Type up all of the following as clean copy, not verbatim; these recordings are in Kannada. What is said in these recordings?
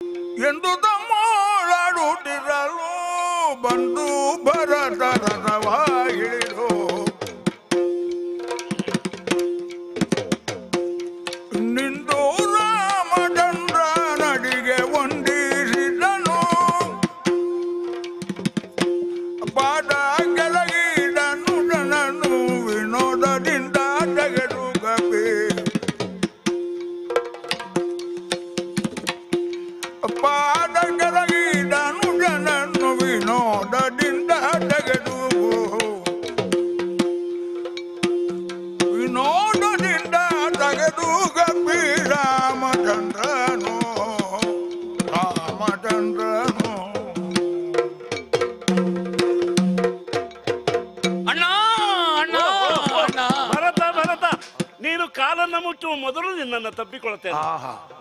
ಎಂದು ತಮ್ಮೋಳಾಡುತ್ತಿರಲು ಬಂದು ಭರತ ರಥವಾಗಿಳಿದು ನಿಂದು ರಾಮಚಂದ್ರ ನಡಿಗೆ ವಂದಿಸಿದನು. ಪಾದ ಕೆಳಗಿಡನು ಜನನು ವಿನೋದದಿಂದ ತೆಗೆದು ಗಪಿ ಪಾದ ಕೆಳಗಿಡನು ಜನನು ವಿನೋದದಿಂದ ತೆಗೆದು ವಿನೋದದಿಂದ ತೆಗೆದು ಗಪಿ ರಾಮಚಂದ್ರನು ರಾಮಚಂದ್ರನು. ನೀನು ಕಾಲನ್ನು ಮುಟ್ಟುವ ಮೊದಲು ನಿನ್ನನ್ನು ತಪ್ಪಿಕೊಳ್ತೇನೆ.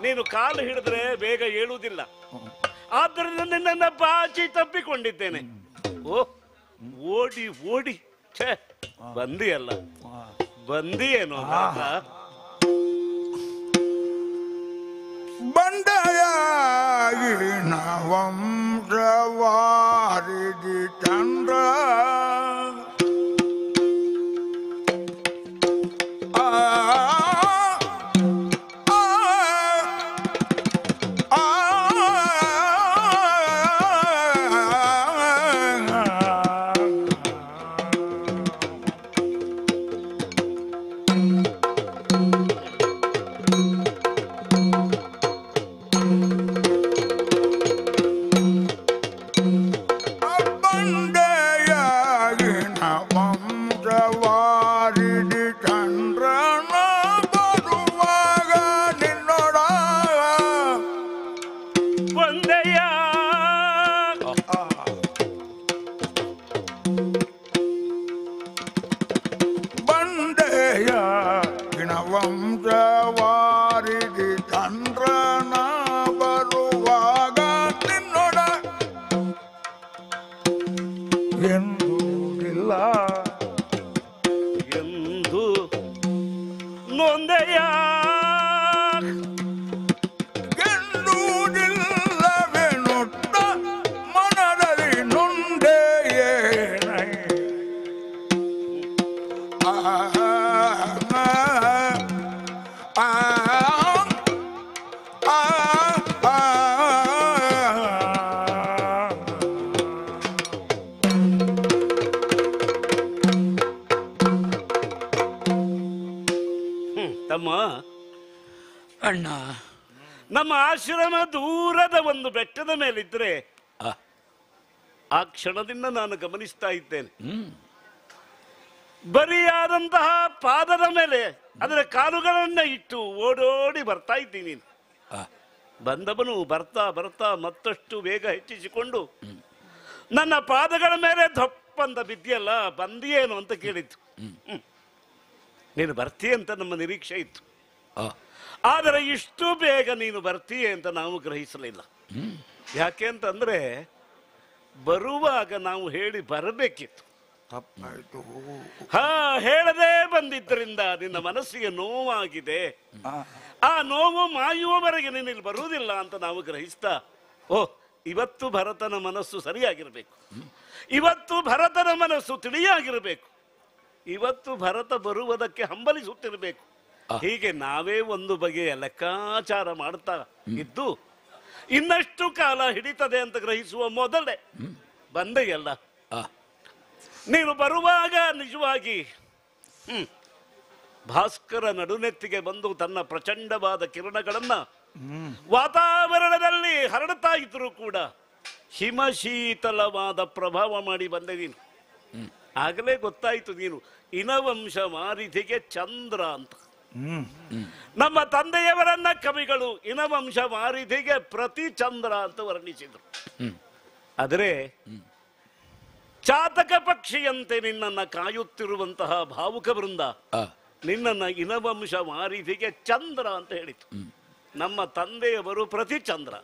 ನೀನು ಕಾಲು ಹಿಡಿದ್ರೆ ಬೇಗ ಏಳುವುದಿಲ್ಲ, ಆದ್ದರಿಂದ ನಿನ್ನನ್ನು ಬಾಚಿ ತಪ್ಪಿಕೊಂಡಿದ್ದೇನೆ. ಓ ಓಡಿ ಓಡಿ ಛೇ ಬಂದಿಯಲ್ಲ, ಬಂದಿಯೇನೋ ಬಂಡೆಯಾಗಿ ನವಂಶವಾರಿದಿ ಚಂದ್ರ ವಂಶವಾರಿದಿ ಚಂದ್ರನ ಬರುವಾಗ ನಿನ್ನೊಡ ಎಂದೂರಿಲ್ಲ ಎಂದು ನೊಂದೆಯ ಗೆಂದೂರಿಲ್ಲವೆನ್ನುತ್ತ ಮನದಲ್ಲಿ ನೊಂದೆಯೇ ತಮ್ಮ ಅಣ್ಣ, ನಮ್ಮ ಆಶ್ರಮ ದೂರದ ಒಂದು ಬೆಟ್ಟದ ಮೇಲಿದ್ರೆ ಆ ಕ್ಷಣದಿಂದ ನಾನು ಗಮನಿಸ್ತಾ ಇದ್ದೇನೆ. ಬರಿಯಾದಂತಹ ಪಾದದ ಮೇಲೆ ಅದರ ಕಾಲುಗಳನ್ನ ಇಟ್ಟು ಓಡೋಡಿ ಬರ್ತಾ ಇದ್ದೀನಿ ನೀನು. ಬಂದವನು ಬರ್ತಾ ಬರ್ತಾ ಮತ್ತಷ್ಟು ವೇಗ ಹೆಚ್ಚಿಸಿಕೊಂಡು ನನ್ನ ಪಾದಗಳ ಮೇಲೆ ದಪ್ಪಂದ ಬಿದ್ದಿಯಲ್ಲ, ಬಂದಿಯೇನು ಅಂತ ಕೇಳಿತ್ತು. ನೀನು ಬರ್ತೀಯ ಅಂತ ನಮ್ಮ ನಿರೀಕ್ಷೆ ಇತ್ತು, ಆದರೆ ಇಷ್ಟು ಬೇಗ ನೀನು ಬರ್ತೀಯ ಅಂತ ನಾವು ಗ್ರಹಿಸಲಿಲ್ಲ. ಯಾಕೆ ಅಂತಂದ್ರೆ ಬರುವಾಗ ನಾವು ಹೇಳಿ ಬರಬೇಕಿತ್ತು. ತಪ್ಪಾಯ್ತು. ಹೇಳದೆ ಬಂದಿದ್ದರಿಂದ ನಿನ್ನ ಮನಸ್ಸಿಗೆ ನೋವಾಗಿದೆ. ಆ ನೋವು ಮಾಯುವವರೆಗೆ ನೀನು ಇಲ್ಲಿ ಬರುವುದಿಲ್ಲ ಅಂತ ನಾವು ಗ್ರಹಿಸ್ತಾ, ಇವತ್ತು ಭರತನ ಮನಸ್ಸು ಸರಿಯಾಗಿರಬೇಕು, ಇವತ್ತು ಭರತನ ಮನಸ್ಸು ತಿಳಿಯಾಗಿರಬೇಕು, ಇವತ್ತು ಭರತ ಬರುವುದಕ್ಕೆ ಹಂಬಲಿಸುತ್ತಿರಬೇಕು. ಹೀಗೆ ನಾವೇ ಒಂದು ಬಗೆಯ ಲೆಕ್ಕಾಚಾರ ಮಾಡ್ತಾ ಇದ್ದು ಇನ್ನಷ್ಟು ಕಾಲ ಹಿಡಿತದೆ ಅಂತ ಗ್ರಹಿಸುವ ಮೊದಲೇ ಬಂದೆಯಲ್ಲ. ನೀನು ಬರುವಾಗ ನಿಜವಾಗಿ ಭಾಸ್ಕರ ನಡುನೆತ್ತಿಗೆ ಬಂದು ತನ್ನ ಪ್ರಚಂಡವಾದ ಕಿರಣಗಳನ್ನ ವಾತಾವರಣದಲ್ಲಿ ಹರಡುತ್ತಾ ಇದ್ರು ಕೂಡ ಹಿಮಶೀತಲವಾದ ಪ್ರಭಾವ ಮಾಡಿ ಬಂದೆ ನೀನು. ಆಗಲೇ ಗೊತ್ತಾಯಿತು ನೀನು ಇನವಂಶ ವಾರಿಧಿಗೆ ಚಂದ್ರ ಅಂತ. ನಮ್ಮ ತಂದೆಯವರನ್ನ ಕವಿಗಳು ಇನವಂಶ ವಾರಿಧಿಗೆ ಪ್ರತಿ ಚಂದ್ರ ಅಂತ ವರ್ಣಿಸಿದ್ರು. ಆದರೆ ಚಾತಕ ಪಕ್ಷಿಯಂತೆ ನಿನ್ನನ್ನ ಕಾಯುತ್ತಿರುವಂತಹ ಭಾವುಕ ವೃಂದ ನಿನ್ನನ್ನ ಇನವಂಶ ವಾರಿಧಿಗೆ ಚಂದ್ರ ಅಂತ ಹೇಳಿತು. ನಮ್ಮ ತಂದೆಯವರು ಪ್ರತಿ ಚಂದ್ರ,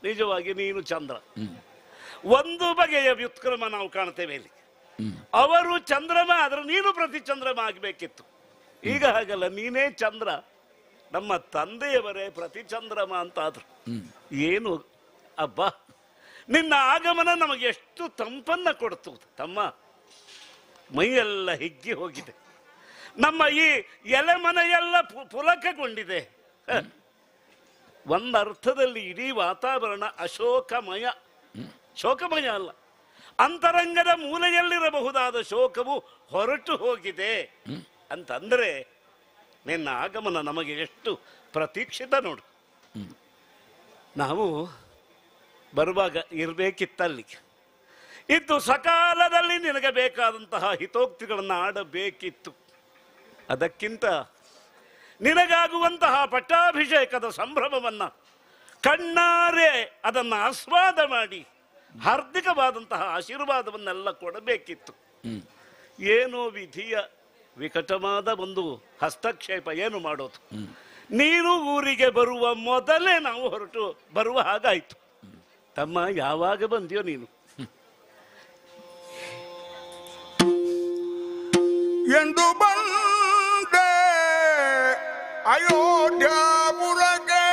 ನಿಜವಾಗಿ ನೀನು ಚಂದ್ರ. ಒಂದು ಬಗೆಯ ವ್ಯುತ್ಕ್ರಮ ನಾವು ಕಾಣ್ತೇವೆ ಇಲ್ಲಿ. ಅವರು ಚಂದ್ರಮ ಆದ್ರೆ ನೀನು ಪ್ರತಿ ಚಂದ್ರಮ ಆಗಬೇಕಿತ್ತು. ಈಗ ಹಾಗಲ್ಲ, ನೀನೇ ಚಂದ್ರ, ನಮ್ಮ ತಂದೆಯವರೇ ಪ್ರತಿಚಂದ್ರಮ ಅಂತಾದ್ರು. ಏನು ಅಬ್ಬಾ, ನಿನ್ನ ಆಗಮನ ನಮಗೆ ಎಷ್ಟು ತಂಪನ್ನ ಕೊಡ್ತು ತಮ್ಮ. ಮೈಯೆಲ್ಲ ಹಿಗ್ಗಿ ಹೋಗಿದೆ, ನಮ್ಮ ಈ ಎಲೆಮನೆಯೆಲ್ಲ ಪುಲಕಗೊಂಡಿದೆ. ಒಂದರ್ಥದಲ್ಲಿ ಇಡೀ ವಾತಾವರಣ ಅಶೋಕಮಯ. ಶೋಕಮಯ ಅಲ್ಲ, ಅಂತರಂಗದ ಮೂಲೆಯಲ್ಲಿರಬಹುದಾದ ಶೋಕವು ಹೊರಟು ಹೋಗಿದೆ ಅಂತಂದ್ರೆ ನಿನ್ನ ಆಗಮನ ನಮಗೆ ಎಷ್ಟು ಪ್ರತೀಕ್ಷಿತ ನೋಡು. ನಾವು ಬರುವಾಗ ಇರಬೇಕಿತ್ತಲ್ಲಿ ಇದ್ದು ಸಕಾಲದಲ್ಲಿ ನಿನಗೆ ಬೇಕಾದಂತಹ ಹಿತೋಕ್ತಿಗಳನ್ನು ಆಡಬೇಕಿತ್ತು. ಅದಕ್ಕಿಂತ ನಿನಗಾಗುವಂತಹ ಪಟ್ಟಾಭಿಷೇಕದ ಸಂಭ್ರಮವನ್ನು ಕಣ್ಣಾರೆ ಅದನ್ನು ಆಸ್ವಾದ ಮಾಡಿ ಹಾರ್ದಿಕವಾದಂತಹ ಆಶೀರ್ವಾದವನ್ನೆಲ್ಲ ಕೊಡಬೇಕಿತ್ತು. ಏನೋ ವಿಧಿಯ ವಿಕಟವಾದ ಒಂದು ಹಸ್ತಕ್ಷೇಪ. ಏನು ಮಾಡೋದು, ನೀನು ಊರಿಗೆ ಬರುವ ಮೊದಲೇ ನಾವು ಹೊರಟು ಬರುವ ಹಾಗಾಯ್ತು. ತಮ್ಮ, ಯಾವಾಗ ಬಂದ್ಯೋ ನೀನು? ಎಂದು ಬಂದೆ ಅಯೋಧ್ಯಾಪುರಕ್ಕೆ,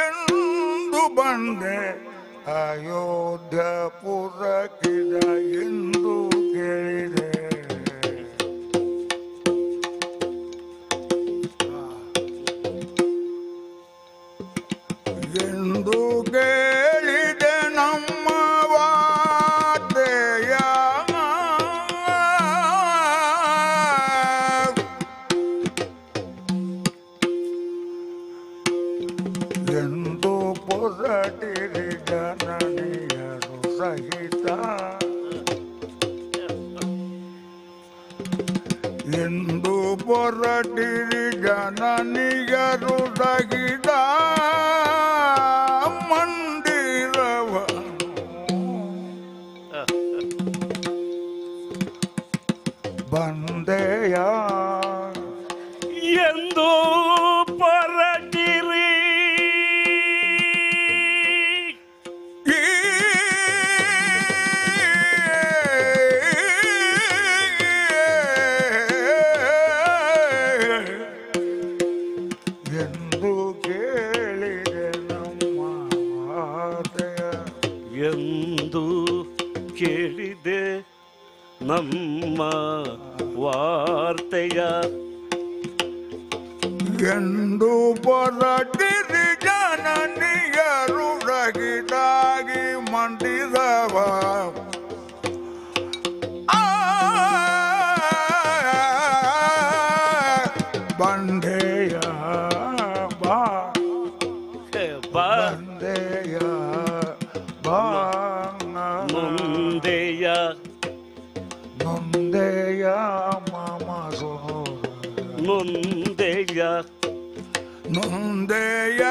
ಎಂದು ಬಂದೆ ಅಯೋಧ್ಯಾಪುರಕ್ಕೆ ಎಂದು ಕೇಳಿದೆ. ಎಂದು ಕೇಳಿದೆ ನಮ್ಮ ವಾರ್ತೆಯ, ಎಂದು ಪೊರಟಿರಿ ಜನನಿಯರು ಸಹಿತ, ಎಂದು ಪೊರಟಿರಿ ಜನನಿಯರು ಸಹಿತ ಮಂದಿರವ ಬಂದೆಯ, ಎಂದು ಪರಟಿರಿ ಎಂದು ಕೇಳಿದೆ ನಮ್ಮ ವಾರ್ತೆಯ, ಎಂದು ಕೇಳಿದೆ ನಮ್ಮ ವಾರ್ತೆಯ. ಎಂದು ಪೊರಟಿರಿ ಜನನಿಯರು ರಗಿದಾಗಿ ಮಂಡಿದವ, ಬಂದೆಯ ಬಾ, ಬಂದೆಯ ಬಾ, ಮುಂದೆಯ ನೊಂದೆಯ ಮಮ ಮುಂದೆಯ ನೊಂದೆಯ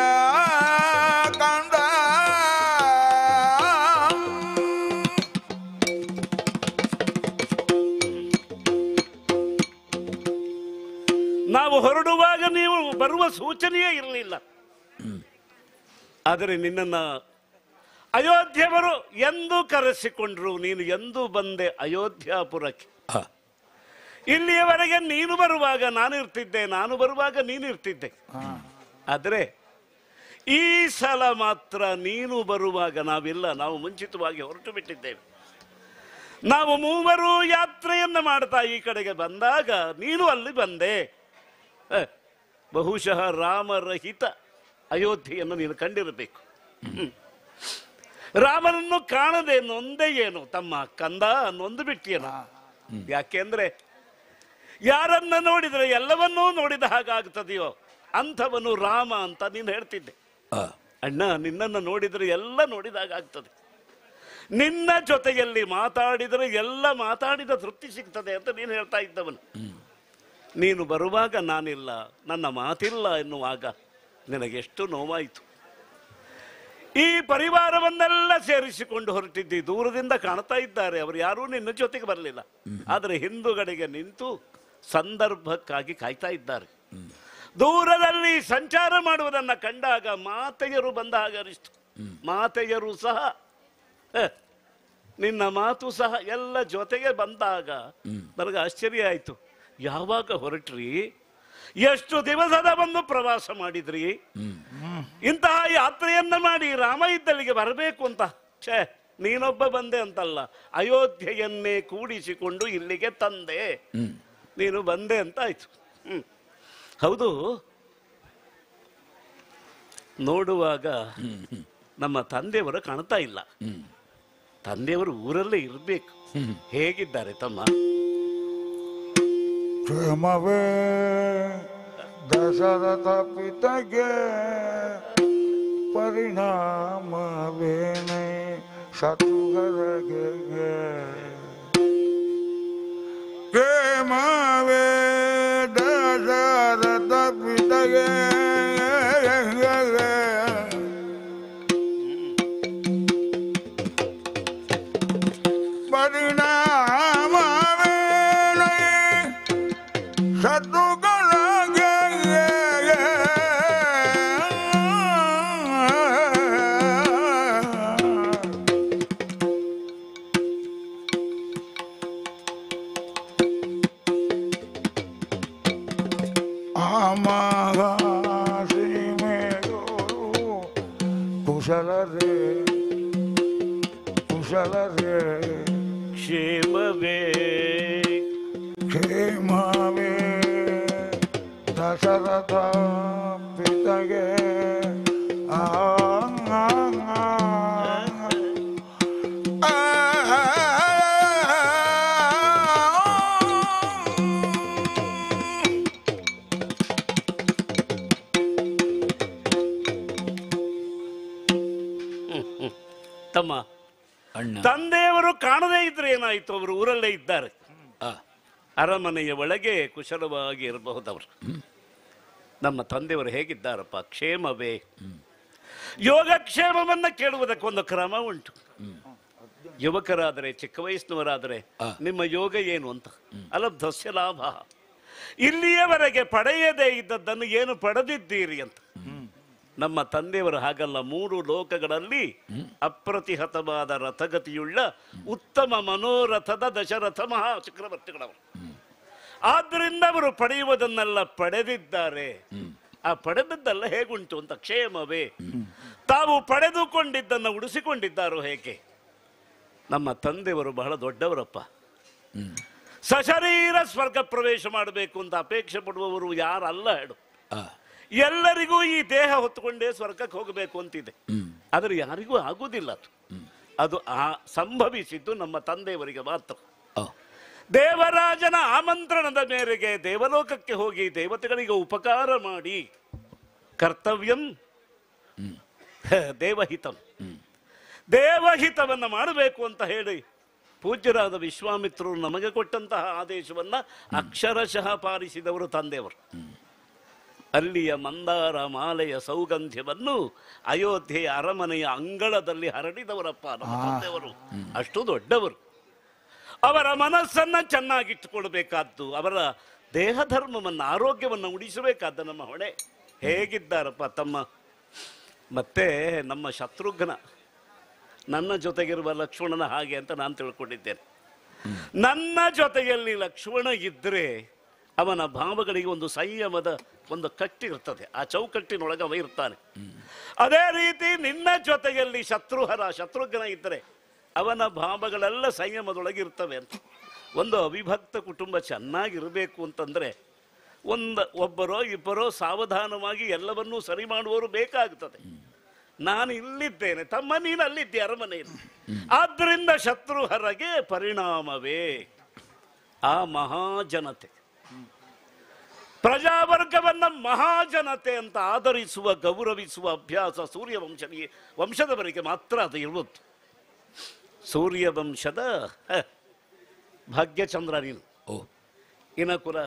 ಕಂದ. ನಾವು ಹೊರಡುವಾಗ ನೀವು ಬರುವ ಸೂಚನೆಯೇ ಇರಲಿಲ್ಲ. ಆದರೆ ನಿನ್ನನ್ನು ಅಯೋಧ್ಯೆಯವರು ಎಂದು ಕರೆಸಿಕೊಂಡ್ರು, ನೀನು ಎಂದು ಬಂದೆ ಅಯೋಧ್ಯಾಪುರಕ್ಕೆ. ಇಲ್ಲಿಯವರೆಗೆ ನೀನು ಬರುವಾಗ ನಾನು ಇರ್ತಿದ್ದೆ, ನಾನು ಬರುವಾಗ ನೀನು ಇರ್ತಿದ್ದೆ. ಆದರೆ ಈ ಸಲ ಮಾತ್ರ ನೀನು ಬರುವಾಗ ನಾವಿಲ್ಲ, ನಾವು ಮುಂಚಿತವಾಗಿ ಹೊರಟು ಬಿಟ್ಟಿದ್ದೇವೆ. ನಾವು ಮೂವರು ಯಾತ್ರೆಯನ್ನು ಮಾಡ್ತಾ ಈ ಕಡೆಗೆ ಬಂದಾಗ ನೀನು ಅಲ್ಲಿ ಬಂದೆ. ಬಹುಶಃ ರಾಮರಹಿತ ಅಯೋಧ್ಯೆಯನ್ನು ನೀನು ಕಂಡಿರಬೇಕು. ರಾಮನನ್ನು ಕಾಣದೆ ನೊಂದೆ ಏನು ತಮ್ಮ ಕಂದ, ನೊಂದು ಬಿಟ್ಟಿಯೇನು? ಯಾಕೆಂದ್ರೆ ಯಾರನ್ನ ನೋಡಿದರೆ ಎಲ್ಲವನ್ನೂ ನೋಡಿದ ಹಾಗಾಗ್ತದೆಯೋ ಅಂಥವನು ರಾಮ ಅಂತ ನೀನು ಹೇಳ್ತಿದ್ದೆ. ಅಣ್ಣ, ನಿನ್ನನ್ನು ನೋಡಿದರೆ ಎಲ್ಲ ನೋಡಿದಾಗ ಆಗ್ತದೆ, ನಿನ್ನ ಜೊತೆಯಲ್ಲಿ ಮಾತಾಡಿದರೆ ಎಲ್ಲ ಮಾತಾಡಿದ ತೃಪ್ತಿ ಸಿಗ್ತದೆ ಅಂತ ನೀನು ಹೇಳ್ತಾ ಇದ್ದವನು. ನೀನು ಬರುವಾಗ ನಾನಿಲ್ಲ, ನನ್ನ ಮಾತಿಲ್ಲ ಎನ್ನುವಾಗ ನಿನಗೆಷ್ಟು ನೋವಾಯಿತು. ಈ ಪರಿವಾರವನ್ನೆಲ್ಲ ಸೇರಿಸಿಕೊಂಡು ಹೊರಟಿದ್ದಿ, ದೂರದಿಂದ ಕಾಣ್ತಾ ಇದ್ದಾರೆ, ಅವರು ಯಾರೂ ನಿನ್ನ ಜೊತೆಗೆ ಬರಲಿಲ್ಲ. ಆದರೆ ಹಿಂದುಗಡೆಗೆ ನಿಂತು ಸಂದರ್ಭಕ್ಕಾಗಿ ಕಾಯ್ತಾ ಇದ್ದಾರೆ. ದೂರದಲ್ಲಿ ಸಂಚಾರ ಮಾಡುವುದನ್ನು ಕಂಡಾಗ ಮಾತೆಯರು ಬಂದ ಹಾಗೆ ಅನಿಸ್ತು. ಮಾತೆಯರು ಸಹ ನಿನ್ನ ಮಾತು ಸಹ ಎಲ್ಲ ಜೊತೆಗೆ ಬಂದಾಗ ನನಗೆ ಆಶ್ಚರ್ಯ ಆಯಿತು. ಯಾವಾಗ ಹೊರಟ್ರಿ? ಎಷ್ಟು ದಿವಸದ ಒಂದು ಪ್ರವಾಸ ಮಾಡಿದ್ರಿ. ಇಂತಹ ಯಾತ್ರೆಯನ್ನ ಮಾಡಿ ರಾಮ ಇದ್ದಲ್ಲಿಗೆ ಬರಬೇಕು ಅಂತ ಛೇ ನೀನೊಬ್ಬ ಬಂದೆ ಅಂತಲ್ಲ, ಅಯೋಧ್ಯೆಯನ್ನೇ ಕೂಡಿಸಿಕೊಂಡು ಇಲ್ಲಿಗೆ ತಂದೆ, ನೀನು ಬಂದೆ ಅಂತ ಆಯ್ತು. ಹೌದು, ನೋಡುವಾಗ ನಮ್ಮ ತಂದೆಯವರು ಕಾಣ್ತಾ ಇಲ್ಲ. ತಂದೆಯವರು ಊರಲ್ಲೇ ಇರಬೇಕು. ಹೇಗಿದ್ದಾರೆ ತಮ್ಮ? ಕ್ಷೇಮವೇ ದಶರಥ ಪಿತಗೆ ಪರಿಣಾಮವೇನೆ ಶತ್ರುಗಳಿಗೆ ಕ್ಷೇಮವೇ ದಶರಥ ಪಿತಗೆ ಪರಿಣಾಮವೇನೆ ಶತ್ರುಗಳಿಗೆ ಆಮಗ ಸೀಮೆಯೋರು ಕುಶಲರೇ ಕುಶಲರೇ ಕ್ಷೇಮವೇ ಕ್ಷೇಮವೇ ದಶರಥ ಪಿತಗೆ ಆ ತಮ್ಮ, ಅಣ್ಣ ತಂದೆಯವರು ಕಾಣದೇ ಇದ್ರೆ ಏನಾಯ್ತು? ಅವರು ಊರಲ್ಲೇ ಇದ್ದಾರೆ. ಆ, ಅರಮನೆಯ ಒಳಗೆ ಕುಶಲವಾಗಿ ಇರಬಹುದವರು. ನಮ್ಮ ತಂದೆಯವರು ಹೇಗಿದ್ದಾರಪ್ಪ? ಕ್ಷೇಮವೇ. ಯೋಗಕ್ಷೇಮವನ್ನ ಕೇಳುವುದಕ್ಕೊಂದು ಕ್ರಮ ಉಂಟು. ಯುವಕರಾದರೆ, ಚಿಕ್ಕ ವಯಸ್ಸಿನವರಾದರೆ ನಿಮ್ಮ ಯೋಗ ಏನು ಅಂತ, ಅಲಬ್ಧಸ್ಯ ಲಾಭ. ಇಲ್ಲಿಯವರೆಗೆ ಪಡೆಯದೇ ಇದ್ದದ್ದನ್ನು ಏನು ಪಡೆದಿದ್ದೀರಿ ಅಂತ. ನಮ್ಮ ತಂದೆಯವರು ಹಾಗಲ್ಲ. 3 ಲೋಕಗಳಲ್ಲಿ ಅಪ್ರತಿಹತವಾದ ರಥಗತಿಯುಳ್ಳ ಉತ್ತಮ ಮನೋರಥದ ದಶರಥ ಮಹಾ ಚಕ್ರವರ್ತಿಗಳವರು. ಆದ್ದರಿಂದ ಅವರು ಪಡೆಯುವುದನ್ನೆಲ್ಲ ಪಡೆದಿದ್ದಾರೆ. ಆ ಪಡೆದದ್ದೆಲ್ಲ ಹೇಗುಂಟು ಅಂತ. ಕ್ಷೇಮವೇ. ತಾವು ಪಡೆದುಕೊಂಡಿದ್ದನ್ನು ಉಳಿಸಿಕೊಂಡಿದ್ದಾರೋ ಹೇಗೆ? ನಮ್ಮ ತಂದೆಯವರು ಬಹಳ ದೊಡ್ಡವರಪ್ಪ. ಸಶರೀರ ಸ್ವರ್ಗ ಪ್ರವೇಶ ಮಾಡಬೇಕು ಅಂತ ಅಪೇಕ್ಷೆ ಪಡುವವರು ಯಾರಲ್ಲ ಹೇಳು. ಎಲ್ಲರಿಗೂ ಈ ದೇಹ ಹೊತ್ತುಕೊಂಡೇ ಸ್ವರ್ಗಕ್ಕೆ ಹೋಗಬೇಕು ಅಂತಿದೆ. ಆದರೆ ಯಾರಿಗೂ ಆಗುವುದಿಲ್ಲ ಅದು ಸಂಭವಿಸಿದ್ದು ನಮ್ಮ ತಂದೆಯವರಿಗೆ ಮಾತ್ರ. ದೇವರಾಜನ ಆಮಂತ್ರಣದ ಮೇರೆಗೆ ದೇವಲೋಕಕ್ಕೆ ಹೋಗಿ ದೇವತೆಗಳಿಗೆ ಉಪಕಾರ ಮಾಡಿ ಕರ್ತವ್ಯಂ ದೇವಹಿತಂ, ದೇವಹಿತವನ್ನ ಮಾಡಬೇಕು ಅಂತ ಹೇಳಿ ಪೂಜ್ಯರಾದ ವಿಶ್ವಾಮಿತ್ರರು ನಮಗೆ ಕೊಟ್ಟಂತಹ ಆದೇಶವನ್ನ ಅಕ್ಷರಶಃ ಪಾಲಿಸಿದವರು ತಂದೆಯವರು. ಅಲ್ಲಿಯ ಮಂದಾರ ಮಾಲೆಯ ಸೌಗಂಧ್ಯವನ್ನು ಅಯೋಧ್ಯೆಯ ಅರಮನೆಯ ಅಂಗಳದಲ್ಲಿ ಹರಡಿದವರಪ್ಪ ನಮ್ಮ ತಂದೆಯವರು. ಅಷ್ಟು ದೊಡ್ಡವರು. ಅವರ ಮನಸ್ಸನ್ನ ಚೆನ್ನಾಗಿಟ್ಟುಕೊಳ್ಬೇಕಾದ್ದು, ಅವರ ದೇಹ ಧರ್ಮವನ್ನು, ಆರೋಗ್ಯವನ್ನು ಉಳಿಸಬೇಕಾದ ನಮ್ಮ ಹೊಣೆ. ಹೇಗಿದ್ದಾರಪ್ಪ ತಮ್ಮ? ಮತ್ತೆ ನಮ್ಮ ಶತ್ರುಘ್ನ ನನ್ನ ಜೊತೆಗಿರುವ ಲಕ್ಷ್ಮಣನ ಹಾಗೆ ಅಂತ ನಾನು ತಿಳ್ಕೊಂಡಿದ್ದೇನೆ. ನನ್ನ ಜೊತೆಯಲ್ಲಿ ಲಕ್ಷ್ಮಣ ಇದ್ರೆ ಅವನ ಭಾವಗಳಿಗೆ ಒಂದು ಸಂಯಮದ ಒಂದು ಕಟ್ಟಿರ್ತದೆ. ಆ ಚೌಕಟ್ಟಿನೊಳಗೆ ಅವ ಇರ್ತಾನೆ. ಅದೇ ರೀತಿ ನಿನ್ನ ಜೊತೆಯಲ್ಲಿ ಶತ್ರುಘ್ನ ಇದ್ದರೆ ಅವನ ಭಾವಗಳೆಲ್ಲ ಸಂಯಮದೊಳಗಿರ್ತವೆ ಅಂತ. ಒಂದು ಅವಿಭಕ್ತ ಕುಟುಂಬ ಚೆನ್ನಾಗಿರಬೇಕು ಅಂತಂದ್ರೆ ಒಬ್ಬರೋ ಇಬ್ಬರೋ ಸಾವಧಾನವಾಗಿ ಎಲ್ಲವನ್ನೂ ಸರಿ ಮಾಡುವವರು ಬೇಕಾಗುತ್ತದೆ. ನಾನು ಇಲ್ಲಿದ್ದೇನೆ, ತಮ್ಮ ನೀನು ಅಲ್ಲಿದ್ದೆ ಅರಮನೆಯಲ್ಲಿ. ಆದ್ದರಿಂದ ಶತ್ರುಹರಗೆ ಪರಿಣಾಮವೇ ಆ ಮಹಾಜನತೆ. ಪ್ರಜಾವರ್ಗವನ್ನ ಮಹಾಜನತೆ ಅಂತ ಆಧರಿಸುವ, ಗೌರವಿಸುವ ಅಭ್ಯಾಸ ವಂಶದವರಿಗೆ ಮಾತ್ರ ಅದು ಇರುವುದು. ಸೂರ್ಯವಂಶದ ಭಾಗ್ಯಚಂದ್ರ ನೀನು, ಇನಕುಲ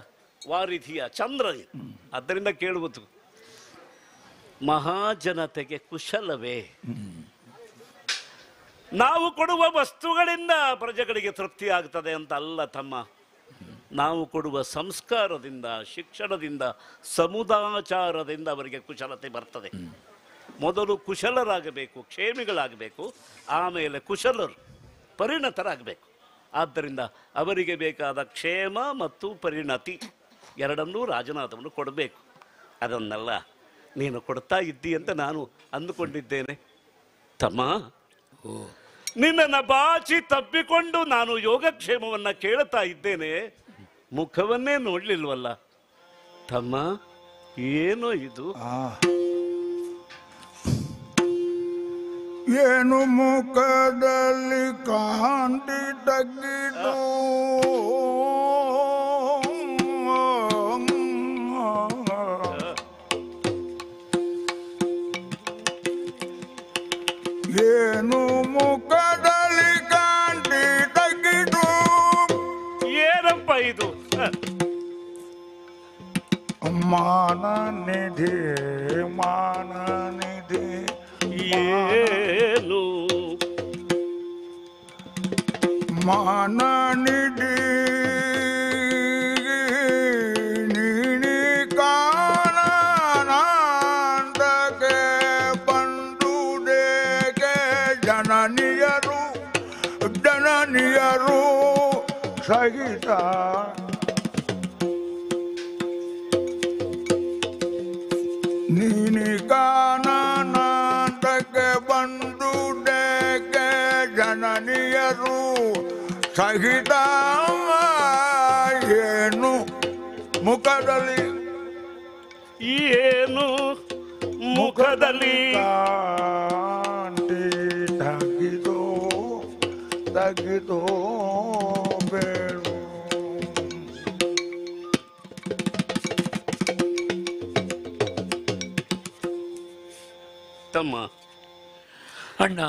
ವಾರಿಧಿಯ ಚಂದ್ರ ನೀನು. ಆದ್ದರಿಂದ ಕೇಳುವುದು, ಮಹಾಜನತೆಗೆ ಕುಶಲವೇ? ನಾವು ಕೊಡುವ ವಸ್ತುಗಳಿಂದ ಪ್ರಜೆಗಳಿಗೆ ತೃಪ್ತಿ ಆಗ್ತದೆ ಅಂತ ಅಲ್ಲ ತಮ್ಮ. ನಾವು ಕೊಡುವ ಸಂಸ್ಕಾರದಿಂದ, ಶಿಕ್ಷಣದಿಂದ, ಸಮುದಾಚಾರದಿಂದ ಅವರಿಗೆ ಕುಶಲತೆ ಬರ್ತದೆ. ಮೊದಲು ಕುಶಲರಾಗಬೇಕು, ಕ್ಷೇಮಿಗಳಾಗಬೇಕು, ಆಮೇಲೆ ಕುಶಲರು ಪರಿಣತರಾಗಬೇಕು. ಆದ್ದರಿಂದ ಅವರಿಗೆ ಬೇಕಾದ ಕ್ಷೇಮ ಮತ್ತು ಪರಿಣತಿ ಎರಡನ್ನೂ ರಾಜನಾಥವನ್ನು ಕೊಡಬೇಕು. ಅದನ್ನೆಲ್ಲ ನೀನು ಕೊಡ್ತಾ ಇದ್ದಿ ಅಂತ ನಾನು ಅಂದುಕೊಂಡಿದ್ದೇನೆ. ತಮ್ಮ, ನಿನ್ನನ್ನು ಬಾಚಿ ತಬ್ಬಿಕೊಂಡು ನಾನು ಯೋಗಕ್ಷೇಮವನ್ನು ಕೇಳ್ತಾ ಇದ್ದೇನೆ, ಮುಖವನ್ನೇ ನೋಡ್ಲಿಲ್ವಲ್ಲ ತಮ್ಮ. ಏನೋ ಇದು? ಏನು ಮುಖದಲ್ಲಿ ಕಾಂತಿ ತಗ್ಗಿತು, ಏನು ಮುಖದಲ್ಲಿ ಕಾಂತಿ ತಗ್ಗಿತು. ಏನಪ್ಪ ಇದು? ಮಾನನಿಧಿ ಮಾನನಿಧಿ ಏನು ಮಾನನಿಧಿ ನೀನಿ ಕಾನಂದಕ್ಕೆ ಬಂದುದೇಗೆ ಜನನಿಯರು ಸಹಿತ ನೀನಿ ಕಾನಂದಕ್ಕೆ ಬಂದುದೇಗೆ ಜನನಿಯರು ಸಹಿತ. ಏನು ಮುಖದಲ್ಲಿ ಏನು ಮುಖದಲ್ಲಿ ಕಾಂತಿ ತಗ್ಗಿದೋ ಬೇಡು. ತಮ್ಮ, ಅಣ್ಣ,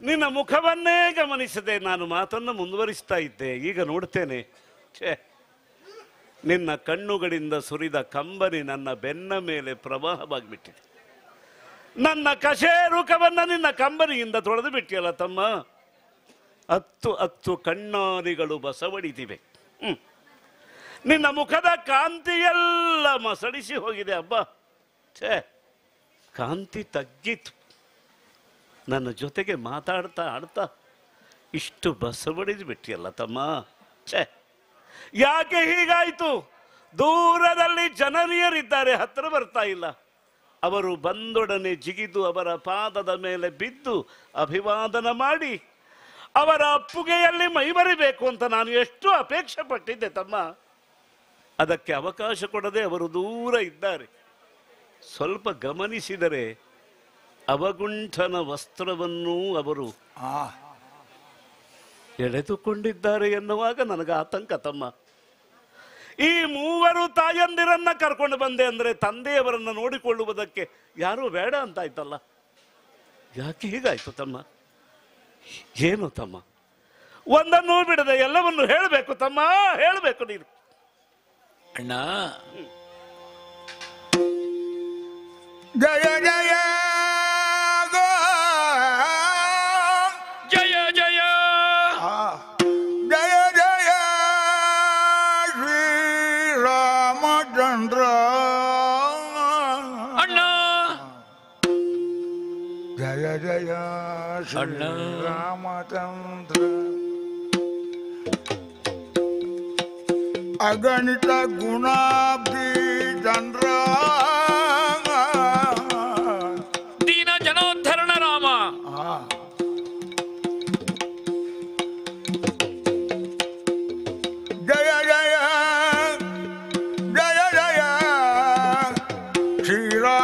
ನಿನ್ನ ಮುಖವನ್ನೇ ಗಮನಿಸದೆ ನಾನು ಮಾತನ್ನು ಮುಂದುವರಿಸ್ತಾ ಇದ್ದೆ. ಈಗ ನೋಡ್ತೇನೆ, ಛೇ, ನಿನ್ನ ಕಣ್ಣುಗಳಿಂದ ಸುರಿದ ಕಂಬನಿ ನನ್ನ ಬೆನ್ನ ಮೇಲೆ ಪ್ರವಾಹವಾಗಿಬಿಟ್ಟಿದೆ. ನನ್ನ ಕಶೇರುಕವನ್ನು ನಿನ್ನ ಕಂಬನಿಯಿಂದ ತೊಳೆದು ಬಿಟ್ಟಿಯಲ್ಲ ತಮ್ಮ. 10 ಕಣ್ಣಾಲಿಗಳು ಬಸವಡಿದಿವೆ. ನಿನ್ನ ಮುಖದ ಕಾಂತಿಯೆಲ್ಲ ಮಸಳಿಸಿ ಹೋಗಿದೆ. ಹಬ್ಬ, ಛೇ, ಕಾಂತಿ ತಗ್ಗಿತು. ನನ್ನ ಜೊತೆಗೆ ಮಾತಾಡ್ತಾ ಆಡ್ತಾ ಇಷ್ಟು ಬಸವಡಿದು ಬಿಟ್ಟಿಯಲ್ಲ ತಮ್ಮ. ಛೇ, ಯಾಕೆ ಹೀಗಾಯಿತು? ದೂರದಲ್ಲಿ ಜನರಿಯರಿದ್ದಾರೆ, ಹತ್ತಿರ ಬರ್ತಾ ಇಲ್ಲ. ಅವರು ಬಂದೊಡನೆ ಜಿಗಿದು ಅವರ ಪಾದದ ಮೇಲೆ ಬಿದ್ದು ಅಭಿವಾದನ ಮಾಡಿ ಅವರ ಅಪ್ಪುಗೆಯಲ್ಲಿ ಮೈಮರಿಬೇಕು ಅಂತ ನಾನು ಎಷ್ಟು ಅಪೇಕ್ಷೆ ಪಟ್ಟಿದ್ದೆ ತಮ್ಮ. ಅದಕ್ಕೆ ಅವಕಾಶ ಕೊಡದೆ ಅವರು ದೂರ ಇದ್ದಾರೆ. ಸ್ವಲ್ಪ ಗಮನಿಸಿದರೆ ಅವಗುಂಠನ ವಸ್ತ್ರವನ್ನೂ ಅವರು ಎಳೆದುಕೊಂಡಿದ್ದಾರೆ ಎನ್ನುವಾಗ ನನಗೆ ಆತಂಕ ತಮ್ಮ. ಈ 3 ತಾಯಂದಿರನ್ನ ಕರ್ಕೊಂಡು ಬಂದೆ ಅಂದರೆ ತಂದೆಯವರನ್ನ ನೋಡಿಕೊಳ್ಳುವುದಕ್ಕೆ ಯಾರೂ ಬೇಡ ಅಂತಾಯ್ತಲ್ಲ. ಯಾಕೆ ಹೀಗಾಯ್ತು ತಮ್ಮ? ಏನು ತಮ್ಮ? ಒಂದನ್ನೂ ಬಿಡದೆ ಎಲ್ಲವನ್ನು ಹೇಳಬೇಕು ತಮ್ಮ, ಹೇಳಬೇಕು ನೀನು. ಅಣ್ಣ, ಜಯ ಜಯ ಜಯ ಜಯ ಜಯ ಜಯ ಶ್ರೀರಾಮಚಂದ್ರ. ಅಣ್ಣ, ಜಯ ಜಯ ಶ್ರೀರಾಮಚಂದ್ರ. ಅಗಣಿತ ಗುಣಾಬ್ಧಿ ಚಂದ್ರ. ದೀನ ಜನೋದ್ಧರಣ ರಾಮ. ಜಯ ಜಯ ಜಯ ಜಯ ಶ್ರೀರಾಮ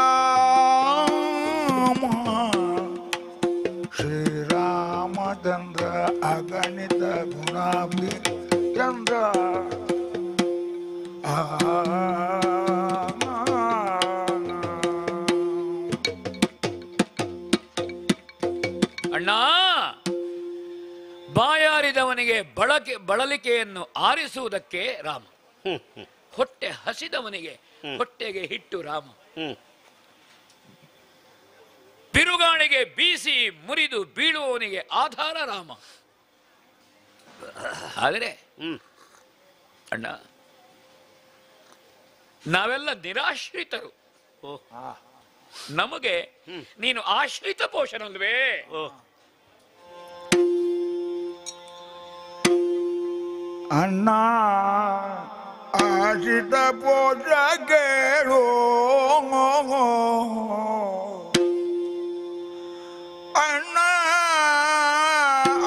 ಶ್ರೀರಾಮಚಂದ್ರ. ಅಗಣಿತ ಗುಣಾಬ್ಧಿ ಚಂದ್ರ. ಅಣ್ಣ, ಬಾಯಾರಿದವನಿಗೆ ಬಳಲಿಕೆಯನ್ನು ಆರಿಸುವುದಕ್ಕೆ ರಾಮ. ಹೊಟ್ಟೆ ಹಸಿದವನಿಗೆ ಹೊಟ್ಟೆಗೆ ಹಿಟ್ಟು ರಾಮ. ಬಿರುಗಾಳಿಗೆ ಬೀಸಿ ಮುರಿದು ಬೀಳುವವನಿಗೆ ಆಧಾರ ರಾಮ. ಆದರೆ ಅಣ್ಣ, ನಾವೆಲ್ಲ ನಿರಾಶ್ರಿತರು. ನಮಗೆ ನೀನು ಆಶ್ರಿತ ಪೋಷಣಲ್ವೇ? ಅಣ್ಣ ಆಶಿತ ಪೋಷ ಕೇಳು ಅಣ್ಣ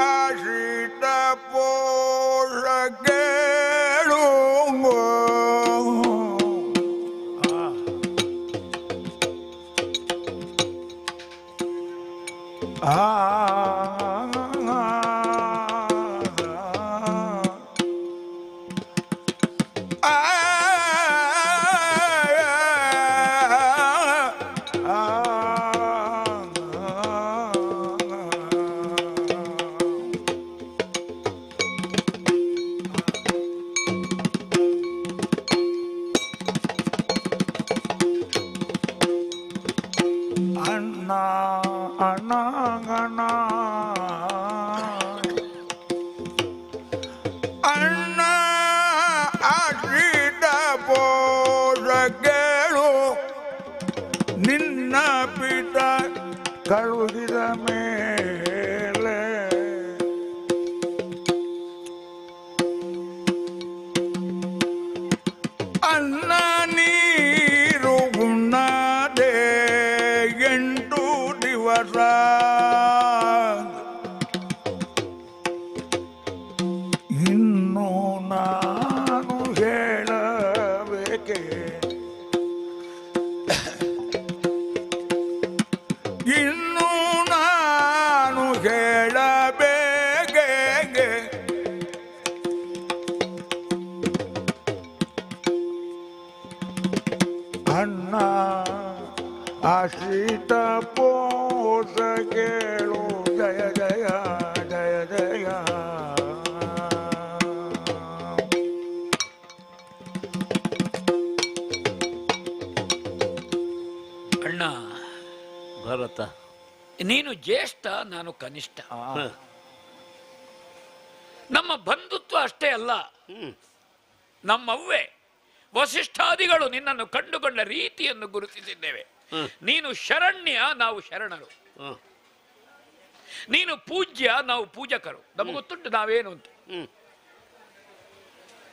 ಆಶಿತ ಪೋಷ ಕೇಳು ಅಣ್ಣ ಅಣ್ಣ ಅಣ್ಣ ಅಣ್ಣ ಆಶಿತ ಪೋಷ ಕೇಳು ನಿನ್ನ ಪಿತ ಕಳುಹಿದ ಮೇಲೆ ಅನ್ನ ನೀರು ಉಣ್ಣದೆ 8 ದಿವಸ ಇನ್ನು ನಾನು ಹೇಳಬೇಕೆ ಇನ್ನು ನಾನು ಹೇಳಬೇಕೆ ಅಣ್ಣ ಆಶ್ರಿತ ಪೋಷ ಕೇಳು ಜಯ ಜಯ ಜಯ ಜಯ ಅಣ್ಣ ಭರತ, ನೀನು ಜ್ಯೇಷ್ಠ, ನಾನು ಕನಿಷ್ಠ. ನಮ್ಮ ಬಂಧುತ್ವ ಅಷ್ಟೇ ಅಲ್ಲ, ನಮ್ಮವ್ವೆ ವಸಿಷ್ಠಾದಿಗಳು ನಿನ್ನನ್ನು ಕಂಡುಕೊಂಡ ರೀತಿಯನ್ನು ಗುರುತಿಸಿದ್ದೇವೆ. ನೀನು ಶರಣ್ಯ, ನಾವು ಶರಣರು. ನೀನು ಪೂಜ್ಯ, ನಾವು ಪೂಜಕರು. ನಮಗೊತ್ತುಂಟು ನಾವೇನು ಅಂತ.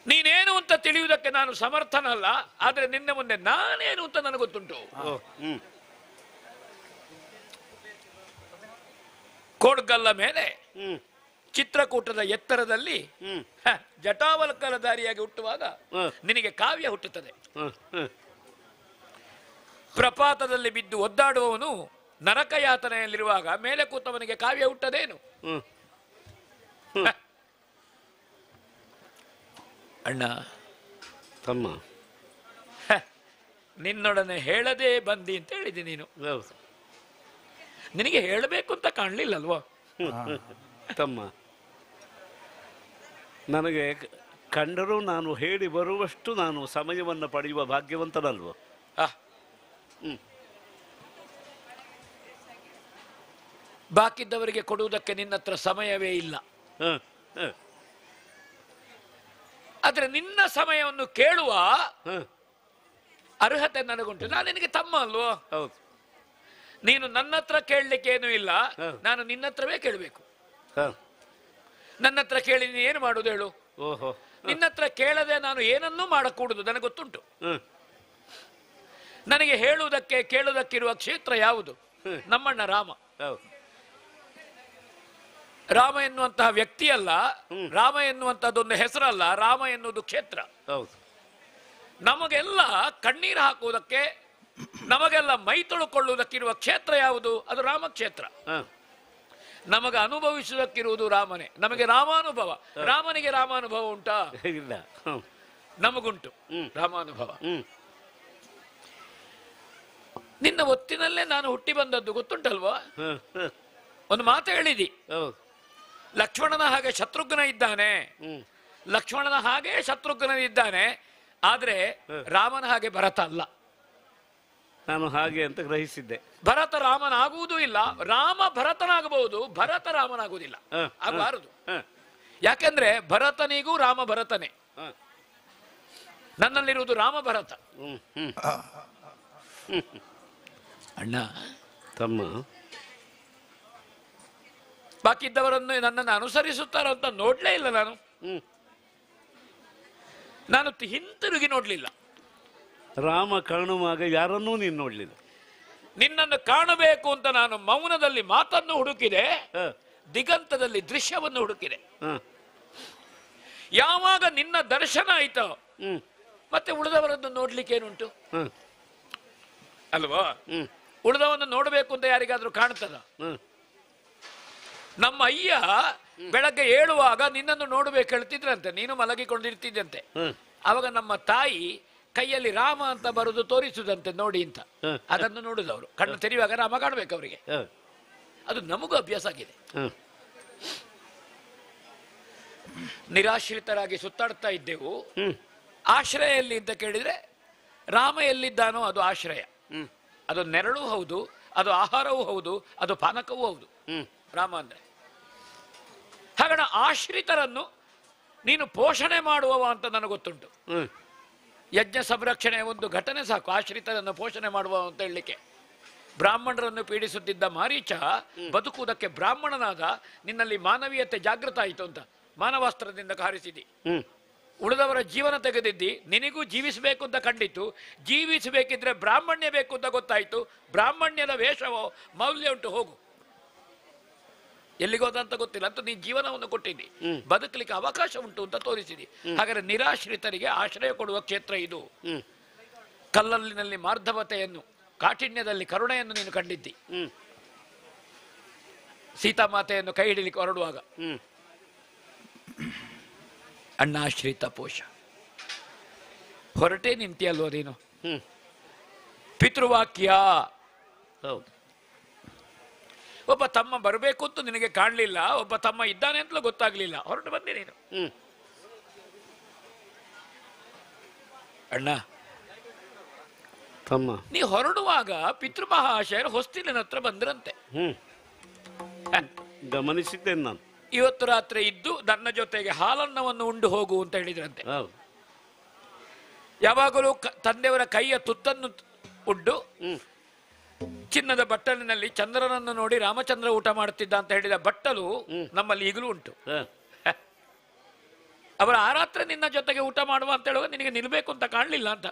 ನೀನೇನು ಅಂತ ತಿಳಿಯುವುದಕ್ಕೆ ನಾನು ಸಮರ್ಥನಲ್ಲ, ಆದರೆ ನಿನ್ನ ಮುಂದೆ ನಾನೇನು ಅಂತ ನನಗೊತ್ತುಂಟು. ಕೋಡ್ಗಲ್ಲ ಮೇಲೆ ಚಿತ್ರಕೂಟದ ಎತ್ತರದಲ್ಲಿ ಜಟಾವಲ್ಕಲಧಾರಿಯಾಗಿ ಹುಟ್ಟುವಾಗ ನಿನಗೆ ಕಾವ್ಯ ಹುಟ್ಟುತ್ತದೆ. ಪ್ರಪಾತದಲ್ಲಿ ಬಿದ್ದು ಒದ್ದಾಡುವವನು ನರಕಯಾತನೆಯಲ್ಲಿರುವಾಗ ಮೇಲೆ ಕೂತವನಿಗೆ ಕಾವ್ಯ ಹುಟ್ಟದೇನು? ಅಣ್ಣ ತಮ್ಮ, ನಿನ್ನೊಡನೆ ಹೇಳದೆ ಬಂದಿ ಅಂತ ಹೇಳಿದೆ ನೀನು. ನಿನಗೆ ಹೇಳಬೇಕು ಅಂತ ಕಾಣಲಿಲ್ಲಲ್ವಾ ತಮ್ಮ? ನನಗೆ ಕಂಡರೂ ನಾನು ಹೇಳಿ ಬರುವಷ್ಟು ನಾನು ಸಮಯವನ್ನು ಪಡೆಯುವ ಭಾಗ್ಯವಂತನಲ್ವ? ಬಾಕಿದ್ದವರಿಗೆ ಕೊಡುವುದಕ್ಕೆ ನಿನ್ನತ್ರ ಸಮಯವೇ ಇಲ್ಲ. ಆದ್ರೆ ನಿನ್ನ ಸಮಯವನ್ನು ಕೇಳುವ ಅರ್ಹತೆ ನನಗುಂಟು. ನಾನು ನಿನಗೆ ತಮ್ಮ ಅಲ್ವೋ? ಹೌದು. ನೀನು ನನ್ನ ಹತ್ರ ಕೇಳಲಿಕ್ಕೇನು ಇಲ್ಲ, ನಾನು ನಿನ್ನ ಹತ್ರವೇ ಕೇಳಬೇಕು. ನನ್ನ ಹತ್ರ ಕೇಳಿ ನೀನು ಏನು ಮಾಡುದು ಹೇಳು? ಓಹೋ, ನಿನ್ನ ಹತ್ರ ಕೇಳದೆ ನಾನು ಏನನ್ನೂ ಮಾಡಕೂಡುದು, ನನಗೆ ಗೊತ್ತುಂಟು. ನನಗೆ ಹೇಳುವುದಕ್ಕೆ ಕೇಳುವುದಕ್ಕಿರುವ ಕ್ಷೇತ್ರ ಯಾವುದು? ನಮ್ಮಣ್ಣ ರಾಮ. ರಾಮ ಎನ್ನುವಂತಹ ವ್ಯಕ್ತಿ ಅಲ್ಲ, ರಾಮ ಎನ್ನುವಂತಹದ್ದೊಂದು ಹೆಸರಲ್ಲ, ರಾಮ ಎನ್ನುವುದು ಕ್ಷೇತ್ರ. ನಮಗೆಲ್ಲ ಕಣ್ಣೀರು ಹಾಕುವುದಕ್ಕೆ, ನಮಗೆಲ್ಲ ಮೈ ತೊಳುಕೊಳ್ಳುವುದಕ್ಕಿರುವ ಕ್ಷೇತ್ರ ಯಾವುದು? ಅದು ರಾಮಕ್ಷೇತ್ರ. ನಮಗೆ ಅನುಭವಿಸುವುದಕ್ಕಿರುವುದು ರಾಮನೇ. ನಮಗೆ ರಾಮಾನುಭವ. ರಾಮನಿಗೆ ರಾಮಾನುಭವ ಉಂಟಾ? ಇಲ್ಲ. ನಮಗುಂಟು ರಾಮಾನುಭವ. ನಿನ್ನ ಒತ್ತಿನಲ್ಲೇ ನಾನು ಹುಟ್ಟಿ ಬಂದದ್ದು ಗೊತ್ತುಂಟಲ್ವಾ? ಒಂದು ಮಾತು ಹೇಳಿದಿ, ಲಕ್ಷ್ಮಣನ ಹಾಗೆ ಶತ್ರುಘ್ನ ಇದ್ದಾನೆ, ಲಕ್ಷ್ಮಣನ ಹಾಗೆ ಶತ್ರುಘ್ನ ಇದ್ದಾನೆ, ಆದ್ರೆ ರಾಮನ ಹಾಗೆ ಭರತ ಅಲ್ಲ. ನಾನು ಹಾಗೆ ಅಂತ ಗ್ರಹಿಸಿದ್ದೆ. ಭರತ ರಾಮನಾಗುವುದೂ ಇಲ್ಲ, ರಾಮ ಭರತನಾಗಬಹುದು, ಭರತ ರಾಮನಾಗುವುದಿಲ್ಲ, ಆಗಬಾರದು. ಯಾಕೆಂದ್ರೆ ಭರತನಿಗೂ ರಾಮ ಭರತನೇ. ನನ್ನಲ್ಲಿರುವುದು ರಾಮ ಭರತ. ಅಣ್ಣ ತಮ್ಮ, ಬಾಕಿದ್ದವರನ್ನು ನನ್ನನ್ನು ಅನುಸರಿಸುತ್ತಾರ ಅಂತ ನೋಡ್ಲೇ ಇಲ್ಲ ನಾನು. ನಾನು ಹಿಂತಿರುಗಿ ನೋಡ್ಲಿಲ್ಲ. ರಾಮ ಕಾಣುವಾಗ ಯಾರನ್ನೂ ನೀನು ನೋಡ್ಲಿಲ್ಲ. ನಿನ್ನನ್ನು ಕಾಣಬೇಕು ಅಂತ ನಾನು ಮೌನದಲ್ಲಿ ಮಾತನ್ನು ಹುಡುಕಿದೆ, ದಿಗಂತದಲ್ಲಿ ದೃಶ್ಯವನ್ನು ಹುಡುಕಿದೆ. ಯಾವಾಗ ನಿನ್ನ ದರ್ಶನ ಆಯ್ತೋ ಮತ್ತೆ ಉಳಿದವರನ್ನು ನೋಡ್ಲಿಕ್ಕೆ ಏನುಂಟು ಅಲ್ವಾ? ಉಳಿದವನ್ನು ನೋಡಬೇಕು ಅಂತ ಯಾರಿಗಾದ್ರೂ ಕಾಣ್ತದ? ನಮ್ಮ ಅಯ್ಯ ಬೆಳಗ್ಗೆ ಏಳುವಾಗ ನಿನ್ನನ್ನು ನೋಡ್ಬೇಕು ಹೇಳ್ತಿದ್ರಂತೆ, ನೀನು ಮಲಗಿಕೊಂಡಿರ್ತಿದ್ದಂತೆ. ಅವಾಗ ನಮ್ಮ ತಾಯಿ ಕೈಯಲ್ಲಿ ರಾಮ ಅಂತ ಬರುದು ತೋರಿಸುದಂತೆ, ನೋಡಿ ಅಂತ. ಅದನ್ನು ನೋಡುದವರು ಕಣ್ಣು ತೆರೆಯುವಾಗ ರಾಮ ಕಾಣ್ಬೇಕು ಅವರಿಗೆ. ಅದು ನಮಗೂ ಅಭ್ಯಾಸ ಆಗಿದೆ. ನಿರಾಶ್ರಿತರಾಗಿ ಸುತ್ತಾಡ್ತಾ ಇದ್ದೆವು. ಆಶ್ರಯ ಎಲ್ಲಿ ಅಂತ ಕೇಳಿದ್ರೆ ರಾಮ ಎಲ್ಲಿದ್ದಾನೋ ಅದು ಆಶ್ರಯ. ಅದು ನೆರಳು ಹೌದು, ಅದು ಆಹಾರವೂ ಹೌದು, ಅದು ಪಾನಕವೂ ಹೌದು ರಾಮ ಅಂದ್ರೆ. ಹಾಗಣ ಆಶ್ರಿತರನ್ನು ನೀನು ಪೋಷಣೆ ಮಾಡುವವ ಅಂತ ನನಗೆ ಗೊತ್ತುಂಟು. ಯಜ್ಞ ಸಂರಕ್ಷಣೆ ಒಂದು ಘಟನೆ ಸಾಕು ಆಶ್ರಿತರನ್ನು ಪೋಷಣೆ ಮಾಡುವ ಅಂತ ಹೇಳಲಿಕ್ಕೆ. ಬ್ರಾಹ್ಮಣರನ್ನು ಪೀಡಿಸುತ್ತಿದ್ದ ಮಾರೀಚ ಬದುಕುವುದಕ್ಕೆ ಬ್ರಾಹ್ಮಣನಾದ, ನಿನ್ನಲ್ಲಿ ಮಾನವೀಯತೆ ಜಾಗೃತ ಆಯಿತು ಅಂತ ಮಾನವಾಸ್ತ್ರದಿಂದ ಕಾರಿಸಿದಿ. ಉಳಿದವರ ಜೀವನ ತೆಗೆದಿದ್ದಿ, ನಿನಗೂ ಜೀವಿಸಬೇಕು ಅಂತ ಕಂಡಿತು. ಜೀವಿಸಬೇಕಿದ್ರೆ ಬ್ರಾಹ್ಮಣ್ಯ ಬೇಕು ಅಂತ ಗೊತ್ತಾಯ್ತು. ಬ್ರಾಹ್ಮಣ್ಯದ ವೇಷವೋ ಮೌಲ್ಯ ಉಂಟು, ಹೋಗು. ಎಲ್ಲಿಗೋದಂತ ಗೊತ್ತಿಲ್ಲ ಅಂತ ನೀ ಜೀವನವನ್ನು ಕೊಟ್ಟಿದ್ದಿ, ಬದುಕಲಿಕ್ಕೆ ಅವಕಾಶ ಉಂಟು ಅಂತ ತೋರಿಸಿದಿ. ಹಾಗಾದ್ರೆ ನಿರಾಶ್ರಿತರಿಗೆ ಆಶ್ರಯ ಕೊಡುವ ಕ್ಷೇತ್ರ ಇದು. ಕಲ್ಲಲ್ಲಿನಲ್ಲಿ ಮಾರ್ಧವತೆಯನ್ನು, ಕಾಠಿಣ್ಯದಲ್ಲಿ ಕರುಣೆಯನ್ನು ನೀನು ಕಂಡಿದ್ದಿ. ಸೀತಾಮಾತೆಯನ್ನು ಕೈ ಹಿಡಿಲಿಕ್ಕೆ ಹೊರಡುವಾಗ ಅಣ್ಣಾಶ್ರಿತ ಪೋಷ ಹೊರಟೇ ನಿಂತಿಯಲ್ವ ನೀನು. ಪಿತೃವಾಕ್ಯ. ಹೌದು. ಒಬ್ಬ ತಮ್ಮ ಬರಬೇಕು ಅಂತ ನಿನಗೆ ಕಾಣಲಿಲ್ಲ, ಒಬ್ಬ ತಮ್ಮ ಇದ್ದಾನೆ ಅಂತಲೂ ಗೊತ್ತಾಗ್ಲಿಲ್ಲ, ಹೊರಟು ಬಂದೆ ನೀನು. ಅಣ್ಣ ತಮ್ಮ ನೀ ಹೊರಡುವಾಗ ಪಿತೃಮಹಾಶಯರು ಹೊಸ್ತಿಲಿನ ಹತ್ರ ಬಂದ್ರಂತೆ. ಗಮನಿಸಿದ್ದೇನೆ ನಾನು. ಇವತ್ತು ರಾತ್ರಿ ಇದ್ದು ನನ್ನ ಜೊತೆಗೆ ಹಾಲನ್ನವನ್ನು ಉಂಡು ಹೋಗು ಅಂತ ಹೇಳಿದ್ರಂತೆ. ಯಾವಾಗಲೂ ತಂದೆಯವರ ಕೈಯ ತುತ್ತನ್ನು ಉಂಡು ಚಿನ್ನದ ಬಟ್ಟಲಿನಲ್ಲಿ ಚಂದ್ರನನ್ನು ನೋಡಿ ರಾಮಚಂದ್ರ ಊಟ ಮಾಡುತ್ತಿದ್ದ ಅಂತ ಹೇಳಿದ ಬಟ್ಟಲು ನಮ್ಮಲ್ಲಿ ಈಗಲೂ ಉಂಟು. ಅವರ ಆ ರಾತ್ರಿ ನಿನ್ನ ಜೊತೆಗೆ ಊಟ ಮಾಡುವ ಅಂತ ಹೇಳುವಾಗ ನಿನಗೆ ನಿಲ್ಬೇಕು ಅಂತ ಕಾಣಲಿಲ್ಲ ಅಂತ.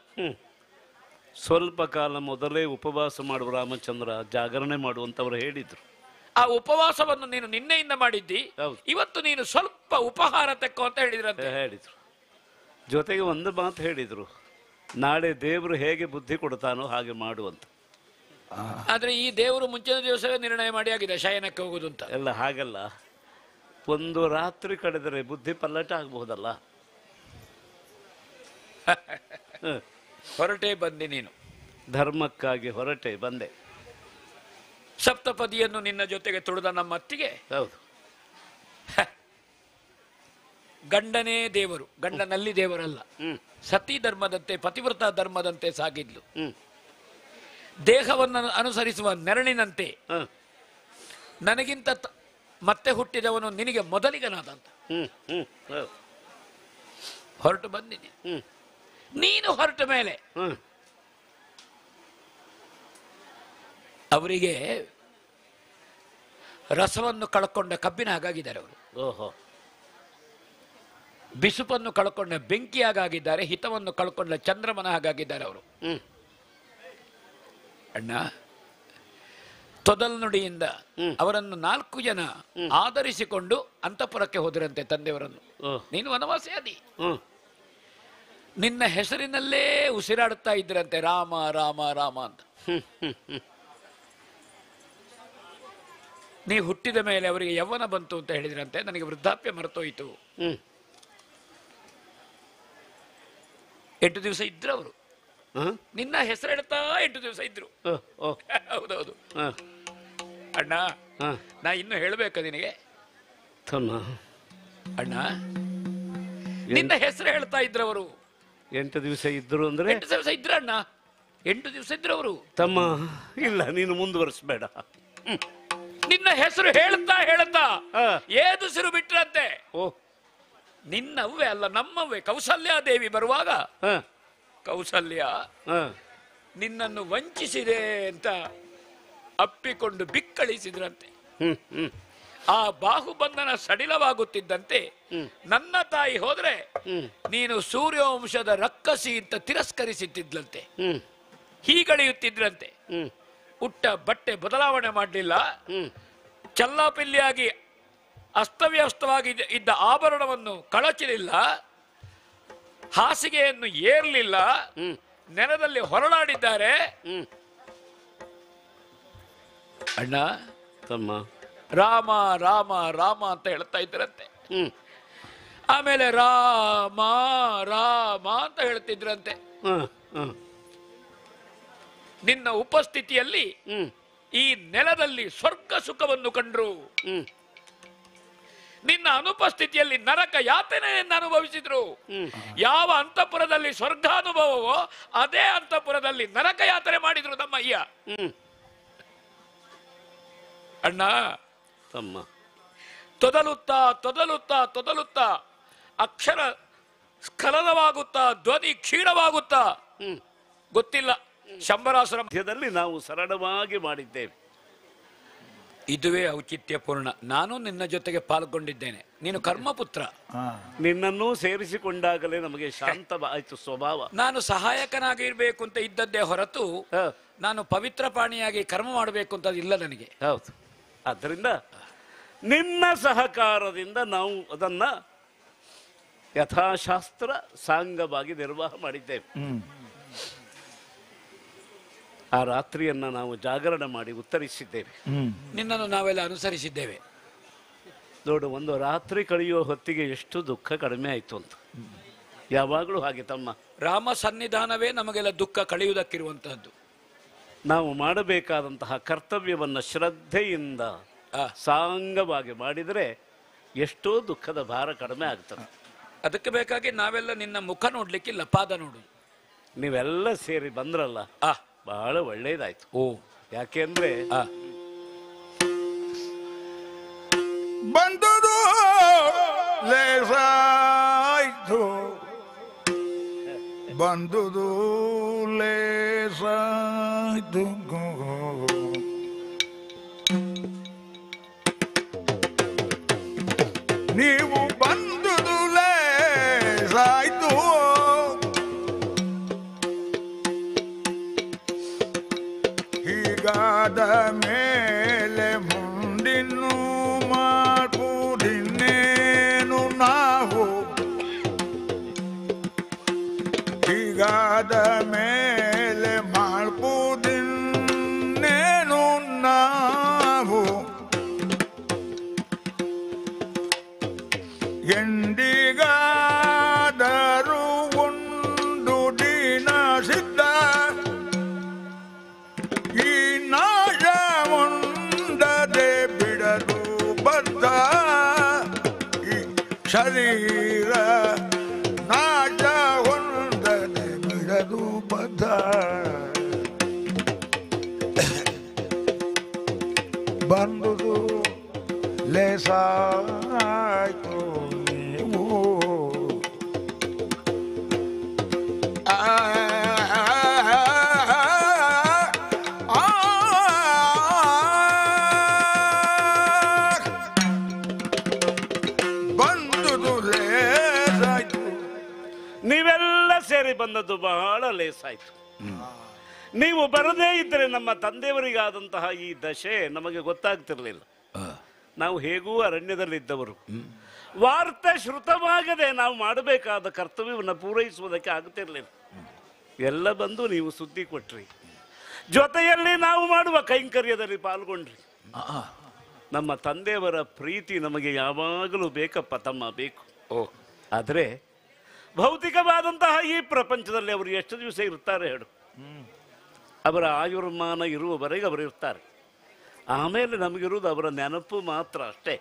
ಸ್ವಲ್ಪ ಕಾಲ ಮೊದಲೇ ಉಪವಾಸ ಮಾಡುವ ರಾಮಚಂದ್ರ ಜಾಗರಣೆ ಮಾಡುವಂತವರು ಹೇಳಿದ್ರು. ಆ ಉಪವಾಸವನ್ನು ನೀನು ನಿನ್ನೆಯಿಂದ ಮಾಡಿದ್ದಿ, ಇವತ್ತು ನೀನು ಸ್ವಲ್ಪ ಉಪಹಾರ ತೆಕ್ಕೋ ಅಂತ ಹೇಳಿದ್ರು. ಜೊತೆಗೆ ಒಂದು ಮಾತು ಹೇಳಿದ್ರು, ನಾಳೆ ದೇವರು ಹೇಗೆ ಬುದ್ಧಿ ಕೊಡ್ತಾನೋ ಹಾಗೆ ಮಾಡುವಂತ. ಆದ್ರೆ ಈ ದೇವರು ಮುಂಚಿನ ದಿವಸವೇ ನಿರ್ಣಯ ಮಾಡಿ ಆಗಿದೆ ಶಯನಕ್ಕೆ ಹೋಗುದು ಅಂತ. ಎಲ್ಲ ಹಾಗಲ್ಲ, ಒಂದು ರಾತ್ರಿ ಕಳೆದರೆ ಬುದ್ಧಿ ಪಲ್ಲಟ ಆಗಬಹುದಲ್ಲ. ಹೊರಟೇ ಬಂದೆ ನೀನು, ಧರ್ಮಕ್ಕಾಗಿ ಹೊರಟೆ ಬಂದೆ. ಸಪ್ತಪದಿಯನ್ನು ನಿನ್ನ ಜೊತೆಗೆ ತುಳಿದ ನಮ್ಮ ಅತ್ತಿಗೆ ಹೌದು ಗಂಡನೇ ದೇವರು, ಗಂಡನಲ್ಲಿ ದೇವರಲ್ಲ. ಸತಿ ಧರ್ಮದಂತೆ ಪತಿವ್ರತ ಧರ್ಮದಂತೆ ಸಾಗಿದ್ಲು. ದೇಹವನ್ನು ಅನುಸರಿಸುವ ನೆರಳಿನಂತೆ ನನಗಿಂತ ಮತ್ತೆ ಹುಟ್ಟಿದವನು ನಿನಗೆ ಮೊದಲಿಗನಾದಂತ. ಹೊರಟು ಬಂದಿದ್ದೀನಿ. ನೀನು ಹೊರಟ ಮೇಲೆ ಅವರಿಗೆ ರಸವನ್ನು ಕಳ್ಕೊಂಡ ಕಬ್ಬಿನ ಹಾಗಾಗಿದ್ದಾರೆ ಅವರು. ಓಹೋ. ಬಿಸುಪನ್ನು ಕಳ್ಕೊಂಡ ಬೆಂಕಿಯಾಗಿದ್ದಾರೆ, ಹಿತವನ್ನು ಕಳ್ಕೊಂಡ ಚಂದ್ರಮನ ಹಾಗಾಗಿದ್ದಾರೆ ಅವರು. ಅಣ್ಣ, ತೊದಲ್ ನುಡಿಯಿಂದ ಅವರನ್ನು 4 ಜನ ಆಧರಿಸಿಕೊಂಡು ಅಂತಃಪುರಕ್ಕೆ ಹೋದರಂತೆ ತಂದೆಯವರನ್ನು. ನೀನು ವನವಾಸಿಯಾದಿ, ನಿನ್ನ ಹೆಸರಿನಲ್ಲೇ ಉಸಿರಾಡುತ್ತಾ ಇದ್ರಂತೆ ರಾಮ ರಾಮ ರಾಮ ಅಂತ. ನೀ ಹುಟ್ಟಿದ ಮೇಲೆ ಅವರಿಗೆ ಯೌವನ ಬಂತು ಅಂತ ಹೇಳಿದ್ರಂತೆ, ನನಗೆ ವೃದ್ಧಾಪ್ಯ ಮರೆತೋಯ್ತು. 8 ದಿವಸ ಇದ್ರು ಅವರು. ನಿನ್ನ ಹೆಸರು ಹೇಳ್ತಾ 8 ದಿವಸ ಇದ್ರು. ಹೌದೌದು ಅಣ್ಣ. ನಾ ಇನ್ನು ಹೇಳ್ಬೇಕ ನಿನಗೆ ಅಣ್ಣ, ನಿನ್ನ ಹೆಸರು ಹೇಳ್ತಾ ಇದ್ರವರು. 8 ದಿವಸ ಇದ್ರು ಅಂದ್ರೆ 8 ದಿವಸ ಇದ್ರ ಅಣ್ಣ, 8 ದಿವಸ ಇದ್ರು ಅವರು. ತಮ್ಮ ಇಲ್ಲ, ನೀನು ಮುಂದುವರಿಸಬೇಡ. ನಿನ್ನ ಹೆಸರು ಹೇಳ್ತಾ ಹೇಳ್ತಾ ಏದುಸಿರು ಬಿಟ್ರಂತೆ. ನಿನ್ನವ್ವೇ ಅಲ್ಲ ನಮ್ಮವ್ವೇ ಕೌಸಲ್ಯಾದೇವಿ ಬರುವಾಗ ಕೌಸಲ್ಯ ನಿನ್ನನ್ನು ವಂಚಿಸಿದೆ ಅಂತ ಅಪ್ಪಿಕೊಂಡು ಬಿಕ್ಕಳಿಸಿದ್ರಂತೆ. ಆ ಬಾಹುಬಂಧನ ಸಡಿಲವಾಗುತ್ತಿದ್ದಂತೆ ನನ್ನ ತಾಯಿ ಹೋದ್ರೆ ನೀನು ಸೂರ್ಯವಂಶದ ರಕ್ಕಸಿ ಅಂತ ತಿರಸ್ಕರಿಸುತ್ತಿದ್ಲಂತೆ, ಹೀಗಳೆಯುತ್ತಿದ್ರಂತೆ. ಉಟ್ಟ ಬಟ್ಟೆ ಬದಲಾವಣೆ ಮಾಡಲಿಲ್ಲ, ಚಲ್ಲಾಪಿಲ್ಲಿಯಾಗಿ ಅಸ್ತವ್ಯಸ್ತವಾಗಿ ಇದ್ದ ಆಭರಣವನ್ನು ಕಳಚಲಿಲ್ಲ, ಹಾಸಿಗೆಯನ್ನು ಏರ್ಲಿಲ್ಲ, ನೆಲದಲ್ಲಿ ಹೊರಳಾಡಿದ್ದಾರೆ. ಅಣ್ಣ ತಮ್ಮ ರಾಮ ರಾಮ ರಾಮ ಅಂತ ಹೇಳ್ತಾ ಇದ್ರಂತೆ. ಆಮೇಲೆ ರಾಮ ರಾಮ ಅಂತ ಹೇಳ್ತಿದ್ರಂತೆ. ನಿನ್ನ ಉಪಸ್ಥಿತಿಯಲ್ಲಿ ಈ ನೆಲದಲ್ಲಿ ಸ್ವರ್ಗ ಸುಖವನ್ನು ಕಂಡ್ರು, ನಿನ್ನ ಅನುಪಸ್ಥಿತಿಯಲ್ಲಿ ನರಕ ಯಾತನೆಯನ್ನು ಅನುಭವಿಸಿದ್ರು. ಯಾವ ಅಂತಃಪುರದಲ್ಲಿ ಸ್ವರ್ಗಾನುಭವವೋ ಅದೇ ಅಂತಃಪುರದಲ್ಲಿ ನರಕ ಯಾತನೆ ಮಾಡಿದ್ರು ನಮ್ಮಯ್ಯ. ಅಣ್ಣ ತಮ್ಮ ತೊದಲುತ್ತಾ ತೊದಲುತ್ತಾ ತೊದಲುತ್ತಾ ಅಕ್ಷರ ಸ್ಖಲನವಾಗುತ್ತಾ ಧ್ವನಿ ಕ್ಷೀಣವಾಗುತ್ತಾ ಗೊತ್ತಿಲ್ಲ. ಶಂಬರಾಸುರ ಮಧ್ಯದಲ್ಲಿ ನಾವು ಸರಳವಾಗಿ ಮಾಡಿದ್ದೇವೆ. ಇದುವೇ ಔಚಿತ್ಯಪೂರ್ಣ. ನಾನು ನಿನ್ನ ಜೊತೆಗೆ ಪಾಲ್ಗೊಂಡಿದ್ದೇನೆ, ನೀನು ಕರ್ಮಪುತ್ರ. ನಿನ್ನನ್ನೂ ಸೇರಿಸಿಕೊಂಡಾಗಲೇ ನಮಗೆ ಶಾಂತವಾಯಿತು ಸ್ವಭಾವ. ನಾನು ಸಹಾಯಕನಾಗಿರ್ಬೇಕು ಅಂತ ಇದ್ದದ್ದೇ ಹೊರತು ನಾನು ಪವಿತ್ರ ಪ್ರಾಣಿಯಾಗಿ ಕರ್ಮ ಮಾಡಬೇಕು ಅಂತ ಇಲ್ಲ ನನಗೆ. ಹೌದು, ಆದ್ದರಿಂದ ನಿನ್ನ ಸಹಕಾರದಿಂದ ನಾವು ಅದನ್ನ ಯಥಾಶಾಸ್ತ್ರ ಸಾಂಗವಾಗಿ ನಿರ್ವಾಹ ಮಾಡಿದ್ದೇವೆ. ಆ ರಾತ್ರಿಯನ್ನ ನಾವು ಜಾಗರಣೆ ಮಾಡಿ ಉತ್ತರಿಸಿದ್ದೇವೆ. ನಿನ್ನನ್ನು ನಾವೆಲ್ಲ ಅನುಸರಿಸಿದ್ದೇವೆ. ನೋಡು, ಒಂದು ರಾತ್ರಿ ಕಳೆಯುವ ಹೊತ್ತಿಗೆ ಎಷ್ಟು ದುಃಖ ಕಡಿಮೆ ಆಯಿತು ಅಂತ. ಯಾವಾಗಲೂ ಹಾಗೆ ತಮ್ಮ, ರಾಮ ಸನ್ನಿಧಾನವೇ ನಮಗೆಲ್ಲ ದುಃಖ ಕಳೆಯುವುದಕ್ಕಿರುವಂತಹದ್ದು. ನಾವು ಮಾಡಬೇಕಾದಂತಹ ಕರ್ತವ್ಯವನ್ನು ಶ್ರದ್ಧೆಯಿಂದ ಸಾಂಗವಾಗಿ ಮಾಡಿದರೆ ಎಷ್ಟೋ ದುಃಖದ ಭಾರ ಕಡಿಮೆ ಆಗ್ತದೆ. ಅದಕ್ಕೆ ಬೇಕಾಗಿ ನಾವೆಲ್ಲ ನಿನ್ನ ಮುಖ ನೋಡ್ಲಿಕ್ಕಿಲ್ಲ, ಪಾದ ನೋಡು. ನೀವೆಲ್ಲ ಸೇರಿ ಬಂದ್ರಲ್ಲ, ಬಹಳ ಒಳ್ಳೇದಾಯ್ತು. ಯಾಕೆಂದ್ರೆ ಬಂದುದು ಲೇಸಾಯ್ತು, ಬಂದುದು ಲೇಸಾಯ್ತು. ನೀವು ಬಂದುದು ಲೇಸಾಯ್ತು, ಹೀಗಾದ ಮೇಲೆ ಮುಂದಿನ್ನು ಮಾಡ್ಬೋದಿನ್ನೇನು ನಾವು, ಹೀಗಾದ ಮೇಲೆ ಮಾಡ್ಬೋದಿನ್ನೇನು ನಾವು, ಎಂದಿಗಾದರೂ ಒಂದು ದಿನ ಸಿದ್ಧ, ಈ ನಾಶ ಮುಂದದೆ ಬಿಡದು ಬದ್ಧ, ಈ ಶರೀರ ನಾಶ ಹೊಂದದೆ ಬಿಡದು ಬದ್ಧ. ಬಂದುದು ಲೇಸಾಯ್ತು ನೀವು, ಬಂದುದು ಲೇಸಾಯ್ತು. ನೀವೆಲ್ಲ ಸೇರಿ ಬಂದದ್ದು ಬಹಳ ಲೇಸಾಯ್ತು. ನೀವು ಬರದೇ ಇದ್ದರೆ ನಮ್ಮ ತಂದೆಯವರಿಗಾದಂತಹ ಈ ದಶೆ ನಮಗೆ ಗೊತ್ತಾಗ್ತಿರ್ಲಿಲ್ಲ. ನಾವು ಹೇಗೂ ಅರಣ್ಯದಲ್ಲಿದ್ದವರು, ವಾರ್ತೆ ಶ್ರುತವಾಗದೆ ನಾವು ಮಾಡಬೇಕಾದ ಕರ್ತವ್ಯವನ್ನು ಪೂರೈಸುವುದಕ್ಕೆ ಆಗುತ್ತಿರಲಿಲ್ಲ. ಎಲ್ಲ ಬಂದು ನೀವು ಸುದ್ದಿ ಕೊಟ್ರಿ, ಜೊತೆಯಲ್ಲಿ ನಾವು ಮಾಡುವ ಕೈಂಕರ್ಯದಲ್ಲಿ ಪಾಲ್ಗೊಂಡ್ರಿ. ನಮ್ಮ ತಂದೆಯವರ ಪ್ರೀತಿ ನಮಗೆ ಯಾವಾಗಲೂ ಬೇಕಪ್ಪ ತಮ್ಮ, ಬೇಕು. ಆದರೆ ಭೌತಿಕವಾದಂತಹ ಈ ಪ್ರಪಂಚದಲ್ಲಿ ಅವರು ಎಷ್ಟು ದಿವಸ ಇರ್ತಾರೆ ಹೇಳು? ಅವರ ಆಯುರ್ಮಾನ ಇರುವವರೆಗೆ ಅವರು ಇರ್ತಾರೆ. ಆಮೇಲೆ ನಮಗಿರುವುದು ಅವರ ನೆನಪು ಮಾತ್ರ ಅಷ್ಟೇ.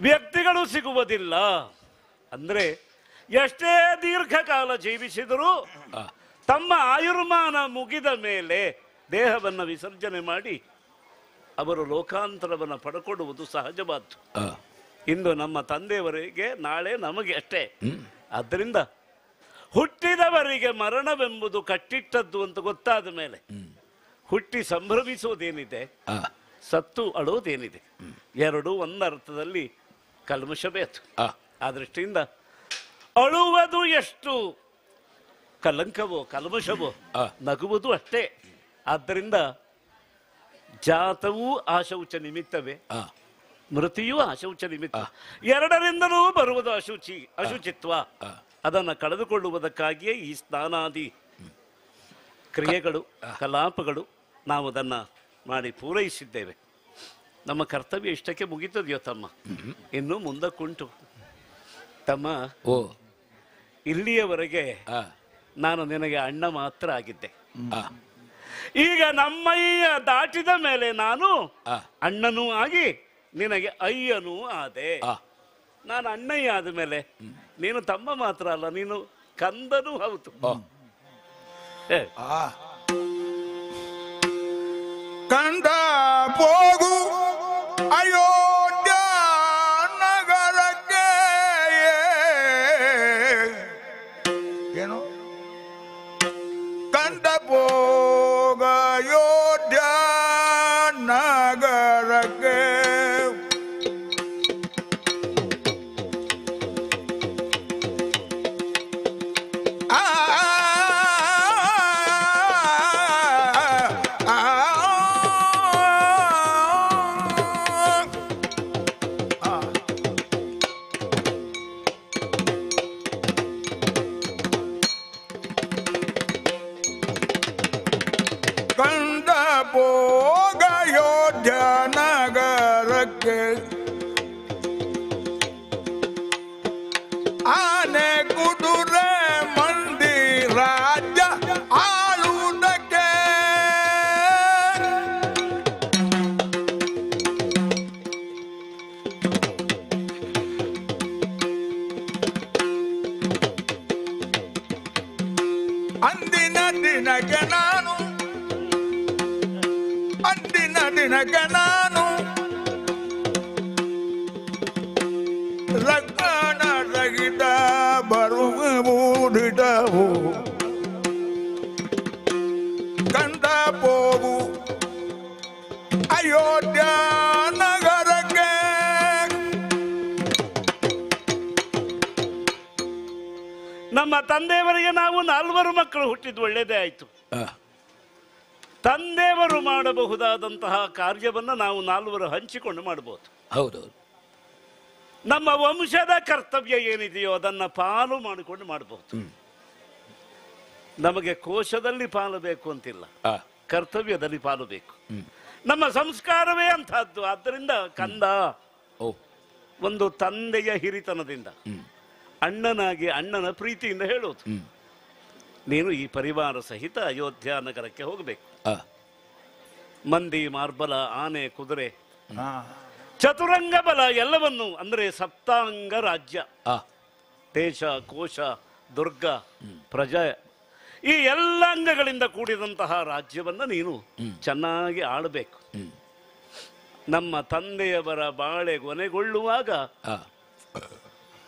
ವ್ಯಕ್ತಿಗಳು ಸಿಗುವುದಿಲ್ಲ. ಅಂದ್ರೆ ಎಷ್ಟೇ ದೀರ್ಘಕಾಲ ಜೀವಿಸಿದರೂ ತಮ್ಮ ಆಯುರ್ಮಾನ ಮುಗಿದ ಮೇಲೆ ದೇಹವನ್ನು ವಿಸರ್ಜನೆ ಮಾಡಿ ಅವರು ಲೋಕಾಂತರವನ್ನು ಪಡ್ಕೊಡುವುದು ಸಹಜವಾದ್ದು. ಇಂದು ನಮ್ಮ ತಂದೆಯವರಿಗೆ, ನಾಳೆ ನಮಗೆ ಅಷ್ಟೇ. ಆದ್ದರಿಂದ ಹುಟ್ಟಿದವರಿಗೆ ಮರಣವೆಂಬುದು ಕಟ್ಟಿಟ್ಟದ್ದು ಅಂತ ಗೊತ್ತಾದ ಮೇಲೆ ಹುಟ್ಟಿ ಸಂಭ್ರಮಿಸುವುದೇನಿದೆ, ಸತ್ತು ಅಳೋದೇನಿದೆ ಎರಡೂ ಒಂದರ್ಥದಲ್ಲಿ ಕಲ್ಮಶವೇ ಅದು. ಆ ದೃಷ್ಟಿಯಿಂದ ಅಳುವುದು ಎಷ್ಟು ಕಲಂಕವೋ ಕಲ್ಮಶವೋ ನಗುವುದು ಅಷ್ಟೇ. ಆದ್ದರಿಂದ ಜಾತವೂ ಆಶೌಚ ನಿಮಿತ್ತವೇ, ಮೃತಿಯೂ ಅಶೌಚ ನಿಮಿತ್ತ. ಎರಡರಿಂದಲೂ ಬರುವುದು ಅಶುಚಿತ್ವ. ಅದನ್ನು ಕಳೆದುಕೊಳ್ಳುವುದಕ್ಕಾಗಿಯೇ ಈ ಸ್ನಾನಾದಿ ಕ್ರಿಯೆಗಳು ಕಲಾಪಗಳು ನಾವು ಅದನ್ನು ಮಾಡಿ ಪೂರೈಸಿದ್ದೇವೆ. ನಮ್ಮ ಕರ್ತವ್ಯ ಇಷ್ಟಕ್ಕೆ ಮುಗಿತದೆಯೋ ತಮ್ಮ? ಇನ್ನೂ ಮುಂದಕ್ಕುಂಟು ತಮ್ಮ. ಇಲ್ಲಿಯವರೆಗೆ ನಾನು ನಿನಗೆ ಅಣ್ಣ ಮಾತ್ರ ಆಗಿದ್ದೆ. ಈಗ ನಮ್ಮಯ್ಯ ದಾಟಿದ ಮೇಲೆ ನಾನು ಅಣ್ಣನೂ ಆಗಿ ನಿನಗೆ ಅಯ್ಯನೂ ಆದೆ. ನಾನು ಅಣ್ಣಯ್ಯ ಆದ ಮೇಲೆ ನೀನು ತಮ್ಮ ಮಾತ್ರ ಅಲ್ಲ, ನೀನು ಕಂದನೂ ಹೌದು. ಕಂದ ಹೋಗು ಅಯೋಧ್ಯ ನಗರಕ್ಕೆ. ಏನು ಕಂದ ಹೋಗ ಅಯೋಧ್ಯ ನಗರಕ್ಕೆ. ಕಂದ ಹೋಗ ಅಯೋಧ್ಯ ನಗರಕ್ಕೆ. ಆನೆ ಕುದುರೆ ಮಂದಿ ರಾಜ್ಯ ಆಳುವುದಕ್ಕೆ. ಅಂದಿನ ದಿನಕ್ಕೆ ನಾನು ಲಗ್ನ ರಹಿತ ಬರುವುದಿದವು. ಕಂದ ಹೋಗು ಅಯೋಧ್ಯ ನಗರಕ್ಕೆ. ನಮ್ಮ ತಂದೆಯವರಿಗೆ ನಾವು 4 ಮಕ್ಕಳು ಹುಟ್ಟಿದ್ದು ಒಳ್ಳೆಯದೇ ಆಯಿತು. ತಂದೆಯವರು ಮಾಡಬಹುದಾದಂತಹ ಕಾರ್ಯವನ್ನು ನಾವು 4 ಹಂಚಿಕೊಂಡು ಮಾಡಬಹುದು. ಹೌದೌದು. ನಮ್ಮ ವಂಶದ ಕರ್ತವ್ಯ ಏನಿದೆಯೋ ಅದನ್ನು ಪಾಲು ಮಾಡಿಕೊಂಡು ಮಾಡಬಹುದು. ನಮಗೆ ಕೋಶದಲ್ಲಿ ಪಾಲು ಬೇಕು ಅಂತಿಲ್ಲ, ಕರ್ತವ್ಯದಲ್ಲಿ ಪಾಲು ಬೇಕು. ನಮ್ಮ ಸಂಸ್ಕಾರವೇ ಅಂತಹದ್ದು. ಆದ್ದರಿಂದ ಕಂದ ಒಂದು ತಂದೆಯ ಹಿರಿತನದಿಂದ ಅಣ್ಣನಾಗಿ ಅಣ್ಣನ ಪ್ರೀತಿಯಿಂದ ಹೇಳೋದು, ನೀನು ಈ ಪರಿವಾರ ಸಹಿತ ಅಯೋಧ್ಯ ನಗರಕ್ಕೆ ಹೋಗಬೇಕು. ಮಂದಿ ಮಾರ್ಬಲ ಆನೆ ಕುದುರೆ ಚತುರಂಗ ಬಲ ಎಲ್ಲವನ್ನು ಅಂದರೆ ಸಪ್ತಾಂಗ ರಾಜ್ಯ, ದೇಶ ಕೋಶ ದುರ್ಗ ಪ್ರಜಾ ಈ ಎಲ್ಲ ಅಂಗಗಳಿಂದ ಕೂಡಿದಂತಹ ರಾಜ್ಯವನ್ನು ನೀನು ಚೆನ್ನಾಗಿ ಆಳಬೇಕು. ನಮ್ಮ ತಂದೆಯವರ ಬಾಳೆ ಕೊನೆಗೊಳ್ಳುವಾಗ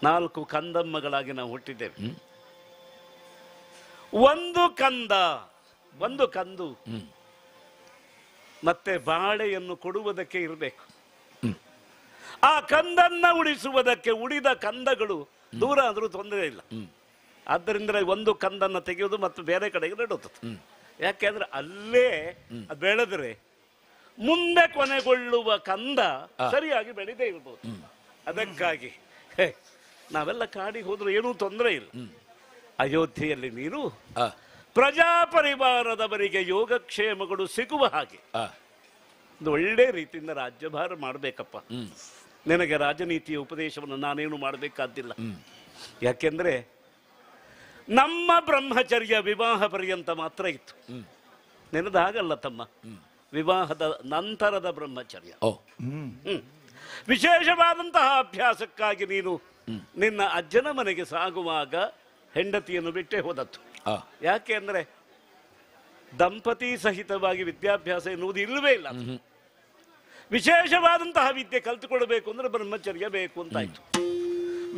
4 ಕಂದಮ್ಮಗಳಾಗಿ ನಾವು ಹುಟ್ಟಿದ್ದೇವೆ. ಒಂದು ಕಂದು ಮತ್ತೆ ಬಾಳೆಯನ್ನು ಕೊಡುವುದಕ್ಕೆ ಇರಬೇಕು. ಆ ಕಂದನ್ನ ಉಳಿಸುವುದಕ್ಕೆ ಉಳಿದ ಕಂದಗಳು ದೂರ ಆದರೂ ತೊಂದರೆ ಇಲ್ಲ. ಆದ್ದರಿಂದ ಒಂದು ಕಂದನ್ನ ತೆಗೆಯುವುದು ಮತ್ತು ಬೇರೆ ಕಡೆಗೆ ನೆಡುತ್ತದೆ. ಯಾಕೆಂದ್ರೆ ಅಲ್ಲೇ ಬೆಳೆದರೆ ಮುಂದೆ ಕೊನೆಗೊಳ್ಳುವ ಕಂದ ಸರಿಯಾಗಿ ಬೆಳೆದೇ ಇರ್ಬೋದು. ಅದಕ್ಕಾಗಿ ನಾವೆಲ್ಲ ಕಾಡಿಗೆ ಹೋದ್ರೂ ಏನೂ ತೊಂದರೆ ಇಲ್ಲ. ಅಯೋಧ್ಯೆಯಲ್ಲಿ ನೀನು ಪ್ರಜಾ ಪರಿವಾರದವರಿಗೆ ಯೋಗಕ್ಷೇಮಗಳು ಸಿಗುವ ಹಾಗೆ ಒಂದು ಒಳ್ಳೆ ರೀತಿಯಿಂದ ರಾಜ್ಯಭಾರ ಮಾಡಬೇಕಪ್ಪ. ನಿನಗೆ ರಾಜನೀತಿಯ ಉಪದೇಶವನ್ನು ನಾನೇನು ಮಾಡಬೇಕಾದ್ದಿಲ್ಲ. ಯಾಕೆಂದ್ರೆ ನಮ್ಮ ಬ್ರಹ್ಮಚರ್ಯ ವಿವಾಹ ಪರ್ಯಂತ ಮಾತ್ರ ಇತ್ತು. ನಿನ್ನದು ಹಾಗಲ್ಲ ತಮ್ಮ, ವಿವಾಹದ ನಂತರದ ಬ್ರಹ್ಮಚರ್ಯ. ವಿಶೇಷವಾದಂತಹ ಅಭ್ಯಾಸಕ್ಕಾಗಿ ನೀನು ನಿನ್ನ ಅಜ್ಜನ ಮನೆಗೆ ಸಾಗುವಾಗ ಹೆಂಡತಿಯನ್ನು ಬಿಟ್ಟೇ ಹೋದದ್ದು. ಯಾಕೆ ಅಂದ್ರೆ ದಂಪತಿ ಸಹಿತವಾಗಿ ವಿದ್ಯಾಭ್ಯಾಸ ಎನ್ನುವುದು ಇಲ್ಲವೇ ಇಲ್ಲ. ವಿಶೇಷವಾದಂತಹ ವಿದ್ಯೆ ಕಲ್ತುಕೊಳ್ಬೇಕು ಅಂದ್ರೆ ಬ್ರಹ್ಮಚರ್ಯ ಬೇಕು ಅಂತಾಯ್ತು.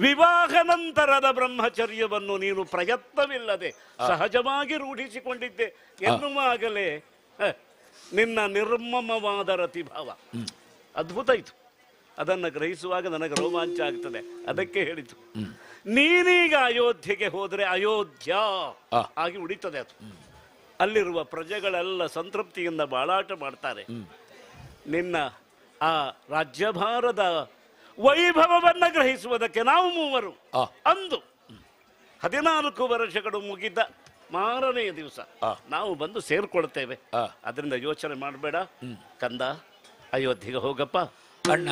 ವಿವಾಹ ನಂತರದ ಬ್ರಹ್ಮಚರ್ಯವನ್ನು ನೀನು ಪ್ರಯತ್ನವಿಲ್ಲದೆ ಸಹಜವಾಗಿ ರೂಢಿಸಿಕೊಂಡಿದ್ದೆ ಎನ್ನುವಾಗಲೇ ನಿನ್ನ ನಿರ್ಮಮವಾದ ರತಿಭಾವ ಅದ್ಭುತ ಇತ್ತು. ಅದನ್ನು ಗ್ರಹಿಸುವಾಗ ನನಗೆ ರೋಮಾಂಚ ಆಗ್ತದೆ. ಅದಕ್ಕೆ ಹೇಳಿತು, ನೀನೀಗ ಅಯೋಧ್ಯೆಗೆ ಹೋದರೆ ಅಯೋಧ್ಯ ಆಗಿ ಉಳಿತದೆ. ಅದು ಅಲ್ಲಿರುವ ಪ್ರಜೆಗಳೆಲ್ಲ ಸಂತೃಪ್ತಿಯಿಂದ ಬಾಳಾಟ ಮಾಡ್ತಾರೆ. ನಿನ್ನ ಆ ರಾಜ್ಯಭಾರದ ವೈಭವವನ್ನು ಗ್ರಹಿಸುವುದಕ್ಕೆ ನಾವು ಮೂವರು ಅಂದು 14 ವರ್ಷಗಳು ಮುಗಿದ ಮಾರನೆಯ ದಿವಸ ನಾವು ಬಂದು ಸೇರ್ಕೊಳ್ತೇವೆ. ಅದರಿಂದ ಯೋಚನೆ ಮಾಡಬೇಡ ಕಂದ, ಅಯೋಧ್ಯೆಗೆ ಹೋಗಪ್ಪ. ಅಣ್ಣ,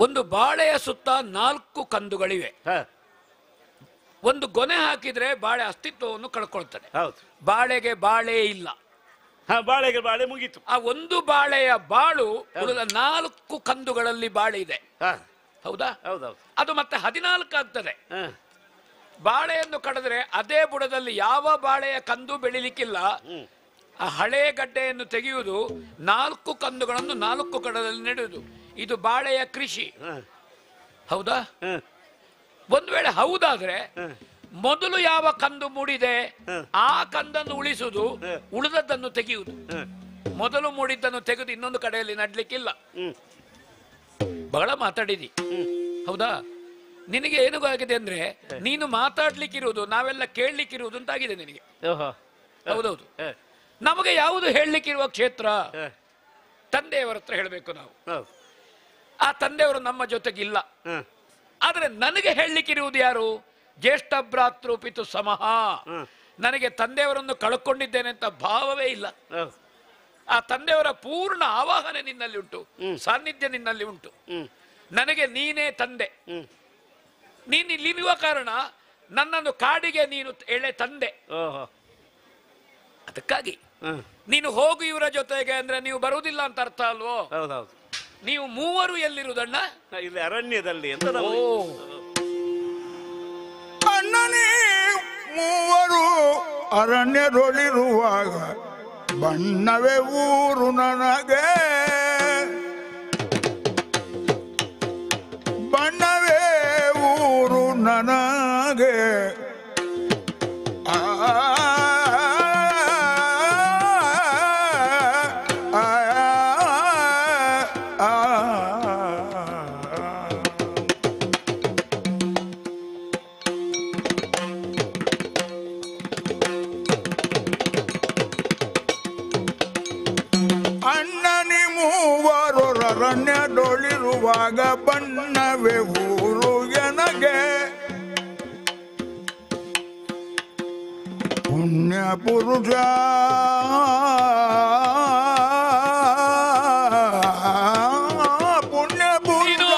ಒಂದು ಬಾಳೆಯ ಸುತ್ತ 4 ಕಂದುಗಳಿವೆ. ಒಂದು ಗೊನೆ ಹಾಕಿದ್ರೆ ಬಾಳೆ ಅಸ್ತಿತ್ವವನ್ನು ಕಳ್ಕೊಳ್ತದೆ. ಹೌದು, ಬಾಳೆಗೆ ಬಾಳೆ ಇಲ್ಲ. ಬಾಳೆಗೆ ಬಾಳೆ ಮುಗೀತು. ಆ ಒಂದು ಬಾಳೆಯ ಬಾಳು ಉಳಿದ 4 ಕಂದುಗಳಲ್ಲಿ ಬಾಳೆ ಇದೆ. ಹೌದಾ? ಹೌದೌದು. ಅದು ಮತ್ತೆ 14 ಆಗ್ತದೆ. ಬಾಳೆಯನ್ನು ಕಡಿದ್ರೆ ಅದೇ ಬುಡದಲ್ಲಿ ಯಾವ ಬಾಳೆಯ ಕಂದು ಬೆಳಿಲಿಕ್ಕಿಲ್ಲ. ಆ ಹಳೆ ಗಡ್ಡೆಯನ್ನು ತೆಗೆಯುವುದು, 4 ಕಂದುಗಳನ್ನು 4 ಕಡದಲ್ಲಿ ನೆಡುವುದು. ಇದು ಬಾಳೆಯ ಕೃಷಿ. ಹೌದಾ? ಒಂದು ವೇಳೆ ಹೌದಾದ್ರೆ ಮೊದಲು ಯಾವ ಕಂದು ಮೂಡಿದೆ ಆ ಕಂದನ್ನು ಉಳಿಸುವುದು, ಉಳಿದದ್ದನ್ನು ತೆಗೆಯುವುದು. ಮೊದಲು ಮೂಡಿದ್ದನ್ನು ತೆಗೆದು ಇನ್ನೊಂದು ಕಡೆಯಲ್ಲಿ ನಡ್ಲಿಕ್ಕಿಲ್ಲ. ಬಹಳ ಮಾತಾಡಿದಿ. ಹೌದಾ? ನಿನಗೆ ಏನು ಆಗಿದೆ ಅಂದ್ರೆ, ನೀನು ಮಾತಾಡ್ಲಿಕ್ಕಿರುವುದು, ನಾವೆಲ್ಲ ಕೇಳಲಿಕ್ಕಿರುವುದು ಅಂತಾಗಿದೆ ನಿನಗೆ. ಹೌದೌದು. ನಮಗೆ ಯಾವುದು ಹೇಳಲಿಕ್ಕಿರುವ ಕ್ಷೇತ್ರ? ತಂದೆಯವರ ಹತ್ರ ಹೇಳಬೇಕು ನಾವು. ಆ ತಂದೆಯವರು ನಮ್ಮ ಜೊತೆಗಿಲ್ಲ. ಆದ್ರೆ ನನಗೆ ಹೇಳಲಿಕ್ಕಿರುವುದು ಯಾರು? ಜ್ಯೇಷ್ಠ ಭ್ರಾತೃ ಪಿತು ಸಮಃ. ನನಗೆ ತಂದೆಯವರನ್ನು ಕಳ್ಕೊಂಡಿದ್ದೇನೆ ಅಂತ ಭಾವವೇ ಇಲ್ಲ. ಆ ತಂದೆಯವರ ಪೂರ್ಣ ಆವಾಹನೆ ನಿನ್ನಲ್ಲಿ ಉಂಟು, ಸಾನ್ನಿಧ್ಯ ನಿನ್ನಲ್ಲಿ ಉಂಟು. ನನಗೆ ನೀನೇ ತಂದೆ. ನೀನು ಇಲ್ಲಿರುವ ಕಾರಣ ನನ್ನನ್ನು ಕಾಡಿಗೆ ನೀನು ಎಳೆ ತಂದೆ. ಅದಕ್ಕಾಗಿ ನೀನು ಹೋಗು ಇವರ ಜೊತೆಗೆ ಅಂದ್ರೆ ನೀವು ಬರುವುದಿಲ್ಲ ಅಂತ ಅರ್ಥ ಅಲ್ವೋ? ಹೌದೌದು. ನೀವು ಮೂವರು ಎಲ್ಲಿರುವುದಣ್ಣ? ಇಲ್ಲಿ ಅರಣ್ಯದಲ್ಲಿ ಅಂತ. ಅಣ್ಣನೇ ಮೂವರು ಅರಣ್ಯದೊಳಿರುವಾಗ ಬಣ್ಣವೇ ಊರು ನನಗೆ, ಬಣ್ಣವೇ ಊರು ನನಗೆ. ಅರಣ್ಯದೊಳಿರುವಾಗ ಬಣ್ಣವೇ ಊರು ನನಗೆ, ಪುಣ್ಯ ಪುರುಷ ಪುಣ್ಯ ಪುರುಷ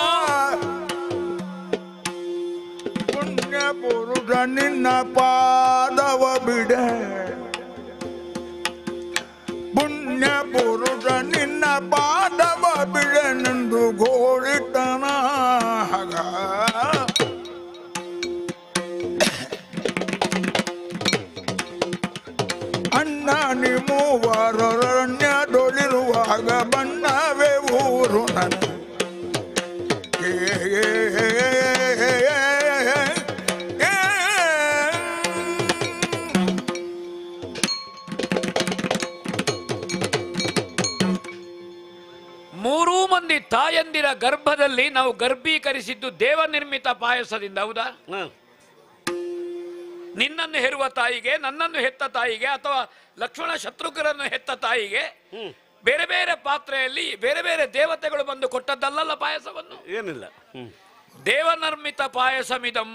ಪುಣ್ಯ ಪುರುಷ ನಿನ್ನ ಪಾದವ ಬಿಡೆ, ಪುಣ್ಯ ಪುರುಷ ನಿನ್ನ ಪಾದವ ಬಿಡನೆಂದು ಗೋಳಿತನ. ಅಣ್ಣ ನಿ ಮೂವರು ಅರಣ್ಯದೊಳಿರುವಾಗ ಬಣ್ಣವೇ ಊರು ನನಗೆ. ಮೂರೂ ಮಂದಿ ತಾಯಂದಿರ ಗರ್ಭದಲ್ಲಿ ನಾವು ಗರ್ಭೀಕರಿಸಿದ್ದು ದೇವ ನಿರ್ಮಿತ ಪಾಯಸದಿಂದ. ಹೌದಾ? ನಿನ್ನನ್ನು ಹೆರುವ ತಾಯಿಗೆ, ನನ್ನನ್ನು ಹೆತ್ತ ತಾಯಿಗೆ, ಅಥವಾ ಲಕ್ಷ್ಮಣ ಶತ್ರುಘ್ನರನ್ನು ಹೆತ್ತ ತಾಯಿಗೆ ಬೇರೆ ಬೇರೆ ಪಾತ್ರೆಯಲ್ಲಿ ಬೇರೆ ಬೇರೆ ದೇವತೆಗಳು ಬಂದು ಕೊಟ್ಟದ್ದಲ್ಲ ಪಾಯಸವನ್ನು. ಏನಿಲ್ಲ, ದೇವನಿರ್ಮಿತ ಪಾಯಸಮಿದಂ.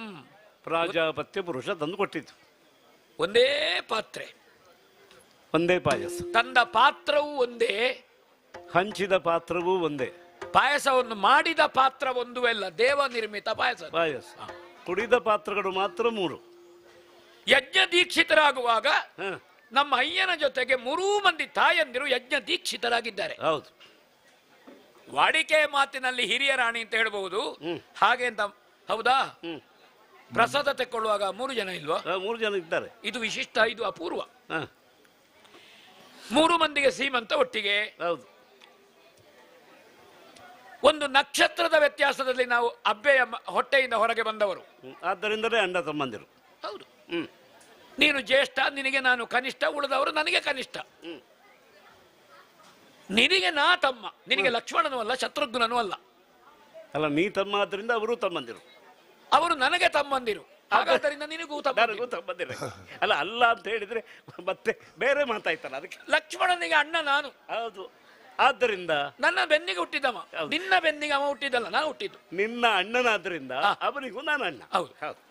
ಪ್ರಾಜಾಪತ್ಯ ಪುರುಷ ತಂದು ಕೊಟ್ಟಿದ್ದು. ಒಂದೇ ಪಾತ್ರೆ, ಒಂದೇ ಪಾಯಸ. ತಂದ ಪಾತ್ರವೂ ಒಂದೇ, ಹಂಚಿದ ಪಾತ್ರವೂ ಒಂದೇ. ಪಾಯಸವನ್ನು ಮಾಡಿದ ಪಾತ್ರ ಒಂದೂ ಅಲ್ಲ, ದೇವ ನಿರ್ಮಿತ ಪಾಯಸ. ಕುಡಿದ ಪಾತ್ರಗಳು ಮಾತ್ರ 3. ಯಜ್ಞ ದೀಕ್ಷಿತರಾಗುವಾಗ ನಮ್ಮ ಅಯ್ಯನ ಜೊತೆಗೆ 3 ಮಂದಿ ತಾಯಂದಿರು ಯಜ್ಞ ದೀಕ್ಷಿತರಾಗಿದ್ದಾರೆ. ಹೌದು. ವಾಡಿಕೆಯ ಮಾತಿನಲ್ಲಿ ಹಿರಿಯ ರಾಣಿ ಅಂತ ಹೇಳಬಹುದು, ಹಾಗೆ ಅಂತ. ಹೌದಾ? ಪ್ರಸಾದ ತೆಕ್ಕೊಳ್ಳುವಾಗ 3 ಜನ ಇಲ್ವಾ? 3 ಜನ ಇದ್ದಾರೆ. ಇದು ವಿಶಿಷ್ಟ, ಇದು ಅಪೂರ್ವ. 3 ಮಂದಿಗೆ ಸೀಮಂತ ಒಟ್ಟಿಗೆ. ಹೌದು. ಒಂದು ನಕ್ಷತ್ರದ ವ್ಯತ್ಯಾಸದಲ್ಲಿ ನಾವು ಅಬ್ಬೆಯ ಹೊಟ್ಟೆಯಿಂದ ಹೊರಗೆ ಬಂದವರು. ಆದ್ದರಿಂದಲೇ ಅಣ್ಣ ತಮ್ಮಂದಿರು. ಹೌದು. ನೀನು ಜ್ಯೇಷ್ಠ, ನಿನಗೆ ನಾನು ಕನಿಷ್ಠ, ಉಳಿದವರು ನನಗೆ ಕನಿಷ್ಠ. ನಿನಗೆ ನಾ ತಮ್ಮ, ನಿನಗೆ ಲಕ್ಷ್ಮಣನೂ ಅಲ್ಲ ಶತ್ರುಘ್ನನೂ ಅಲ್ಲ. ಅಲ್ಲ, ನೀ ತಮ್ಮ ಆದ್ರಿಂದ ಅವರು ತಮ್ಮಂದಿರು, ಅವರು ನನಗೆ ತಮ್ಮಂದಿರು, ಹಾಗಾದ್ದರಿಂದ ನಿನಗೂ ನನಗೂ ತಮ್ಮಂದಿರ. ಅಲ್ಲ ಅಲ್ಲ ಅಂತ ಹೇಳಿದ್ರೆ ಮತ್ತೆ ಬೇರೆ ಮಾತಾಯ್ತಲ್ಲ, ಅದಕ್ಕೆ ಲಕ್ಷ್ಮಣನಿಗೆ ಅಣ್ಣ ನಾನು. ಹೌದು, ಆದ್ದರಿಂದ ನನ್ನ ಬೆನ್ನಿಗೆ ಹುಟ್ಟಿದವ, ನಿನ್ನ ಬೆನ್ನಿಗೆ ಅವ ಹುಟ್ಟಿದ್ದಲ್ಲ, ನಾನು ಹುಟ್ಟಿದ್ದು. ನಿನ್ನ ಅಣ್ಣನಾದ್ರಿಂದ ಅವನಿಗೂ ನಾನು ಅಣ್ಣ. ಹೌದು ಹೌದು.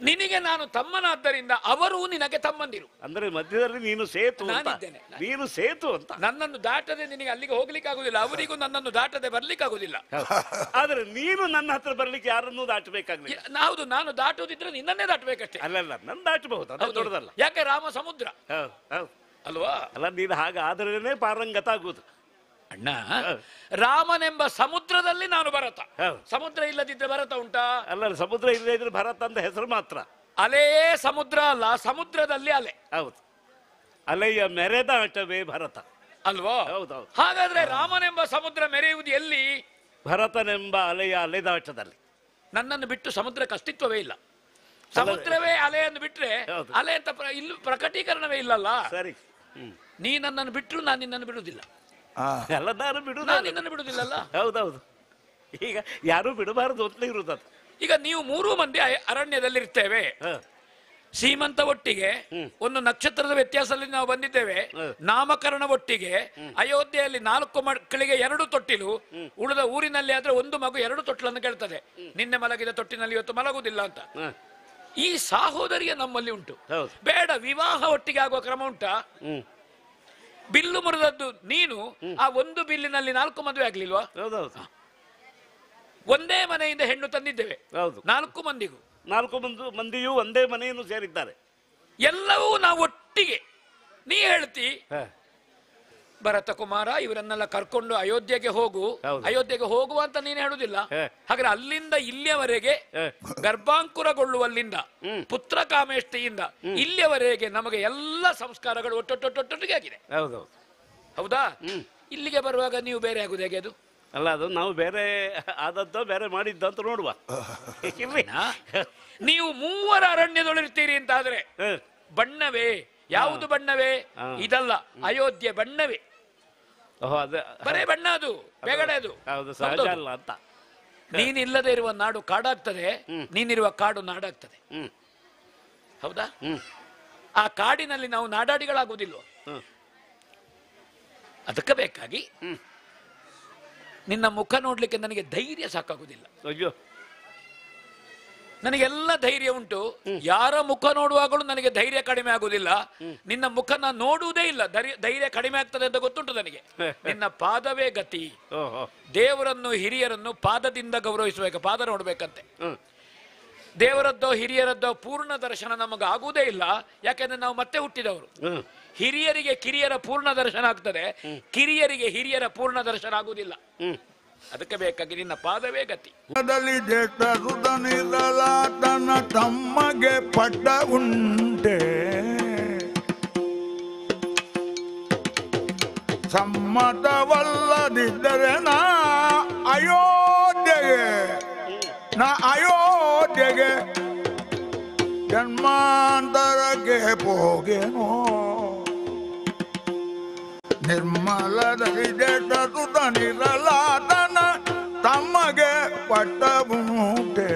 ನಿನಗೆ ನಾನು ತಮ್ಮನಾದ್ದರಿಂದ ಅವರು ನಿನಗೆ ತಮ್ಮಂದಿರು. ಅಂದ್ರೆ ಮಧ್ಯದಲ್ಲಿ ನೀನು ಸೇತು, ನಾನಿದ್ದೇನೆ. ನೀನು ಸೇತು ಅಂತ. ನನ್ನನ್ನು ದಾಟದೆ ನಿನಗೆ ಅಲ್ಲಿಗೆ ಹೋಗ್ಲಿಕ್ಕೆ ಆಗುದಿಲ್ಲ, ಅವರಿಗೂ ನನ್ನನ್ನು ದಾಟದೆ ಬರ್ಲಿಕ್ಕೆ ಆಗುದಿಲ್ಲ. ಆದ್ರೆ ನೀನು ನನ್ನ ಹತ್ರ ಬರ್ಲಿಕ್ಕೆ ಯಾರನ್ನೂ ದಾಟಬೇಕಾಗ್ಲಿಲ್ಲ. ಹೌದು, ನಾನು ದಾಟುವುದಿದ್ರೆ ನಿನ್ನನ್ನೇ ದಾಟಬೇಕಷ್ಟೇ. ಅಲ್ಲಲ್ಲ, ನನ್ನ ದಾಟಬಹುದು, ಅದು ದೊಡ್ಡದಲ್ಲ. ಯಾಕೆ ರಾಮ ಸಮುದ್ರ ಅಲ್ವಾ? ಅಲ್ಲ, ನೀನು ಹಾಗಾದ್ರೇನೆ ಪಾರಂಗತ ಆಗುದು. ಅಣ್ಣ, ರಾಮನೆಂಬ ಸಮುದ್ರದಲ್ಲಿ ನಾನು ಭರತ. ಸಮುದ್ರ ಇಲ್ಲದಿದ್ರೆ ಭರತ ಉಂಟಾ? ಅಲ್ಲ, ಸಮುದ್ರ ಇಲ್ಲದೆ ಇದ್ರೆ ಭರತ ಅಂತ ಹೆಸರು ಮಾತ್ರ. ಅಲೆಯೇ ಸಮುದ್ರ ಅಲ್ಲ, ಸಮುದ್ರದಲ್ಲಿ ಅಲೆ. ಹೌದು, ಅಲೆಯ ಮೆರೆದ ಆಟವೇ ಭರತ ಅಲ್ವಾ? ಹೌದೌದು. ಹಾಗಾದ್ರೆ ರಾಮನೆಂಬ ಸಮುದ್ರ ಮೆರೆಯುವುದು ಎಲ್ಲಿ? ಭರತನೆಂಬ ಅಲೆಯ ಅಲೆದಾಟದಲ್ಲಿ. ನನ್ನನ್ನು ಬಿಟ್ಟು ಸಮುದ್ರಕ್ಕೆ ಅಸ್ತಿತ್ವವೇ ಇಲ್ಲ. ಸಮುದ್ರವೇ ಅಲೆಯನ್ನು ಬಿಟ್ರೆ ಅಲೆ ಅಂತ ಇಲ್ಲೂ ಪ್ರಕಟೀಕರಣವೇ ಇಲ್ಲಲ್ಲ. ಸರಿ, ನೀ ನನ್ನನ್ನು ಬಿಟ್ಟರು ನಾನು ನಿನ್ನನ್ನು ಬಿಡುವುದಿಲ್ಲ. ಎಲ್ಲ ನಾನು ಬಿಡುದು, ನಾನು ನಿನ್ನನ್ನು ಬಿಡುವುದಿಲ್ಲಲ್ಲ. ಹೌದೌದು. ಈಗ ಯಾರು ಬಿಡಬಾರದು ಅಂತ ಇರುವುದು. ಈಗ ನೀವು 3 ಮಂದಿ ಅರಣ್ಯದಲ್ಲಿರ್ತೇವೆ, ಸೀಮಂತ ಒಟ್ಟಿಗೆ, ಒಂದು ನಕ್ಷತ್ರದ ವ್ಯತ್ಯಾಸದಲ್ಲಿ ನಾವು ಬಂದಿದ್ದೇವೆ, ನಾಮಕರಣ ಒಟ್ಟಿಗೆ, ಅಯೋಧ್ಯೆಯಲ್ಲಿ 4 ಮಕ್ಕಳಿಗೆ 2 ತೊಟ್ಟಿಲು, ಉಳಿದ ಊರಿನಲ್ಲಿ ಆದ್ರೆ 1 ಮಗು 2 ತೊಟ್ಟಿಲನ್ನು ಕೇಳ್ತದೆ. ನಿನ್ನೆ ಮಲಗಿದ ತೊಟ್ಟಿನಲ್ಲಿ ಇವತ್ತು ಮಲಗುವುದಿಲ್ಲ ಅಂತ. ಈ ಸಾಹೋದರಿಯ ನಮ್ಮಲ್ಲಿ ಉಂಟು. ಬೇಡ, ವಿವಾಹ ಒಟ್ಟಿಗೆ ಆಗುವ ಕ್ರಮ ಉಂಟಾ? ಬಿಲ್ಲು ಮುರಿದದ್ದು ನೀನು, ಆ 1 ಬಿಲ್ಲಿನಲ್ಲಿ 4 ಮದುವೆ ಆಗ್ಲಿಲ್ವಾ? ಹೌದೌದು. ಒಂದೇ ಮನೆಯಿಂದ ಹೆಣ್ಣು ತಂದಿದ್ದೇವೆ. ಹೌದು, 4 ಮಂದಿಗೂ 4 ಮಂದಿಯೂ ಒಂದೇ ಮನೆಯನ್ನು ಸೇರಿದ್ದಾರೆ. ಎಲ್ಲವೂ ನಾವು ಒಟ್ಟಿಗೆ. ನೀ ಹೇಳ್ತಿ ಭರತ ಕುಮಾರ ಇವರನ್ನೆಲ್ಲ ಕರ್ಕೊಂಡು ಅಯೋಧ್ಯೆಗೆ ಹೋಗು, ಅಯೋಧ್ಯೆಗೆ ಹೋಗುವ ಅಂತ ನೀನು ಹೇಳುದಿಲ್ಲ. ಹಾಗಾದ್ರೆ ಅಲ್ಲಿಂದ ಇಲ್ಲಿಯವರೆಗೆ ಗರ್ಭಾಂಕುರಗೊಳ್ಳುವಲ್ಲಿಂದ ಪುತ್ರ ಕಾಮೇಷ್ಟಿಯಿಂದ ಇಲ್ಲಿಯವರೆಗೆ ನಮಗೆ ಎಲ್ಲ ಸಂಸ್ಕಾರಗಳು ಒಟ್ಟೊಟ್ಟೊಟ್ಟೊಟ್ಟಿಗೆ ಆಗಿದೆ. ಹೌದಾ? ಇಲ್ಲಿಗೆ ಬರುವಾಗ ನೀವು ಬೇರೆ ಆಗುದು ಹೇಗೆ? ಅದು ಅಲ್ಲ, ಅದು ನಾವು ಬೇರೆ ಆದದ್ದೋ ಬೇರೆ ಮಾಡಿದ್ದ ಅಂತ ನೋಡುವ. ನೀವು 3 ಅರಣ್ಯದೊಳಿರ್ತೀರಿ ಅಂತಾದ್ರೆ ಬಣ್ಣವೇ ಯಾವುದು? ಬಣ್ಣವೇ ಇದಲ್ಲ, ಅಯೋಧ್ಯೆ ಬಣ್ಣವೇ. ಬರೇ ಬಣ್ಣ, ಅದು ಬೇಗಡೆ, ಅದು ಸಹಜ ಅಲ್ಲ ಅಂತ. ನೀನಿಲ್ಲದೆ ಇರುವ ನಾಡು ಕಾಡಾಗ್ತದೆ, ನೀನಿರುವ ಕಾಡು ನಾಡಾಗ್ತದೆ. ಹೌದಾ? ಆ ಕಾಡಿನಲ್ಲಿ ನಾವು ನಾಡಾಡಿಗಳಾಗುವುದಿಲ್ವ? ಅದಕ್ಕೆ ಬೇಕಾಗಿ ನಿನ್ನ ಮುಖ ನೋಡ್ಲಿಕ್ಕೆ ನನಗೆ ಧೈರ್ಯ ಸಾಕಾಗುವುದಿಲ್ಲ. ಅಯ್ಯೋ, ನನಗೆಲ್ಲ ಧೈರ್ಯ ಉಂಟು, ಯಾರ ಮುಖ ನೋಡುವಾಗಲೂ ನನಗೆ ಧೈರ್ಯ ಕಡಿಮೆ ಆಗುವುದಿಲ್ಲ. ನಿನ್ನ ಮುಖ ನಾನು ನೋಡುವುದೇ ಇಲ್ಲ, ಧೈರ್ಯ ಕಡಿಮೆ ಆಗ್ತದೆ ಅಂತ ಗೊತ್ತುಂಟು ನನಗೆ. ನಿನ್ನ ಪಾದವೇ ಗತಿ. ದೇವರನ್ನು ಹಿರಿಯರನ್ನು ಪಾದದಿಂದ ಗೌರವಿಸಬೇಕು, ಪಾದ ನೋಡ್ಬೇಕಂತೆ. ದೇವರದ್ದೋ ಹಿರಿಯರದ್ದೋ ಪೂರ್ಣ ದರ್ಶನ ನಮಗೆ ಆಗುವುದೇ ಇಲ್ಲ. ಯಾಕೆಂದ್ರೆ ನಾವು ಮತ್ತೆ ಹುಟ್ಟಿದವರು. ಹಿರಿಯರಿಗೆ ಕಿರಿಯರ ಪೂರ್ಣ ದರ್ಶನ ಆಗ್ತದೆ, ಕಿರಿಯರಿಗೆ ಹಿರಿಯರ ಪೂರ್ಣ ದರ್ಶನ ಆಗುವುದಿಲ್ಲ. ಅದಕ್ಕೆ ಬೇಕಾಗಿ ನಿನ್ನ ಪಾದವೇ ಗತಿ. ತನ್ನ ತಮ್ಮಗೆ ಪಟ್ಟ ಉಂಟೆ, ಸಮ್ಮತವಲ್ಲದಿದ್ದರೆ ಅಯೋಧ್ಯೆಗೆ ಜನ್ಮಾಂತರಕ್ಕೆ ಹೋಗೆನೋ. ನಿರ್ಮಲದಲ್ಲಿ ಸುತನಿರಲಾತನ ತಮ್ಮಗೆ ಪಟ್ಟ ಉಂಟೆ.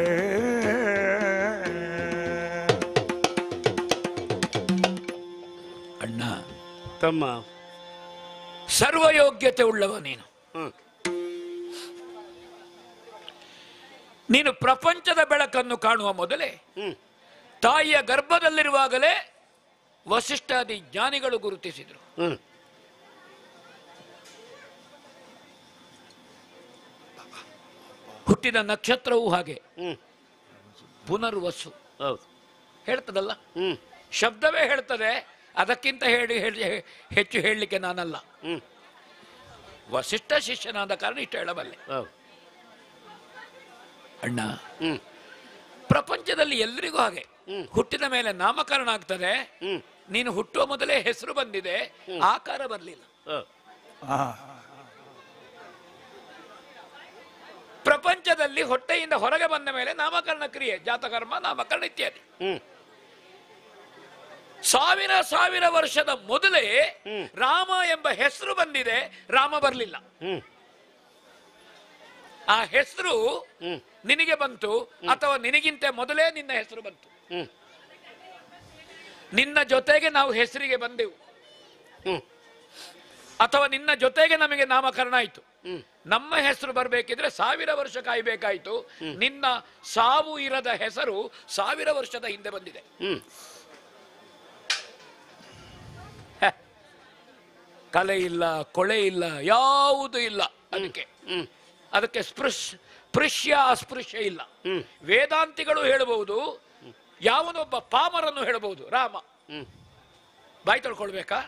ಅಣ್ಣ, ತಮ್ಮ ಸರ್ವಯೋಗ್ಯತೆ ಉಳ್ಳವ ನೀನು. ನೀನು ಪ್ರಪಂಚದ ಬೆಳಕನ್ನು ಕಾಣುವ ಮೊದಲೇ ತಾಯಿಯ ಗರ್ಭದಲ್ಲಿರುವಾಗಲೇ ವಸಿಷ್ಠಾದಿ ಜ್ಞಾನಿಗಳು ಗುರುತಿಸಿದರು. ಹುಟ್ಟಿದ ನಕ್ಷತ್ರವೂ ಹಾಗೆ ಪುನರ್ವಸು ಹೇಳ್ತದಲ್ಲ, ಶಬ್ದವೇ ಹೇಳ್ತದೆ. ಅದಕ್ಕಿಂತ ಹೆಚ್ಚು ಹೇಳಲಿಕ್ಕೆ ನಾನಲ್ಲ. ವಸಿಷ್ಠ ಶಿಷ್ಯನಾದ ಕಾರಣ ಇಷ್ಟು ಹೇಳಬಲ್ಲೆ. ಅಣ್ಣ, ಪ್ರಪಂಚದಲ್ಲಿ ಎಲ್ರಿಗೂ ಹಾಗೆ ಹುಟ್ಟಿದ ಮೇಲೆ ನಾಮಕರಣ ಆಗ್ತದೆ. ನೀನು ಹುಟ್ಟುವ ಮೊದಲೇ ಹೆಸರು ಬಂದಿದೆ, ಆಕಾರ ಬರಲಿಲ್ಲ. ಪ್ರಪಂಚದಲ್ಲಿ ಹೊಟ್ಟೆಯಿಂದ ಹೊರಗೆ ಬಂದ ಮೇಲೆ ನಾಮಕರಣ ಕ್ರಿಯೆ, ಜಾತಕರ್ಮ, ನಾಮಕರಣ ಇತ್ಯಾದಿ. ಸಾವಿರ ವರ್ಷದ ಮೊದಲೇ ರಾಮ ಎಂಬ ಹೆಸರು ಬಂದಿದೆ, ರಾಮ ಬರಲಿಲ್ಲ. ಆ ಹೆಸರು ನಿನಗೆ ಬಂತು, ಅಥವಾ ನಿನಗಿಂತ ಮೊದಲೇ ನಿನ್ನ ಹೆಸರು ಬಂತು. ನಿನ್ನ ಜೊತೆಗೆ ನಾವು ಹೆಸರಿಗೆ ಬಂದೆವು, ಅಥವಾ ನಿನ್ನ ಜೊತೆಗೆ ನಮಗೆ ನಾಮಕರಣ ಆಯಿತು. ನಮ್ಮ ಹೆಸರು ಬರಬೇಕಿದ್ರೆ 1000 ವರ್ಷ ಕಾಯಬೇಕಾಯಿತು. ನಿನ್ನ ಸಾವು ಇರದ ಹೆಸರು 1000 ವರ್ಷದ ಹಿಂದೆ ಬಂದಿದೆ. ಕಲೆ ಇಲ್ಲ, ಕೊಳೆ ಇಲ್ಲ, ಯಾವುದೂ ಇಲ್ಲ. ಅದಕ್ಕೆ ಸ್ಪೃಶ್ಯ ಅಸ್ಪೃಶ್ಯ ಇಲ್ಲ. ವೇದಾಂತಿಗಳು ಹೇಳಬಹುದು, ಯಾವನೊಬ್ಬ ಪಾಮರನ್ನು ಹೇಳಬಹುದು ರಾಮ. ಬಾಯಿ ತೊಳ್ಕೊಳ್ಬೇಕಾ?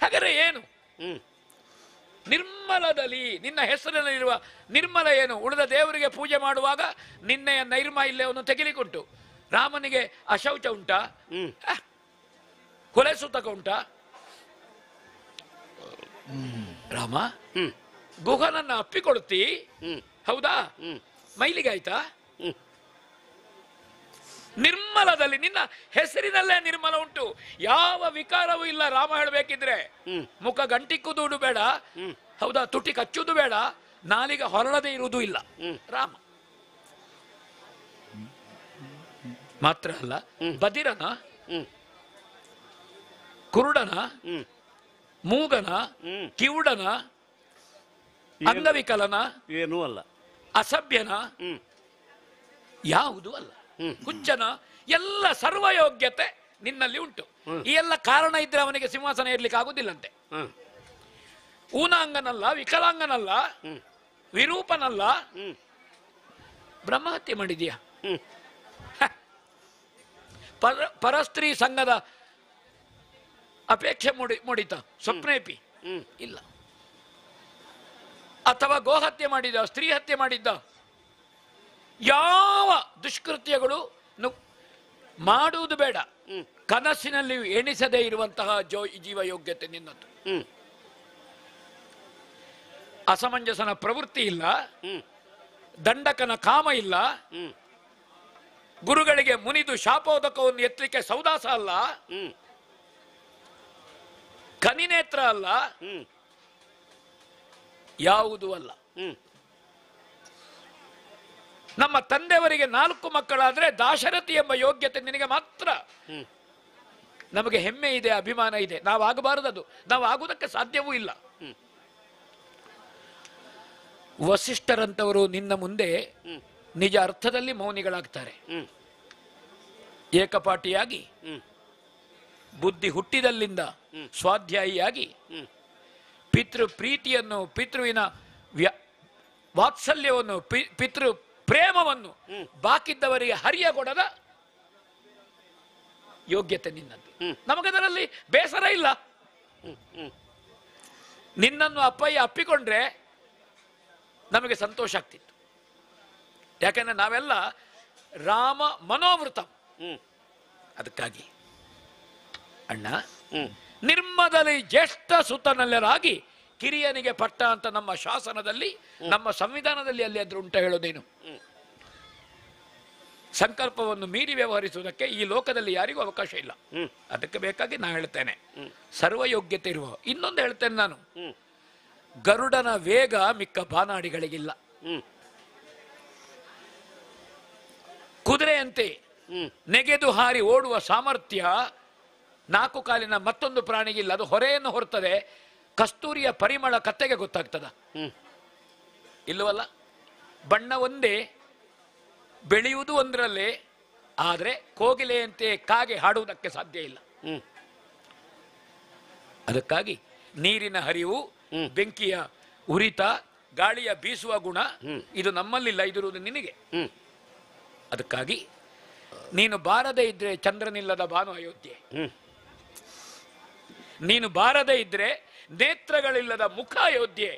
ಹಾಗಾದ್ರೆ ಏನು? ನಿರ್ಮಲದಲ್ಲಿ ನಿನ್ನ ಹೆಸರಿನಲ್ಲಿರುವ ನಿರ್ಮಲ ಏನು? ಉಳಿದ ದೇವರಿಗೆ ಪೂಜೆ ಮಾಡುವಾಗ ನಿನ್ನೆಯ ನೈರ್ಮಲ್ಯವನ್ನು ತೆಗಿಲಿಕ್ಕುಂಟು. ರಾಮನಿಗೆ ಅಶೌಚ ಉಂಟಾ? ಕೊಲೆ ಸೂತಕ ಉಂಟಾ? ರಾಮ ಗುಹನನ್ನ ಅಪ್ಪಿಕೊಡ್ತಿ, ಹೌದಾ? ಮೈಲಿಗೆ ಆಯ್ತಾ? ನಿರ್ಮಲದಲ್ಲಿ ನಿನ್ನ ಹೆಸರಿನಲ್ಲೇ ನಿರ್ಮಲ ಉಂಟು, ಯಾವ ವಿಕಾರವೂ ಇಲ್ಲ. ರಾಮ ಹೇಳಬೇಕಿದ್ರೆ ಮುಖ ಗಂಟಿಕ್ಕುವುದು ಬೇಡ, ಹೌದಾ? ತುಟಿ ಕಚ್ಚುವುದು ಬೇಡ, ನಾಲಿಗೆ ಹೊರಳದೆ ಇರುವುದೂ ಇಲ್ಲ. ರಾಮ ಮಾತ್ರ ಅಲ್ಲ, ಬದಿರನ, ಕುರುಡನ, ಮೂಗನ, ಕಿವುಡನ, ಅಂಗವಿಕಲನ, ಏನೂ ಅಲ್ಲ, ಅಸಭ್ಯನ, ಯಾವುದೂ ಅಲ್ಲ, ಹುಚ್ಚನ, ಎಲ್ಲ ಸರ್ವಯೋಗ್ಯತೆ ನಿನ್ನಲ್ಲಿ ಉಂಟು. ಈ ಎಲ್ಲ ಕಾರಣ ಇದ್ರೆ ಅವನಿಗೆ ಸಿಂಹಾಸನ ಇರ್ಲಿಕ್ಕೆ ಆಗುದಿಲ್ಲಂತೆ. ಊನಾಂಗನಲ್ಲ, ವಿಕಲಾಂಗನಲ್ಲ, ವಿರೂಪನಲ್ಲ. ಬ್ರಹ್ಮಹತ್ಯೆ ಮಾಡಿದೀಯ? ಪರಸ್ತ್ರೀ ಸಂಘದ ಅಪೇಕ್ಷೆ ಮೂಡಿತ? ಸ್ವಪ್ನೇಪಿ ಇಲ್ಲ. ಅಥವಾ ಗೋಹತ್ಯೆ ಮಾಡಿದ್ದ, ಸ್ತ್ರೀ ಹತ್ಯೆ ಮಾಡಿದ್ದ? ಯಾವ ದುಷ್ಕೃತ್ಯಗಳು ಮಾಡುವುದು ಬೇಡ. ಕನಸಿನಲ್ಲಿ ಎಣಿಸದೇ ಇರುವಂತಹ ಜೀವ ಯೋಗ್ಯತೆ ನಿನ್ನದು. ಅಸಮಂಜಸನ ಪ್ರವೃತ್ತಿ ಇಲ್ಲ, ದಂಡಕನ ಕಾಮ ಇಲ್ಲ, ಗುರುಗಳಿಗೆ ಮುನಿದು ಶಾಪೋದಕವನ್ನು ಎತ್ತಲಿಕ್ಕೆ ಸೌದಾಸ ಅಲ್ಲ, ಕನಿನೇತ್ರ ಅಲ್ಲ, ಯಾವುದೂ ಅಲ್ಲ. ನಮ್ಮ ತಂದೆಯವರಿಗೆ 4 ಮಕ್ಕಳಾದ್ರೆ ದಾಶರಥಿ ಎಂಬ ಯೋಗ್ಯತೆ ನಿನಗೆ ಮಾತ್ರ. ನಮಗೆ ಹೆಮ್ಮೆ ಇದೆ, ಅಭಿಮಾನ ಇದೆ. ನಾವು ಆಗಬಾರದದು, ನಾವು ಆಗುವುದಕ್ಕೆ ಸಾಧ್ಯವೂ ಇಲ್ಲ. ವಸಿಷ್ಠರಂತವರು ನಿನ್ನ ಮುಂದೆ ನಿಜ ಅರ್ಥದಲ್ಲಿ ಮೌನಿಗಳಾಗ್ತಾರೆ. ಏಕಪಾಟಿಯಾಗಿ ಬುದ್ಧಿ ಹುಟ್ಟಿದಲ್ಲಿಂದ ಸ್ವಾಧ್ಯಾಯಿಯಾಗಿ ಪಿತೃ ಪ್ರೀತಿಯನ್ನು, ಪಿತೃವಿನ ವಾತ್ಸಲ್ಯವನ್ನು, ಪಿತೃ ಪ್ರೇಮವನ್ನು ಬಾಕಿದ್ದವರಿಗೆ ಹರಿಯಗೊಡದ ಯೋಗ್ಯತೆ ನಿನ್ನದು. ನಮಗದರಲ್ಲಿ ಬೇಸರ ಇಲ್ಲ. ನಿನ್ನನ್ನು ಅಪ್ಪಯ್ಯ ಅಪ್ಪಿಕೊಂಡ್ರೆ ನಮಗೆ ಸಂತೋಷ ಆಗ್ತಿತ್ತು. ಯಾಕಂದ್ರೆ ನಾವೆಲ್ಲ ರಾಮ ಮನೋವೃತ. ಅದಕ್ಕಾಗಿ ಅಣ್ಣ, ನಿರ್ಮದಲ್ಲಿ ಜ್ಯೇಷ್ಠ ಸುತನೆಲ್ಲರಾಗಿ ಕಿರಿಯನಿಗೆ ಪಟ್ಟ ಅಂತ ನಮ್ಮ ಶಾಸನದಲ್ಲಿ, ನಮ್ಮ ಸಂವಿಧಾನದಲ್ಲಿ ಅಲ್ಲಿ ಅದ್ರ ಉಂಟ ಹೇಳೋದೇನು? ಸಂಕಲ್ಪವನ್ನು ಮೀರಿ ವ್ಯವಹರಿಸುವುದಕ್ಕೆ ಈ ಲೋಕದಲ್ಲಿ ಯಾರಿಗೂ ಅವಕಾಶ ಇಲ್ಲ. ಅದಕ್ಕೆ ಬೇಕಾಗಿ ನಾ ಹೇಳ್ತೇನೆ, ಸರ್ವಯೋಗ್ಯತೆ ಇರುವ. ಇನ್ನೊಂದು ಹೇಳ್ತೇನೆ ನಾನು, ಗರುಡನ ವೇಗ ಮಿಕ್ಕ ಬಾನಾಡಿಗಳಿಗಿಲ್ಲ. ಕುದುರೆಯಂತೆ ನೆಗೆದು ಹಾರಿ ಓಡುವ ಸಾಮರ್ಥ್ಯ 4 ಕಾಲಿನ ಮತ್ತೊಂದು ಪ್ರಾಣಿಗಿಲ್ಲ. ಅದು ಹೊರೆಯನ್ನು ಹೊರ್ತದೆ. ಕಸ್ತೂರಿಯ ಪರಿಮಳ ಕತ್ತೆಗೆ ಗೊತ್ತಾಗ್ತದ? ಇಲ್ಲವಲ್ಲ. ಬಣ್ಣ ಒಂದೇ, ಬೆಳೆಯುವುದು ಒಂದರಲ್ಲೇ, ಆದರೆ ಕೋಗಿಲೆಯಂತೆ ಕಾಗೆ ಹಾಡುವುದಕ್ಕೆ ಸಾಧ್ಯ ಇಲ್ಲ. ಅದಕ್ಕಾಗಿ ನೀರಿನ ಹರಿವು, ಬೆಂಕಿಯ ಉರಿತ, ಗಾಳಿಯ ಬೀಸುವ ಗುಣ ಇದು ನಮ್ಮಲ್ಲಿಲ್ಲ, ಇದಿರುವುದು ನಿನಗೆ. ಅದಕ್ಕಾಗಿ ನೀನು ಬಾರದೇ ಇದ್ರೆ ಚಂದ್ರನಿಲ್ಲದ ಭಾನು ಅಯೋಧ್ಯೆ, ನೀನು ಬಾರದೇ ಇದ್ರೆ ನೇತ್ರಗಳಿಲ್ಲದ ಮುಖ ಅಯೋಧ್ಯೆ,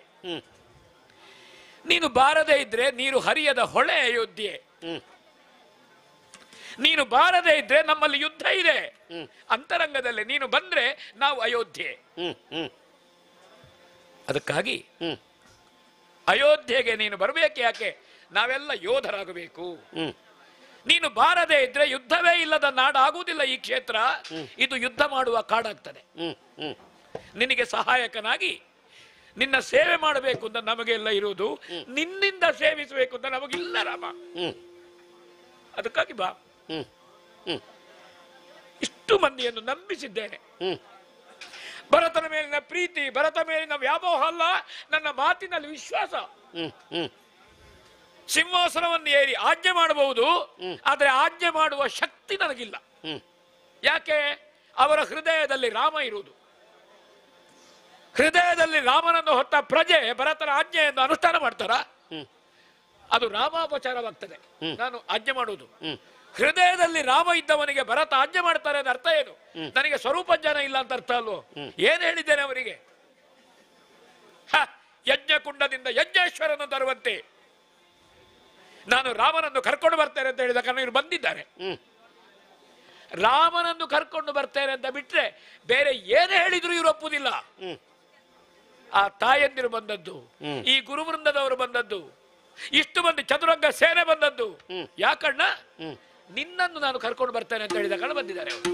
ನೀನು ಬಾರದೇ ಇದ್ರೆ ನೀರು ಹರಿಯದ ಹೊಳೆ ಅಯೋಧ್ಯೆ, ನೀನು ಬಾರದೇ ಇದ್ರೆ ನಮ್ಮಲ್ಲಿ ಯುದ್ಧ ಇದೆ ಅಂತರಂಗದಲ್ಲಿ, ನೀನು ಬಂದ್ರೆ ನಾವು ಅಯೋಧ್ಯೆ. ಅದಕ್ಕಾಗಿ ಅಯೋಧ್ಯೆಗೆ ನೀನು ಬರಬೇಕು. ಯಾಕೆ? ನಾವೆಲ್ಲ ಯೋಧರಾಗಬೇಕು. ನೀನು ಬಾರದೇ ಇದ್ರೆ ಯುದ್ಧವೇ ಇಲ್ಲದ ನಾಡಾಗುವುದಿಲ್ಲ ಈ ಕ್ಷೇತ್ರ. ಇದು ಯುದ್ಧ ಮಾಡುವ ಕಾಡಾಗ್ತದೆ. ನಿನಗೆ ಸಹಾಯಕನಾಗಿ ನಿನ್ನ ಸೇವೆ ಮಾಡಬೇಕು ಅಂತ ನಮಗೆಲ್ಲ ಇರುವುದು, ನಿನ್ನಿಂದ ಸೇವಿಸಬೇಕು ಅಂತ ನಮಗಿಲ್ಲ ರಾಮ. ಅದಕ್ಕಾಗಿ ಬಾ. ಇಷ್ಟು ಮಂದಿಯನ್ನು ನಂಬಿಸಿದ್ದೇನೆ. ಭರತನ ಮೇಲಿನ ಪ್ರೀತಿ, ಭರತ ಮೇಲಿನ ವ್ಯಾಮೋಹ ಅಲ್ಲ, ನನ್ನ ಮಾತಿನಲ್ಲಿ ವಿಶ್ವಾಸ. ಸಿಂಹಾಸನವನ್ನು ಏರಿ ಆಜ್ಞೆ ಮಾಡಬಹುದು, ಆದರೆ ಆಜ್ಞೆ ಮಾಡುವ ಶಕ್ತಿ ನನಗಿಲ್ಲ. ಯಾಕೆ? ಅವರ ಹೃದಯದಲ್ಲಿ ರಾಮ ಇರುವುದು. ಹೃದಯದಲ್ಲಿ ರಾಮನನ್ನು ಹೊತ್ತ ಪ್ರಜೆ ಭರತನ ಆಜ್ಞೆಯನ್ನು ಅನುಷ್ಠಾನ ಮಾಡ್ತಾರ? ಅದು ರಾಮಾಪಚಾರವಾಗ್ತದೆ. ನಾನು ಆಜ್ಞೆ ಮಾಡುವುದು. ಹೃದಯದಲ್ಲಿ ರಾಮ ಇದ್ದವನಿಗೆ ಭರತ ಆಜ್ಞೆ ಮಾಡ್ತಾರೆ ಅಂತ ಅರ್ಥ ಏನು? ನನಗೆ ಸ್ವರೂಪ ಜ್ಞಾನ ಇಲ್ಲ ಅಂತ ಅರ್ಥ ಅಲ್ವೋ? ಏನ್ ಹೇಳಿದ್ದೇನೆ ಅವರಿಗೆ? ಯಜ್ಞಕುಂಡದಿಂದ ಯಜ್ಞೇಶ್ವರನ್ನು ತರುವಂತೆ ನಾನು ರಾಮನನ್ನು ಕರ್ಕೊಂಡು ಬರ್ತೇನೆ ಅಂತ ಹೇಳಿದ ಕಾರಣ ಇವರು ಬಂದಿದ್ದಾರೆ. ರಾಮನನ್ನು ಕರ್ಕೊಂಡು ಬರ್ತೇನೆ ಅಂತ ಬಿಟ್ರೆ ಬೇರೆ ಏನೇ ಹೇಳಿದ್ರು ಇವರು ಒಪ್ಪುದಿಲ್ಲ. ಆ ತಾಯಂದಿರು ಬಂದದ್ದು, ಈ ಗುರುವೃಂದದವರು ಬಂದದ್ದು, ಇಷ್ಟು ಮಂದಿ ಚದುರಂಗ ಸೇನೆ ಬಂದದ್ದು ಯಾಕಣ್ಣ? ನಿನ್ನನ್ನು ನಾನು ಕರ್ಕೊಂಡು ಬರ್ತೇನೆ ಅಂತ ಹೇಳಿದ ಕಾರಣ ಬಂದಿದ್ದಾರೆ ಅವರು.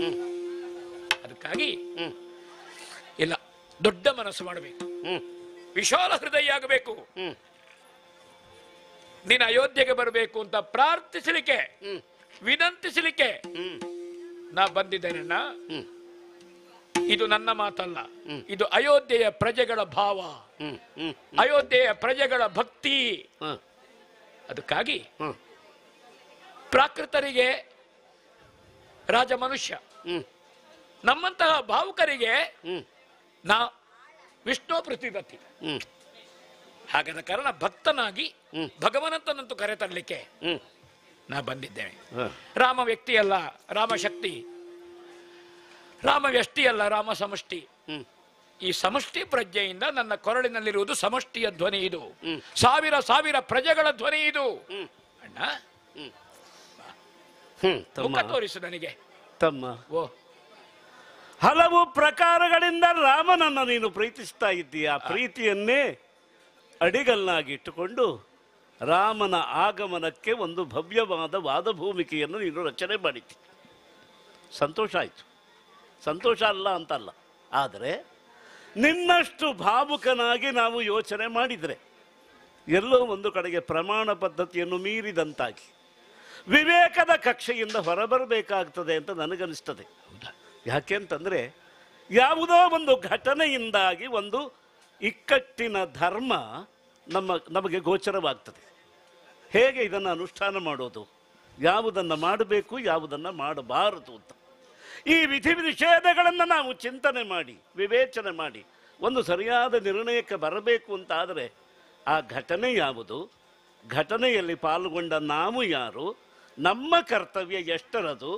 ಅದಕ್ಕಾಗಿ ಇಲ್ಲ, ದೊಡ್ಡ ಮನಸ್ಸು ಮಾಡಬೇಕು, ವಿಶಾಲ ಹೃದಯ ಆಗಬೇಕು. ನೀನು ಅಯೋಧ್ಯೆಗೆ ಬರಬೇಕು ಅಂತ ಪ್ರಾರ್ಥಿಸಲಿಕ್ಕೆ, ವಿನಂತಿಸಲಿಕ್ಕೆ ನಾ ಬಂದಿದ್ದೇನಣ್ಣ. ಇದು ನನ್ನ ಮಾತಲ್ಲ, ಇದು ಅಯೋಧ್ಯೆಯ ಪ್ರಜೆಗಳ ಭಾವ, ಅಯೋಧ್ಯೆಯ ಪ್ರಜೆಗಳ ಭಕ್ತಿ. ಅದಕ್ಕಾಗಿ ಪ್ರಾಕೃತರಿಗೆ ರಾಜ ಮನುಷ್ಯ, ನಮ್ಮಂತಹ ಭಾವುಕರಿಗೆ ನಾ ವಿಷ್ಣು ಪ್ರತಿಪತ್ತಿ. ಹಾಗಾದ ಕಾರಣ ಭಕ್ತನಾಗಿ ಭಗವಂತನಂತೂ ಕರೆತರಲಿಕ್ಕೆ ನಾ ಬಂದಿದ್ದೇನೆ. ರಾಮ ವ್ಯಕ್ತಿ ಅಲ್ಲ, ರಾಮ ಶಕ್ತಿ. ರಾಮ ವ್ಯಷ್ಟಿ ಅಲ್ಲ, ರಾಮ ಸಮಷ್ಟಿ. ಈ ಸಮಷ್ಟಿ ಪ್ರಜ್ಞೆಯಿಂದ ನನ್ನ ಕೊರಳಿನಲ್ಲಿರುವುದು ಸಮಷ್ಟಿಯ ಧ್ವನಿ. ಇದು ಸಾವಿರ ಸಾವಿರ ಪ್ರಜೆಗಳ ಧ್ವನಿ. ಇದು ಅಣ್ಣ ಮುಖ ತೋರಿಸು ನನಗೆ. ತಮ್ಮ, ಓ, ಹಲವು ಪ್ರಕಾರಗಳಿಂದ ರಾಮನನ್ನು ನೀನು ಪ್ರೀತಿಸ್ತಾ ಇದ್ದೀಯ. ಆ ಪ್ರೀತಿಯನ್ನೇ ಅಡಿಗಲ್ಲಾಗಿ ಇಟ್ಟುಕೊಂಡು ರಾಮನ ಆಗಮನಕ್ಕೆ ಒಂದು ಭವ್ಯವಾದ ವಾದಭೂಮಿಕೆಯನ್ನು ನೀನು ರಚನೆ ಮಾಡಿದ್ದಿ. ಸಂತೋಷ ಆಯಿತು. ಸಂತೋಷ ಅಲ್ಲ ಅಂತಲ್ಲ, ಆದರೆ ನಿನ್ನಷ್ಟು ಭಾವುಕನಾಗಿ ನಾವು ಯೋಚನೆ ಮಾಡಿದರೆ ಎಲ್ಲೋ ಒಂದು ಕಡೆಗೆ ಪ್ರಮಾಣ ಪದ್ಧತಿಯನ್ನು ಮೀರಿದಂತಾಗಿ ವಿವೇಕದ ಕಕ್ಷೆಯಿಂದ ಹೊರಬರಬೇಕಾಗ್ತದೆ ಅಂತ ನನಗನ್ನಿಸ್ತದೆ. ಯಾಕೆ ಅಂತಂದರೆ ಯಾವುದೋ ಒಂದು ಘಟನೆಯಿಂದಾಗಿ ಒಂದು ಇಕ್ಕಟ್ಟಿನ ಧರ್ಮ ನಮಗೆ ಗೋಚರವಾಗ್ತದೆ. ಹೇಗೆ ಇದನ್ನು ಅನುಷ್ಠಾನ ಮಾಡೋದು, ಯಾವುದನ್ನು ಮಾಡಬೇಕು, ಯಾವುದನ್ನು ಮಾಡಬಾರದು ಅಂತ ಈ ವಿಧಿ ನಿಷೇಧಗಳನ್ನು ನಾವು ಚಿಂತನೆ ಮಾಡಿ ವಿವೇಚನೆ ಮಾಡಿ ಒಂದು ಸರಿಯಾದ ನಿರ್ಣಯಕ್ಕೆ ಬರಬೇಕು ಅಂತಾದರೆ ಆ ಘಟನೆ ಯಾವುದು, ಘಟನೆಯಲ್ಲಿ ಪಾಲ್ಗೊಂಡ ನಾವು ಯಾರು, ನಮ್ಮ ಕರ್ತವ್ಯ ಎಷ್ಟರದು,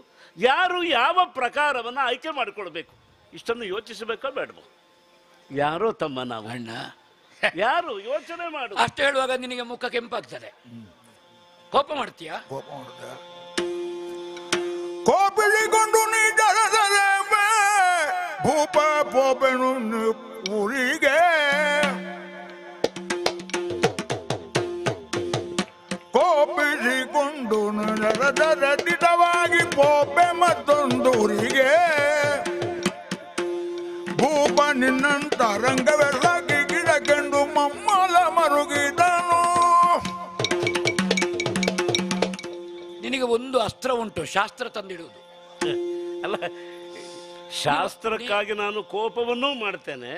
ಯಾರು ಯಾವ ಪ್ರಕಾರವನ್ನು ಆಯ್ಕೆ ಮಾಡಿಕೊಳ್ಬೇಕು, ಇಷ್ಟನ್ನು ಯೋಚಿಸಬೇಕೋ ಬೇಡವೋ? ಯಾರೋ ತಮ್ಮ ನಾವು ಅಣ್ಣ, ಯಾರು ಯೋಚನೆ ಮಾಡು. ಅಷ್ಟು ಹೇಳುವಾಗ ನಿನಗೆ ಮುಖ ಕೆಂಪಾಗ್ತದೆ, ಕೋಪ ಮಾಡ್ತೀಯಾ? ಕೋಪಿಸಿಕೊಂಡು ನೀ ಜಲಸದೆ ಭೂಪ ಪೋಪೆನು ಊರಿಗೆ ಕೋಪಿಸಿಕೊಂಡು ರಥಿತವಾಗಿ ಪೋಪೆ ಮತ್ತೊಂದೂರಿಗೆ ಭೂಪ ನಿನ್ನಂತ ರಂಗವೆಲ್ಲಾಗಿ ಗಿಡಕೆಂಡು ಮಮ್ಮಲ ಮರುಗಿದನು. ನಿನಗೆ ಒಂದು ಅಸ್ತ್ರ ಉಂಟು, ಶಾಸ್ತ್ರ ತಂದಿಡುವುದು. ಅಲ್ಲ, ಶಾಸ್ತ್ರಕ್ಕಾಗಿ ನಾನು ಕೋಪವನ್ನೂ ಮಾಡ್ತೇನೆ,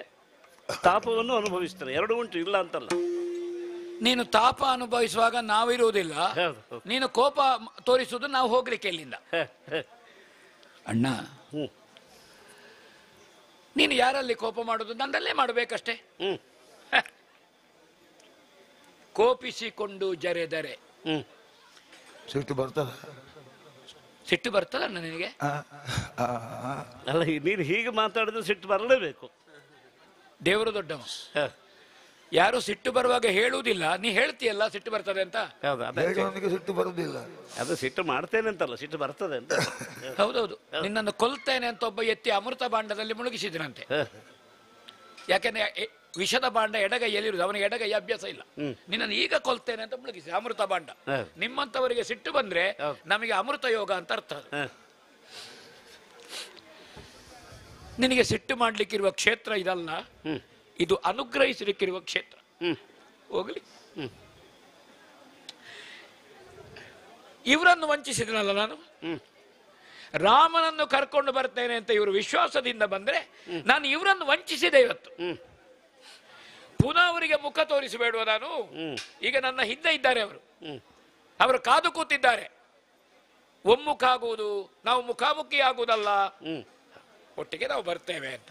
ತಾಪವನ್ನು ಅನುಭವಿಸ್ತೇನೆ. ಎರಡು ಉಂಟು, ಇಲ್ಲ ಅಂತಲ್ಲ. ನೀನು ತಾಪ ಅನುಭವಿಸುವಾಗ ನಾವಿರುವುದಿಲ್ಲ, ನೀನು ಕೋಪ ತೋರಿಸುವುದು ನಾವು ಹೋಗ್ಲಿಕ್ಕೆ ಇಲ್ಲಿಂದ. ಅಣ್ಣ, ನೀನು ಯಾರಲ್ಲಿ ಕೋಪ ಮಾಡುದು? ನನ್ನಲ್ಲೇ ಮಾಡಬೇಕಷ್ಟೇ. ಕೋಪಿಸಿಕೊಂಡು ಜರೆದರೆ ಸಿಟ್ಟು ಬರ್ತದ? ಸಿಟ್ಟು ಬರ್ತದ ನಿನಗೆ? ಅಲ್ಲ, ನೀನು ಹೀಗೆ ಮಾತಾಡಿದ್ರೆ ಸಿಟ್ಟು ಬರಲೇಬೇಕು. ದೇವರು ದೊಡ್ಡವ. ಯಾರು ಸಿಟ್ಟು ಬರುವಾಗ ಹೇಳುವುದಿಲ್ಲ, ನೀ ಹೇಳ್ತೀಯಲ್ಲ ಸಿಟ್ಟು ಬರ್ತದೆ ಅಂತ. ಸಿಟ್ಟು ಬರುವುದಿಲ್ಲ, ಅದು ಸಿಟ್ಟು ಮಾಡ್ತೇನೆ ಅಂತಲ್ಲ, ಸಿಟ್ಟು ಬರ್ತದೆ ಅಂತ. ಹೌದೌದು, ನಿನ್ನನ್ನು ಕೊಲ್ತೇನೆ ಅಂತ ಒಬ್ಬ ಎತ್ತಿ ಅಮೃತ ಭಾಂಡದಲ್ಲಿ ಮುಳುಗಿಸಿದ್ರಂತೆ. ಯಾಕೆಂದ್ರೆ ವಿಷದ ಬಾಂಡ ಎಡಗೈಯಲ್ಲಿರುವುದು, ಅವನಿಗೆ ಎಡಗೈ ಅಭ್ಯಾಸ ಇಲ್ಲ. ನಿನ್ನನ್ನು ಈಗ ಕೊಲ್ತೇನೆ ಅಂತ ಮುಳುಗಿಸಿ ಅಮೃತ ಬಾಂಡ. ನಿಮ್ಮಂತವರಿಗೆ ಸಿಟ್ಟು ಬಂದ್ರೆ ನಮಗೆ ಅಮೃತ ಯೋಗ ಅಂತ ಅರ್ಥ. ನಿನಗೆ ಸಿಟ್ಟು ಮಾಡ್ಲಿಕ್ಕಿರುವ ಕ್ಷೇತ್ರ ಇದಲ್ಲ, ಇದು ಅನುಗ್ರಹಿಸಲಿಕ್ಕಿರುವ ಕ್ಷೇತ್ರ. ಹೋಗ್ಲಿ, ಇವರನ್ನು ವಂಚಿಸಿದನಲ್ಲ ನಾನು, ರಾಮನನ್ನು ಕರ್ಕೊಂಡು ಬರ್ತೇನೆ ಅಂತ ಇವರು ವಿಶ್ವಾಸದಿಂದ ಬಂದ್ರೆ ನಾನು ಇವರನ್ನು ವಂಚಿಸಿದೆ ಇವತ್ತು. ಪುನಃ ಅವರಿಗೆ ಮುಖ ತೋರಿಸಬೇಡುವ ನಾನು? ಈಗ ನನ್ನ ಹಿಂದೆ ಇದ್ದಾರೆ ಅವರು ಕಾದು ಕೂತಿದ್ದಾರೆ. ಒಮ್ಮುಖ ಆಗುವುದು, ನಾವು ಮುಖಾಮುಖಿ ಆಗುವುದಲ್ಲ, ಒಟ್ಟಿಗೆ ನಾವು ಬರ್ತೇವೆ ಅಂತ.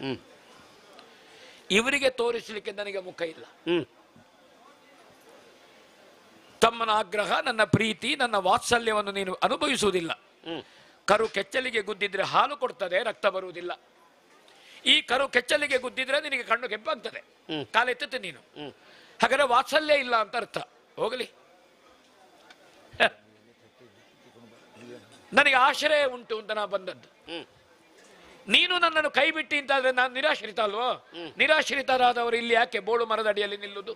ಇವರಿಗೆ ತೋರಿಸಲಿಕ್ಕೆ ನನಗೆ ಮುಖ ಇಲ್ಲ. ತಮ್ಮನ ಆಗ್ರಹ, ನನ್ನ ಪ್ರೀತಿ, ನನ್ನ ವಾತ್ಸಲ್ಯವನ್ನು ನೀನು ಅನುಭವಿಸುವುದಿಲ್ಲ. ಕರು ಕೆಚ್ಚಲಿಗೆ ಗುದ್ದಿದ್ರೆ ಹಾಲು ಕೊಡ್ತದೆ, ರಕ್ತ ಬರುವುದಿಲ್ಲ. ಈ ಕರು ಕೆಚ್ಚಲಿಗೆ ಗುದ್ದಿದ್ರೆ ನಿನಗೆ ಕಣ್ಣು ಕೆಂಪಾಗ್ತದೆ, ಕಾಲೆತ್ತುತ್ತೆ ನೀನು. ಹಾಗಾದ್ರೆ ವಾತ್ಸಲ್ಯ ಇಲ್ಲ ಅಂತ ಅರ್ಥ. ಹೋಗಲಿ, ನನಗೆ ಆಶ್ರಯ ಉಂಟು ಅಂತ ನಾ ಬಂದದ್ದು. ನೀನು ನನ್ನನ್ನು ಕೈ ಬಿಟ್ಟಿ ಅಂತಾದ್ರೆ ನಾನು ನಿರಾಶ್ರಿತ ಅಲ್ವೋ? ನಿರಾಶ್ರಿತರಾದವರು ಇಲ್ಲಿ ಯಾಕೆ ಬೋಳು ಮರದ ಅಡಿಯಲ್ಲಿ ನಿಲ್ಲುವುದು?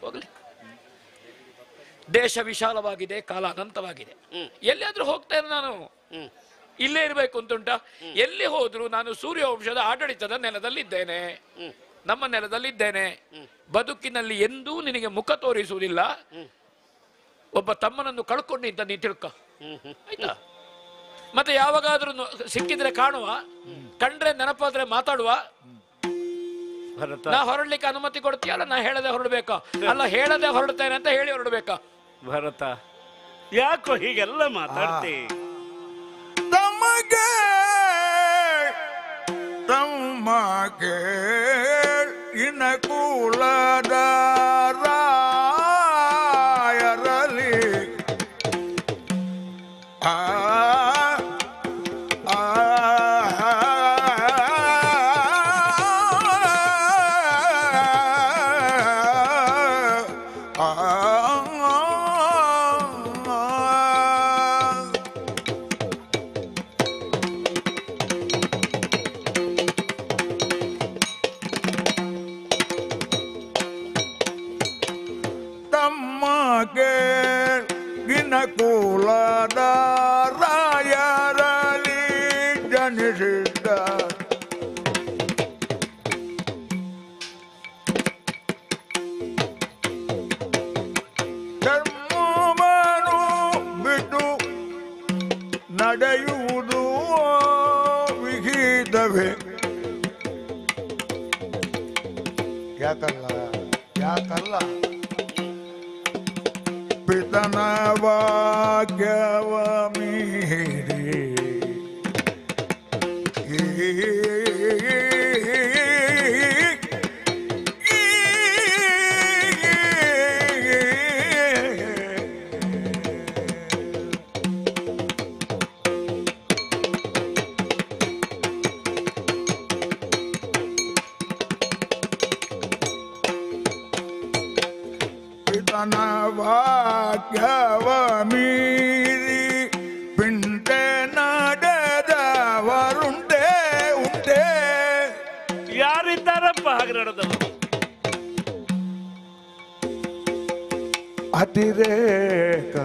ಹೋಗಲಿ, ದೇಶ ವಿಶಾಲವಾಗಿದೆ, ಕಾಲ ಅನಂತವಾಗಿದೆ. ಎಲ್ಲಿಯಾದ್ರೂ ಹೋಗ್ತೇನೆ ನಾನು, ಇಲ್ಲೇ ಇರಬೇಕು ಅಂತುಂಟ? ಎಲ್ಲಿ ಹೋದ್ರು ನಾನು ಸೂರ್ಯವಂಶದ ಆಡಳಿತದ ನೆಲದಲ್ಲಿದ್ದೇನೆ, ನಮ್ಮ ನೆಲದಲ್ಲಿದ್ದೇನೆ. ಬದುಕಿನಲ್ಲಿ ಎಂದೂ ನಿನಗೆ ಮುಖ ತೋರಿಸುವುದಿಲ್ಲ. ಒಬ್ಬ ತಮ್ಮನನ್ನು ಕಳ್ಕೊಂಡಿದ್ದ ನೀ ತಿಳ್ಕ, ಆಯ್ತಾ? ಮತ್ತೆ ಯಾವಾಗಾದ್ರೂ ಸಿಕ್ಕಿದ್ರೆ ಕಾಣುವ, ಕಂಡ್ರೆ ನೆನಪಾದ್ರೆ ಮಾತಾಡುವ. ನಾ ಹೊರಡ್ಲಿಕ್ಕೆ ಅನುಮತಿ ಕೊಡ್ತೀಯಲ್ಲ? ನಾ ಹೇಳದೆ ಹೊರಡ್ಬೇಕಾ? ಅಲ್ಲ, ಹೇಳದೆ ಹೊರಡ್ತೇನೆ ಅಂತ ಹೇಳಿ ಹೊರಡ್ಬೇಕಾ? ಭರತ, ಯಾಕೋ ಹೀಗೆಲ್ಲ ಮಾತಾಡ್ತಿ? ತಮಗೆ ತಮಗೆ ಇನಕುಲದ ರಾಯರಲಿ ಕುಲದ ರಾಯರಲಿ ಜನಿಸಿದ್ದ ಧರ್ಮವನ್ನು ಬಿಟ್ಟು ನಡೆಯುವುದು ವಿಹಿತವೇ. ಯಾಕಲ್ಲ ಯಾಕಲ್ಲ ಪಿತನ ಭಾಗ್ಯವ ಮೀರಿ ಪಿತನ ಭಾಗ್ಯವ ಮೀರಿ ಪಿಂಟೆ ನಡೆದವರುಂಟೆ ಉಂಟೆ. ಯಾರಿದ್ದಾರಪ್ಪ ಹಾಗೆ ನಡೆದವರು? ಅತಿರೇಕ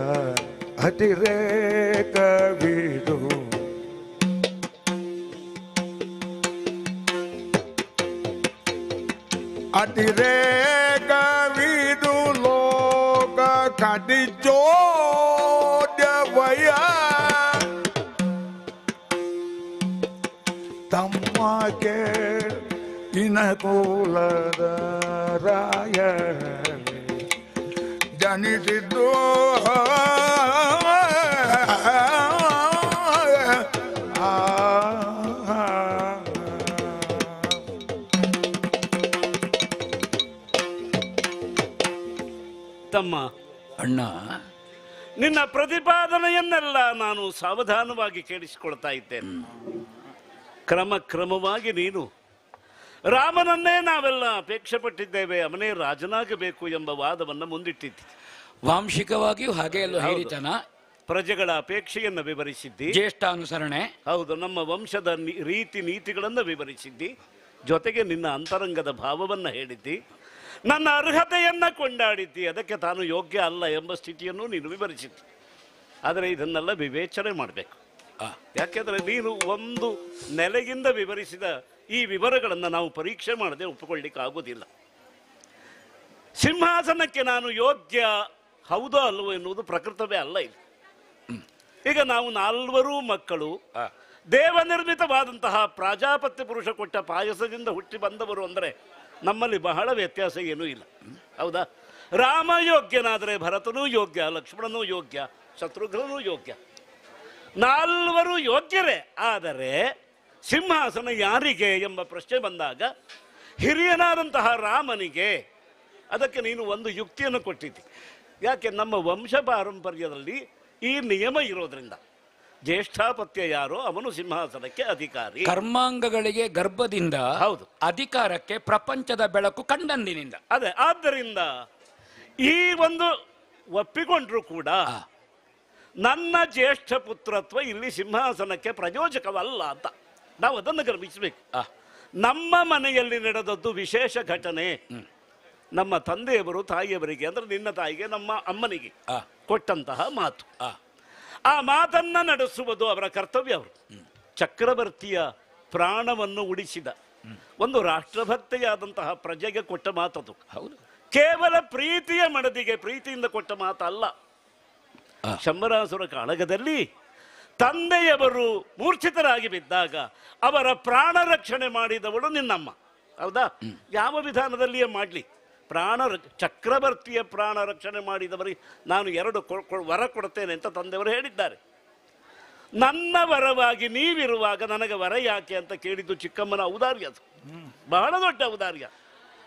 ಅತಿರೇಕವಿದು ಅತಿರೇಕವಿದು ಲೋಕ ಕಡಿಚೋದ್ಯವಯ ತಮಗೆ ಇನಕುಲದ ರಾಯ ಜನಿಸಿದ್ದು ತಮ್ಮ ಅಣ್ಣ, ನಿನ್ನ ಪ್ರತಿಪಾದನೆಯನ್ನೆಲ್ಲ ನಾನು ಸಾವಧಾನವಾಗಿ ಕೇಳಿಸಿಕೊಳ್ತಾ ಇದ್ದೇನೆ. ಕ್ರಮವಾಗಿ ನೀನು ರಾಮನನ್ನೇ ನಾವೆಲ್ಲ ಅಪೇಕ್ಷೆ ಪಟ್ಟಿದ್ದೇವೆ, ಅವನೇ ರಾಜನಾಗಬೇಕು ಎಂಬ ವಾದವನ್ನು ಮುಂದಿಟ್ಟಿದ್ದಿ. ವಾಂಶಿಕವಾಗಿಯೂ ಹಾಗೆ ಅಲ್ಲೋ ಹಿರಿತನ, ಪ್ರಜೆಗಳ ಅಪೇಕ್ಷೆಯನ್ನು ವಿವರಿಸಿದ್ದಿ, ಜ್ಯೇಷ್ಠಾನುಸರಣೆ, ಹೌದು, ನಮ್ಮ ವಂಶದ ರೀತಿ ನೀತಿಗಳನ್ನು ವಿವರಿಸಿದ್ದಿ. ಜೊತೆಗೆ ನಿನ್ನ ಅಂತರಂಗದ ಭಾವವನ್ನು ಹೇಳಿದ್ದಿ, ನನ್ನ ಅರ್ಹತೆಯನ್ನು ಕೊಂಡಾಡಿದ್ದಿ, ಅದಕ್ಕೆ ತಾನು ಯೋಗ್ಯ ಅಲ್ಲ ಎಂಬ ಸ್ಥಿತಿಯನ್ನು ನೀನು ವಿವರಿಸಿದ್ದಿ. ಆದರೆ ಇದನ್ನೆಲ್ಲ ವಿವೇಚನೆ ಮಾಡಬೇಕು. ಯಾಕೆಂದರೆ ನೀನು ಒಂದು ನೆಲೆಯಿಂದ ವಿವರಿಸಿದ ಈ ವಿವರಗಳನ್ನು ನಾವು ಪರೀಕ್ಷೆ ಮಾಡದೆ ಒಪ್ಪಿಕೊಳ್ಳಿಕ್ಕೆ ಆಗುವುದಿಲ್ಲ. ಸಿಂಹಾಸನಕ್ಕೆ ನಾನು ಯೋಗ್ಯ ಹೌದೋ ಅಲ್ಲವೋ ಎನ್ನುವುದು ಪ್ರಕೃತವೇ ಅಲ್ಲ ಇದು. ಈಗ ನಾವು 4 ಮಕ್ಕಳು ದೇವನಿರ್ಮಿತವಾದಂತಹ ಪ್ರಾಜಾಪತ್ಯ ಪುರುಷ ಕೊಟ್ಟ ಪಾಯಸದಿಂದ ಹುಟ್ಟಿ ಬಂದವರು ಅಂದರೆ ನಮ್ಮಲ್ಲಿ ಬಹಳ ವ್ಯತ್ಯಾಸ ಏನೂ ಇಲ್ಲ. ಹೌದಾ? ರಾಮ ಯೋಗ್ಯನಾದರೆ ಭರತನೂ ಯೋಗ್ಯ, ಲಕ್ಷ್ಮಣನೂ ಯೋಗ್ಯ, ಶತ್ರುಘ್ನನೂ ಯೋಗ್ಯ. 4 ಯೋಗ್ಯರೇ. ಆದರೆ ಸಿಂಹಾಸನ ಯಾರಿಗೆ ಎಂಬ ಪ್ರಶ್ನೆ ಬಂದಾಗ ಹಿರಿಯನಾದಂತಹ ರಾಮನಿಗೆ. ಅದಕ್ಕೆ ನೀನು ಒಂದು ಯುಕ್ತಿಯನ್ನು ಕೊಟ್ಟಿದ್ದಿ. ಯಾಕೆ? ನಮ್ಮ ವಂಶ ಪಾರಂಪರ್ಯದಲ್ಲಿ ಈ ನಿಯಮ ಇರೋದ್ರಿಂದ ಜ್ಯೇಷ್ಠಾಪತ್ಯ ಯಾರೋ ಅವನು ಸಿಂಹಾಸನಕ್ಕೆ ಅಧಿಕಾರಿ. ಕರ್ಮಾಂಗಗಳಿಗೆ ಗರ್ಭದಿಂದ ಹೌದು, ಅಧಿಕಾರಕ್ಕೆ ಪ್ರಪಂಚದ ಬೆಳಕು ಕಂಡಂದಿನಿಂದ. ಅದೇ, ಆದ್ದರಿಂದ ಈ ಒಂದು ಒಪ್ಪಿಕೊಂಡ್ರು ಕೂಡ ನನ್ನ ಜ್ಯೇಷ್ಠ ಪುತ್ರತ್ವ ಇಲ್ಲಿ ಸಿಂಹಾಸನಕ್ಕೆ ಪ್ರಯೋಜಕವಲ್ಲ ಅಂತ ನಾವು ಅದನ್ನು ಗಮನಿಸಬೇಕು. ನಮ್ಮ ಮನೆಯಲ್ಲಿ ನಡೆದದ್ದು ವಿಶೇಷ ಘಟನೆ. ನಮ್ಮ ತಂದೆಯವರು ತಾಯಿಯವರಿಗೆ ಅಂದ್ರೆ ನಿನ್ನ ತಾಯಿಗೆ, ನಮ್ಮ ಅಮ್ಮನಿಗೆ ಕೊಟ್ಟಂತಹ ಮಾತು. ಆ ಮಾತನ್ನ ನಡೆಸುವುದು ಅವರ ಕರ್ತವ್ಯ. ಅವರು ಚಕ್ರವರ್ತಿಯ ಪ್ರಾಣವನ್ನು ಉಳಿಸಿದ ಒಂದು ರಾಷ್ಟ್ರಭಕ್ತೆಯಾದಂತಹ ಪ್ರಜೆಗೆ ಕೊಟ್ಟ ಮಾತದು. ಹೌದು, ಕೇವಲ ಪ್ರೀತಿಯ ಮಡದಿಗೆ ಪ್ರೀತಿಯಿಂದ ಕೊಟ್ಟ ಮಾತಲ್ಲ. ಶಂಬರಾಸುರ ಕಾಳಗದಲ್ಲಿ ತಂದೆಯವರು ಮೂರ್ಛಿತರಾಗಿ ಬಿದ್ದಾಗ ಅವರ ಪ್ರಾಣ ರಕ್ಷಣೆ ಮಾಡಿದವಳು ನಿನ್ನಮ್ಮ. ಹೌದಾ? ಯಾವ ವಿಧಾನದಲ್ಲಿಯೇ ಮಾಡಲಿ, ಚಕ್ರವರ್ತಿಯ ಪ್ರಾಣ ರಕ್ಷಣೆ ಮಾಡಿದವರಿಗೆ ನಾನು 2 ವರ ಕೊಡ್ತೇನೆ ಅಂತ ತಂದೆಯವರು ಹೇಳಿದ್ದಾರೆ. ನನ್ನ ವರವಾಗಿ ನೀವಿರುವಾಗ ನನಗೆ ವರ ಯಾಕೆ ಅಂತ ಕೇಳಿದ್ದು ಚಿಕ್ಕಮ್ಮನ ಔದಾರ್ಯ. ಅದು ಬಹಳ ದೊಡ್ಡ ಔದಾರ್ಯ.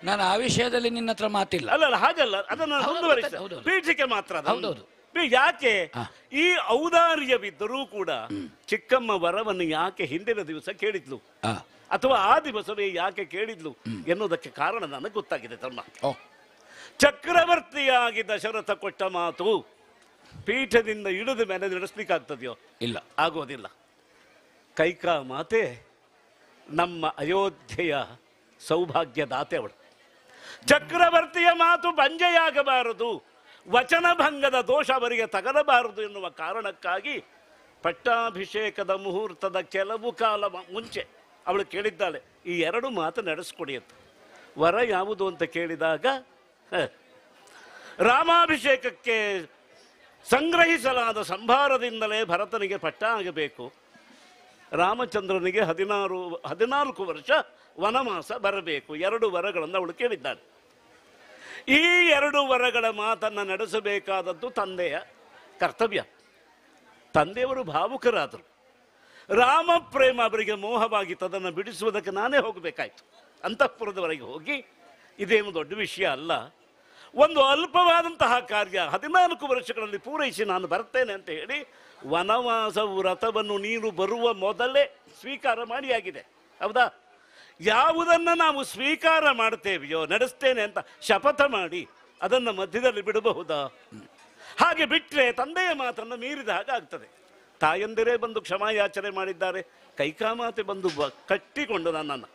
ನಾನು ಆ ವಿಷಯದಲ್ಲಿ ನಿನ್ನ ಹತ್ರ ಮಾತಿಲ್ಲ. ಅಲ್ಲ, ಹಾಗಲ್ಲ, ಅದನ್ನು ಮುಂದುವರಿಸ ಪೀಠಿಕೆ ಮಾತ್ರ. ಯಾಕೆ ಈ ಔದಾರ್ಯವಿದ್ದರೂ ಕೂಡ ಚಿಕ್ಕಮ್ಮ ವರವನ್ನು ಯಾಕೆ ಹಿಂದಿನ ದಿವಸ ಕೇಳಿದ್ಲು ಅಥವಾ ಆ ದಿವಸವೇ ಯಾಕೆ ಕೇಳಿದ್ಲು ಎನ್ನುವುದಕ್ಕೆ ಕಾರಣ ನನಗೆ ಗೊತ್ತಾಗಿದೆ ತಮ್ಮ. ಚಕ್ರವರ್ತಿಯಾಗಿ ದಶರಥ ಕೊಟ್ಟ ಮಾತು ಪೀಠದಿಂದ ಇಳಿದ ಮೇಲೆ ನಡೆಸಲಿಕ್ಕಾಗ್ತದೆಯೋ? ಇಲ್ಲ, ಆಗೋದಿಲ್ಲ. ಕೈಕಾ ಮಾತೆ ನಮ್ಮ ಅಯೋಧ್ಯೆಯ ಸೌಭಾಗ್ಯದಾತೆ ಅವಳು. ಚಕ್ರವರ್ತಿಯ ಮಾತು ಬಂಜೆಯಾಗಬಾರದು, ವಚನಭಂಗದ ದೋಷ ಅವರಿಗೆ ತಗಲಬಾರದು ಎನ್ನುವ ಕಾರಣಕ್ಕಾಗಿ ಪಟ್ಟಾಭಿಷೇಕದ ಮುಹೂರ್ತದ ಕೆಲವು ಕಾಲ ಮುಂಚೆ ಅವಳು ಕೇಳಿದ್ದಾಳೆ, ಈ 2 ಮಾತು ನಡೆಸ್ಕೊಡಿ ಅಂತ. ವರ ಯಾವುದು ಅಂತ ಕೇಳಿದಾಗ ರಾಮಾಭಿಷೇಕಕ್ಕೆ ಸಂಗ್ರಹಿಸಲಾದ ಸಂಭಾರದಿಂದಲೇ ಭರತನಿಗೆ ಪಟ್ಟ ಆಗಬೇಕು, ರಾಮಚಂದ್ರನಿಗೆ 14 ವರ್ಷ ವನವಾಸ ಬರಬೇಕು. 2 ವರಗಳನ್ನು ಅವಳು ಕೇಳಿದ್ದಾಳೆ. ಈ 2 ವರಗಳ ಮಾತನ್ನು ನಡೆಸಬೇಕಾದದ್ದು ತಂದೆಯ ಕರ್ತವ್ಯ. ತಂದೆಯವರು ಭಾವುಕರಾದರು. ರಾಮ ಪ್ರೇಮ ಅವರಿಗೆ ಮೋಹವಾಗಿತ್ತು, ಅದನ್ನು ಬಿಡಿಸುವುದಕ್ಕೆ ನಾನೇ ಹೋಗಬೇಕಾಯ್ತು. ಅಂತಃಪುರದವರೆಗೆ ಹೋಗಿ ಇದೇನು ದೊಡ್ಡ ವಿಷಯ ಅಲ್ಲ, ಒಂದು ಅಲ್ಪವಾದಂತಹ ಕಾರ್ಯ 14 ವರ್ಷಗಳಲ್ಲಿ ಪೂರೈಸಿ ನಾನು ಬರ್ತೇನೆ ಅಂತ ಹೇಳಿ ವನವಾಸ ವ್ರತವನ್ನು ನೀನು ಬರುವ ಮೊದಲೇ ಸ್ವೀಕಾರ ಮಾಡಿ ಆಗಿದೆ. ಹೌದಾ? ಯಾವುದನ್ನು ನಾವು ಸ್ವೀಕಾರ ಮಾಡ್ತೇವೆಯೋ ನಡೆಸ್ತೇನೆ ಅಂತ ಶಪಥ ಮಾಡಿ ಅದನ್ನು ಮಧ್ಯದಲ್ಲಿ ಬಿಡಬಹುದಾ? ಹಾಗೆ ಬಿಟ್ಟರೆ ತಂದೆಯ ಮಾತನ್ನು ಮೀರಿದ ಹಾಗೆ ಆಗ್ತದೆ. ತಾಯಂದಿರೇ ಬಂದು ಕ್ಷಮಾಯಾಚನೆ ಮಾಡಿದ್ದಾರೆ. ಕೈಕಾಮಾತೆ ಬಂದು ಕಟ್ಟಿಕೊಂಡು ನನ್ನನ್ನು,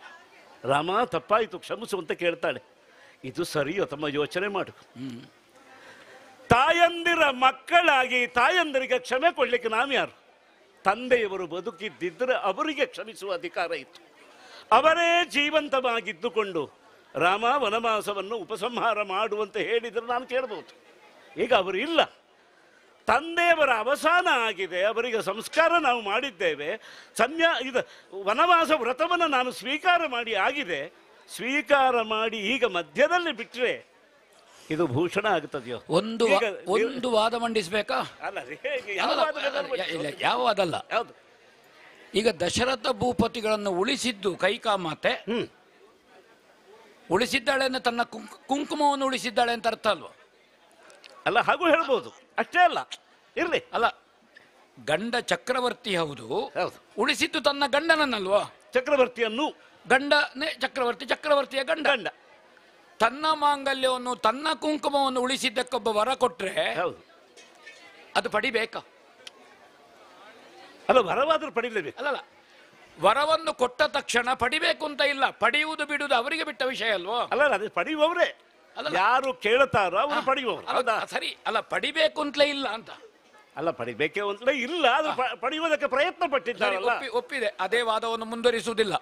ರಾಮ ತಪ್ಪಾಯಿತು ಕ್ಷಮಿಸು ಅಂತ ಕೇಳ್ತಾಳೆ. ಇದು ಸರಿಯೋ ತಮ್ಮ? ಯೋಚನೆ ಮಾಡು. ತಾಯಂದಿರ ಮಕ್ಕಳಾಗಿ ತಾಯಂದಿರಿಗೆ ಕ್ಷಮೆ ಕೊಡ್ಲಿಕ್ಕೆ ನಾವು ಯಾರು? ತಂದೆಯವರು ಬದುಕಿದ್ದಿದ್ದರೆ ಅವರಿಗೆ ಕ್ಷಮಿಸುವ ಅಧಿಕಾರ ಇತ್ತು. ಅವರೇ ಜೀವಂತವಾಗಿದ್ದುಕೊಂಡು ರಾಮ ವನವಾಸವನ್ನು ಉಪಸಂಹಾರ ಮಾಡುವಂತೆ ಹೇಳಿದರೆ ನಾನು ಕೇಳಬಹುದು. ಈಗ ಅವರು ಇಲ್ಲ, ತಂದೆಯವರ ಅವಸಾನ ಆಗಿದೆ, ಅವರಿಗೆ ಸಂಸ್ಕಾರ ನಾವು ಮಾಡಿದ್ದೇವೆ, ಇದು ವನವಾಸ ವ್ರತವನ್ನು ನಾನು ಸ್ವೀಕಾರ ಮಾಡಿ ಆಗಿದೆ. ಸ್ವೀಕಾರ ಮಾಡಿ ಈಗ ಮಧ್ಯದಲ್ಲಿ ಬಿಟ್ಟರೆ ಇದು ಭೂಷಣ ಆಗುತ್ತದೆಯೋ? ಒಂದು ವಾದ ಮಂಡಿಸಬೇಕಾ? ಅಲ್ಲ, ಯಾವ ವಾದಲ್ಲ. ಯಾವುದು? ಈಗ ದಶರಥ ಭೂಪತಿಗಳನ್ನು ಉಳಿಸಿದ್ದು ಕೈಕಾಮಾತೆ ಉಳಿಸಿದ್ದಾಳೆ ಅಂದ್ರೆ ತನ್ನ ಕುಂಕುಮವನ್ನು ಉಳಿಸಿದ್ದಾಳೆ ಅಂತ ಅರ್ಥ ಅಲ್ವಾ? ಅಲ್ಲ, ಹಾಗೂ ಹೇಳ್ಬೋದು. ಅಷ್ಟೇ ಅಲ್ಲ, ಇರ್ಲಿ. ಅಲ್ಲ, ಗಂಡ ಚಕ್ರವರ್ತಿ ಹೌದು, ಉಳಿಸಿದ್ದು ತನ್ನ ಗಂಡನನ್ನಲ್ವಾ? ಚಕ್ರವರ್ತಿಯನ್ನು ಗಂಡನೇ ಚಕ್ರವರ್ತಿಯ ಗಂಡ. ತನ್ನ ಮಾಂಗಲ್ಯವನ್ನು ತನ್ನ ಕುಂಕುಮವನ್ನು ಉಳಿಸಿದ್ದಕ್ಕೊಬ್ಬ ವರ ಕೊಟ್ರೆ ಅದು ಪಡಿಬೇಕಾ? ಅಲ್ಲ, ವರವಾದ್ರೂ ಪಡಿಲೇಬೇಕು. ಅಲ್ಲಲ್ಲ, ವರವನ್ನು ಕೊಟ್ಟ ತಕ್ಷಣ ಪಡಿಬೇಕು ಅಂತ ಇಲ್ಲ, ಪಡೆಯುವುದು ಬಿಡುವುದು ಅವರಿಗೆ ಬಿಟ್ಟ ವಿಷಯ ಅಲ್ವೋ? ಅಲ್ಲ ಅದೇ ಪಡೆಯುವವರೇ, ಯಾರು ಕೇಳ್ತಾರೋ ಅವರು ಪಡೆಯುವವರು. ಹೌದಾ? ಸರಿ, ಅಲ್ಲ ಪಡಿಬೇಕು ಅಂತಲೇ ಇಲ್ಲ ಅಂತ ಅಲ್ಲ, ಪಡಿಬೇಕೆ ಅಂತಲೇ ಇಲ್ಲ, ಅದು ಪಡೆಯುವುದಕ್ಕೆ ಪ್ರಯತ್ನ ಪಟ್ಟಿದ್ದಾರಲ್ಲ. ಒಪ್ಪಿದೆ, ಅದೇ ವಾದವನ್ನು ಮುಂದುವರಿಸುವುದಿಲ್ಲ.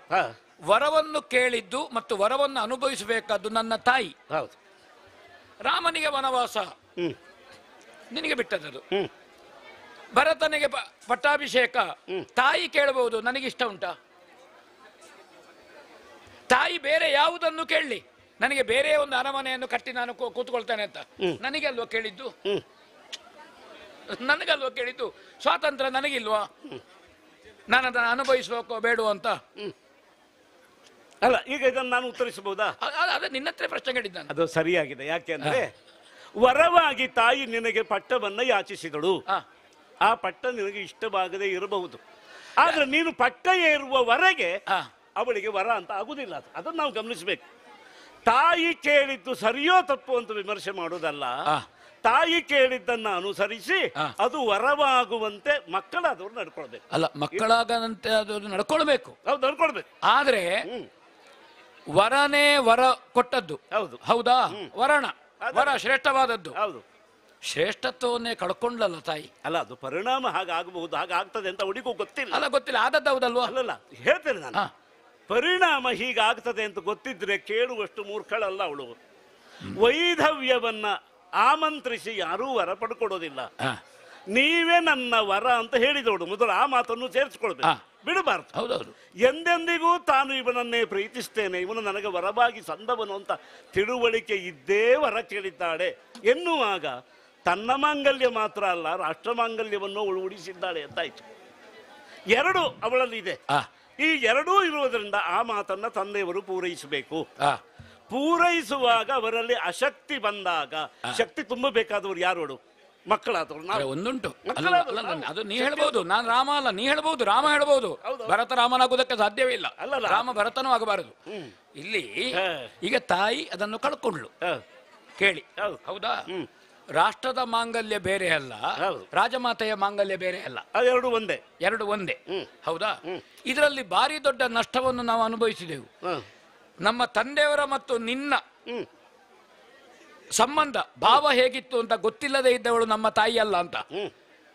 ವರವನ್ನು ಕೇಳಿದ್ದು ಮತ್ತು ವರವನ್ನು ಅನುಭವಿಸಬೇಕಾದ್ದು ನನ್ನ ತಾಯಿ. ಹೌದು. ರಾಮನಿಗೆ ವನವಾಸ ನಿನಗೆ ಬಿಟ್ಟದ್ದು, ಭರತನಿಗೆ ಪಟ್ಟಾಭಿಷೇಕ ತಾಯಿ ಕೇಳಬಹುದು, ನನಗಿಷ್ಟ ಉಂಟಾ? ತಾಯಿ ಬೇರೆ ಯಾವುದನ್ನು ಕೇಳಲಿ, ನನಗೆ ಬೇರೆ ಒಂದು ಅರಮನೆಯನ್ನು ಕಟ್ಟಿ ನಾನು ಕೂತ್ಕೊಳ್ತೇನೆ ಅಂತ ನನಗೆ ಅಲ್ವಾ ಕೇಳಿದ್ದು? ನನಗಲ್ವಾ ಕೇಳಿದ್ದು? ಸ್ವಾತಂತ್ರ್ಯ ನನಗಿಲ್ವಾ? ನಾನು ಅದನ್ನು ಅನುಭವಿಸಬೇಕೋ ಬೇಡೋ ಅಂತ ಅಲ್ಲ. ಈಗ ಇದನ್ನು ನಾನು ಉತ್ತರಿಸಬಹುದಾ? ಅದೇ ನಿನ್ನ ಹತ್ರ ಪ್ರಶ್ನೆ ಕೇಳಿದ್ದಾನೆ. ಅದು ಸರಿಯಾಗಿದೆ. ಯಾಕೆ ಅಂದ್ರೆ, ವರವಾಗಿ ತಾಯಿ ನಿನಗೆ ಪಟ್ಟವನ್ನ ಯಾಚಿಸಿದಳು. ಆ ಪಟ್ಟ ನಿನಗೆ ಇಷ್ಟವಾಗದೇ ಇರಬಹುದು, ಆದ್ರೆ ನೀನು ಪಟ್ಟ ಏರುವವರೆಗೆ ಅವಳಿಗೆ ವರ ಅಂತ ಆಗುದಿಲ್ಲ. ಅದನ್ನು ನಾವು ಗಮನಿಸಬೇಕು. ತಾಯಿ ಕೇಳಿದ್ದು ಸರಿಯೋ ತಪ್ಪು ಅಂತ ವಿಮರ್ಶೆ ಮಾಡೋದಲ್ಲ. ತಾಯಿ ಕೇಳಿದ್ದನ್ನ ಅನುಸರಿಸಿ ಅದು ವರವಾಗುವಂತೆ ಮಕ್ಕಳಾದವ್ರು ನಡ್ಕೊಳ್ಬೇಕು. ಅಲ್ಲ, ಮಕ್ಕಳಾಗಂತೆ ಅದು ನಡ್ಕೊಳ್ಬೇಕು. ಹೌದು, ನಡ್ಕೊಳ್ಬೇಕು. ಆದ್ರೆ ವರನೇ ವರ ಕೊಟ್ಟದ್ದು. ಹೌದು. ಹೌದಾ? ವರ ಶ್ರೇಷ್ಠವಾದದ್ದು. ಹೌದು. ಶ್ರೇಷ್ಠತ್ವವನ್ನೇ ಕಳ್ಕೊಂಡ್ಲಲ್ಲ ತಾಯಿ. ಅಲ್ಲ, ಅದು ಪರಿಣಾಮ ಹಾಗಾಗಬಹುದು, ಹಾಗಾಗ್ತದೆ ಅಂತ ಅವಳಿಗೂ ಗೊತ್ತಿಲ್ಲ. ಅಲ್ಲ, ಗೊತ್ತಿಲ್ಲ, ಆದದ್ದು ಹೌದಲ್ವಾ? ಅಲ್ಲಲ್ಲ, ಹೇಳ್ತೇನೆ ನಾನು. ಪರಿಣಾಮ ಹೀಗಾಗ್ತದೆ ಅಂತ ಗೊತ್ತಿದ್ರೆ ಕೇಳುವಷ್ಟು ಮೂರ್ಖಳಲ್ಲ ಅವಳು. ವೈಧವ್ಯವನ್ನ ಆಮಂತ್ರಿಸಿ ಯಾರೂ ವರ ಪಡ್ಕೊಡೋದಿಲ್ಲ. ನೀವೇ ನನ್ನ ವರ ಅಂತ ಹೇಳಿದವಳು ಮೊದಲು ಆ ಮಾತನ್ನು ಸೇರಿಸ್ಕೊಳ್ಬೇಕು, ಬಿಡಬಾರ್ದು. ಹೌದೌದು. ಎಂದೆಂದಿಗೂ ತಾನು ಇವನನ್ನೇ ಪ್ರೀತಿಸ್ತೇನೆ, ಇವನು ನನಗೆ ವರವಾಗಿ ಸಂದವನು ಅಂತ ತಿಳುವಳಿಕೆ ಇದ್ದೇ ವರ ಕೇಳಿದ್ದಾಳೆ ಎನ್ನುವಾಗ ತನ್ನ ಮಾಂಗಲ್ಯ ಮಾತ್ರ ಅಲ್ಲ, ರಾಷ್ಟ್ರ ಮಾಂಗಲ್ಯವನ್ನು ಅವಳು ಉಳಿಸಿದ್ದಾಳೆ ಅಂತಾಯ್ತು. ಎರಡು ಅವಳಲ್ಲಿ ಇದೆ. ಈ ಎರಡೂ ಇರುವುದರಿಂದ ಆ ಮಾತನ್ನ ತಂದೆಯವರು ಪೂರೈಸಬೇಕು. ಪೂರೈಸುವಾಗ ಅವರಲ್ಲಿ ಅಶಕ್ತಿ ಬಂದಾಗ, ಶಕ್ತಿ ತುಂಬಬೇಕಾದವರು ಯಾರೋಡು? ಮಕ್ಕಳಾದವರು. ಒಂದುಂಟು, ಅದು ನೀ ಹೇಳ್ಬಹುದು, ನಾನು ರಾಮ ಅಲ್ಲ, ನೀ ಹೇಳ್ಬಹುದು, ರಾಮ ಹೇಳ್ಬಹುದು. ಭರತ ರಾಮನಾಗುವುದಕ್ಕೆ ಸಾಧ್ಯವೇ ಇಲ್ಲ, ರಾಮ ಭರತನೂ ಆಗಬಾರದು. ಇಲ್ಲಿ ಈಗ ತಾಯಿ ಅದನ್ನು ಕಳ್ಕೊಂಡ್ಲು ಕೇಳಿ. ಹೌದಾ? ರಾಷ್ಟ್ರದ ಮಾಂಗಲ್ಯ ಬೇರೆ ಅಲ್ಲ, ರಾಜಮಾತೆಯ ಮಾಂಗಲ್ಯ ಬೇರೆ ಅಲ್ಲ, ಎರಡು ಒಂದೇ. ಹೌದಾ? ಇದರಲ್ಲಿ ಭಾರಿ ದೊಡ್ಡ ನಷ್ಟವನ್ನು ನಾವು ಅನುಭವಿಸಿದೆವು. ನಮ್ಮ ತಂದೆಯವರ ಮತ್ತು ನಿನ್ನ ಸಂಬಂಧ ಭಾವ ಹೇಗಿತ್ತು ಅಂತ ಗೊತ್ತಿಲ್ಲದೆ ಇದ್ದವಳು ನಮ್ಮ ತಾಯಿ ಅಲ್ಲ ಅಂತ.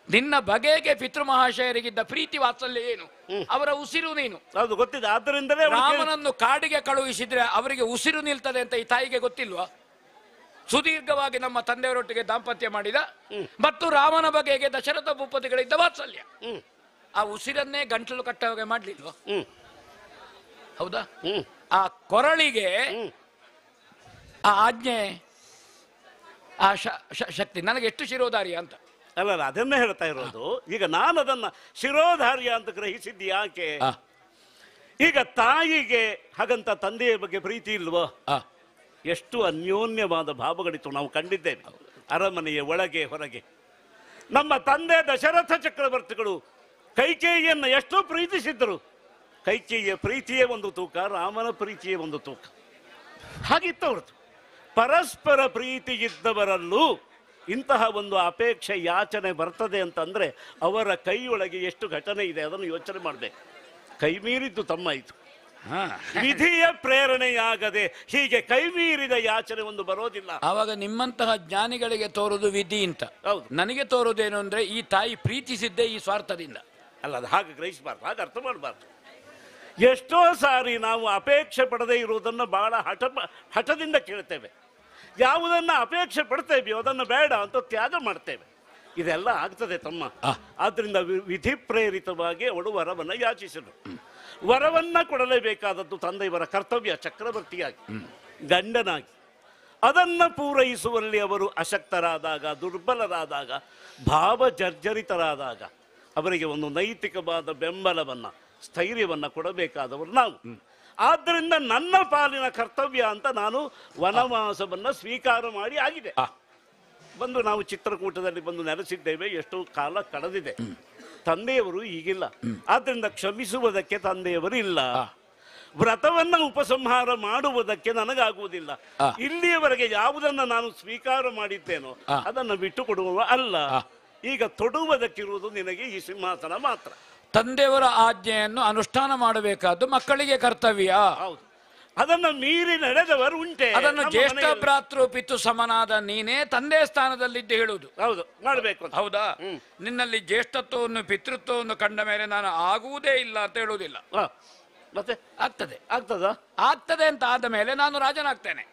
ನಿನ್ನ ಬಗೆಗೆ ಪಿತೃಮಹಾಶಯರಿಗಿದ್ದ ಪ್ರೀತಿ ವಾತ್ಸಲ್ಯ ಏನು, ಅವರ ಉಸಿರು ನೀನು. ಹೌದು, ಗೊತ್ತಿದೆ. ಆದ್ದರಿಂದಲೇ ರಾಮನನ್ನು ಕಾಡಿಗೆ ಕಳುಹಿಸಿದ್ರೆ ಅವರಿಗೆ ಉಸಿರು ನಿಲ್ತದೆ ಅಂತ ಈ ತಾಯಿಗೆ ಗೊತ್ತಿಲ್ವಾ? ಸುದೀರ್ಘವಾಗಿ ನಮ್ಮ ತಂದೆಯವರೊಟ್ಟಿಗೆ ದಾಂಪತ್ಯ ಮಾಡಿದ ಮತ್ತು ರಾಮನ ಬಗೆಗೆ ದಶರಥ ಭೂಪತಿಗಳಿದ್ದ ವಾತ್ಸಲ್ಯ, ಆ ಉಸಿರನ್ನೇ ಗಂಟಲು ಕಟ್ಟುವಾಗ ಮಾಡ್ಲಿಲ್ವಾ? ಹೌದಾ? ಆ ಕೊರಳಿಗೆ ಆ ಆಜ್ಞೆ, ಆ ಶಕ್ತಿ ನನಗೆ ಎಷ್ಟು ಶಿರೋಧಾರ್ಯ ಅಂತ. ಅಲ್ಲಲ್ಲ, ಅದನ್ನೇ ಹೇಳ್ತಾ ಇರೋದು. ಈಗ ನಾನು ಅದನ್ನ ಶಿರೋಧಾರ್ಯ ಅಂತ ಗ್ರಹಿಸಿದ್ದು ಯಾಕೆ? ಈಗ ತಾಯಿಗೆ ಹಾಗಂತ ತಂದೆಯ ಬಗ್ಗೆ ಪ್ರೀತಿ ಇಲ್ವೋ? ಎಷ್ಟು ಅನ್ಯೋನ್ಯವಾದ ಭಾವಗಳಿತ್ತು, ನಾವು ಕಂಡಿದ್ದೇವೆ ಅರಮನೆಯ ಒಳಗೆ ಹೊರಗೆ. ನಮ್ಮ ತಂದೆ ದಶರಥ ಚಕ್ರವರ್ತಿಗಳು ಕೈಕೇಯಿಯನ್ನು ಎಷ್ಟು ಪ್ರೀತಿಸಿದ್ದರು. ಕೈಕೇಯಿಯ ಪ್ರೀತಿಯೇ ಒಂದು ತೂಕ, ರಾಮನ ಪ್ರೀತಿಯೇ ಒಂದು ತೂಕ. ಹಾಗಿತ್ತವ್ರದ್ದು. ಪರಸ್ಪರ ಪ್ರೀತಿ ಇದ್ದವರಲ್ಲೂ ಇಂತಹ ಒಂದು ಅಪೇಕ್ಷೆ ಯಾಚನೆ ಬರ್ತದೆ ಅಂತಂದ್ರೆ ಅವರ ಕೈಯೊಳಗೆ ಎಷ್ಟು ಘಟನೆ ಇದೆ ಅದನ್ನು ಯೋಚನೆ ಮಾಡಬೇಕು. ಕೈ ಮೀರಿದ್ದು ತಮ್ಮ ಇದು, ವಿಧಿಯ ಪ್ರೇರಣೆಯಾಗದೆ ಹೀಗೆ ಕೈ ಮೀರಿದ ಯಾಚನೆ ಒಂದು ಬರೋದಿಲ್ಲ. ಆವಾಗ ನಿಮ್ಮಂತಹ ಜ್ಞಾನಿಗಳಿಗೆ ತೋರುದು ವಿಧಿ ಅಂತ. ಹೌದು, ನನಗೆ ತೋರುದೇನು ಅಂದ್ರೆ ಈ ತಾಯಿ ಪ್ರೀತಿಸಿದ್ದೇ ಈ ಸ್ವಾರ್ಥದಿಂದ ಅಲ್ಲ. ಅದು ಹಾಗೆ ಗ್ರಹಿಸಬಾರ್ದು, ಹಾಗೆ ಅರ್ಥ ಮಾಡಬಾರ್ದು. ಎಷ್ಟೋ ಸಾರಿ ನಾವು ಅಪೇಕ್ಷೆ ಪಡದೇ ಇರುವುದನ್ನು ಬಹಳ ಹಠದಿಂದ ಕೇಳ್ತೇವೆ. ಯಾವುದನ್ನ ಅಪೇಕ್ಷೆ ಪಡ್ತೇವೆಯೋ ಅದನ್ನು ಬೇಡ ಅಂತ ತ್ಯಾಗ ಮಾಡ್ತೇವೆ. ಇದೆಲ್ಲ ಆಗ್ತದೆ ತಮ್ಮ. ಆದ್ರಿಂದ ವಿಧಿ ಪ್ರೇರಿತವಾಗಿ ಅವಳು ವರವನ್ನ ಯಾಚಿಸಲು, ವರವನ್ನ ಕೊಡಲೇಬೇಕಾದದ್ದು ತಂದೆಯವರ ಕರ್ತವ್ಯ. ಚಕ್ರವರ್ತಿಯಾಗಿ, ಗಂಡನಾಗಿ ಅದನ್ನ ಪೂರೈಸುವಲ್ಲಿ ಅವರು ಅಶಕ್ತರಾದಾಗ, ದುರ್ಬಲರಾದಾಗ, ಭಾವ ಜರ್ಜರಿತರಾದಾಗ ಅವರಿಗೆ ಒಂದು ನೈತಿಕವಾದ ಬೆಂಬಲವನ್ನ, ಸ್ಥೈರ್ಯವನ್ನ ಕೊಡಬೇಕಾದವರು ನಾವು. ಆದ್ದರಿಂದ ನನ್ನ ಪಾಲಿನ ಕರ್ತವ್ಯ ಅಂತ ನಾನು ವನವಾಸವನ್ನ ಸ್ವೀಕಾರ ಮಾಡಿ ಆಗಿದೆ. ಬಂದು ನಾವು ಚಿತ್ರಕೂಟದಲ್ಲಿ ಬಂದು ನೆಲೆಸಿದ್ದೇವೆ, ಎಷ್ಟೋ ಕಾಲ ಕಳೆದಿದೆ. ತಂದೆಯವರು ಈಗಿಲ್ಲ, ಆದ್ರಿಂದ ಕ್ಷಮಿಸುವುದಕ್ಕೆ ತಂದೆಯವರು ಇಲ್ಲ. ವ್ರತವನ್ನ ಉಪಸಂಹಾರ ಮಾಡುವುದಕ್ಕೆ ನನಗಾಗುವುದಿಲ್ಲ. ಇಲ್ಲಿಯವರೆಗೆ ಯಾವುದನ್ನ ನಾನು ಸ್ವೀಕಾರ ಮಾಡಿದ್ದೇನೋ ಅದನ್ನು ಬಿಟ್ಟು ಕೊಡುವ ಅಲ್ಲ. ಈಗ ತೊಡುವುದಕ್ಕಿರುವುದು ನಿನಗೆ ಈ ಸಿಂಹಾಸನ ಮಾತ್ರ. ತಂದೆಯವರ ಆಜ್ಞೆಯನ್ನು ಅನುಷ್ಠಾನ ಮಾಡಬೇಕಾದ್ದು ಮಕ್ಕಳಿಗೆ ಕರ್ತವ್ಯ. ಹೌದು, ಅದನ್ನು ಮೀರಿ ನಡೆದವರು ಉಂಟೆ. ಅದನ್ನು ಜ್ಯೇಷ್ಠ ಭ್ರಾತೃ ಪಿತು ಸಮನಾದ ನೀನೇ ತಂದೆ ಸ್ಥಾನದಲ್ಲಿದ್ದು ಹೇಳುವುದು. ಹೌದು, ಮಾಡಬೇಕು. ಹೌದಾ? ನಿನ್ನಲ್ಲಿ ಜ್ಯೇಷ್ಠತ್ವವನ್ನು ಪಿತೃತ್ವವನ್ನು ಕಂಡ ಮೇಲೆ ನಾನು ಆಗುವುದೇ ಇಲ್ಲ ಅಂತ ಹೇಳುವುದಿಲ್ಲ. ಮತ್ತೆ ಆಗ್ತದೆ. ಆಗ್ತದೆ ಅಂತ ಆದ ಮೇಲೆ ನಾನು ರಾಜನಾಗ್ತೇನೆ.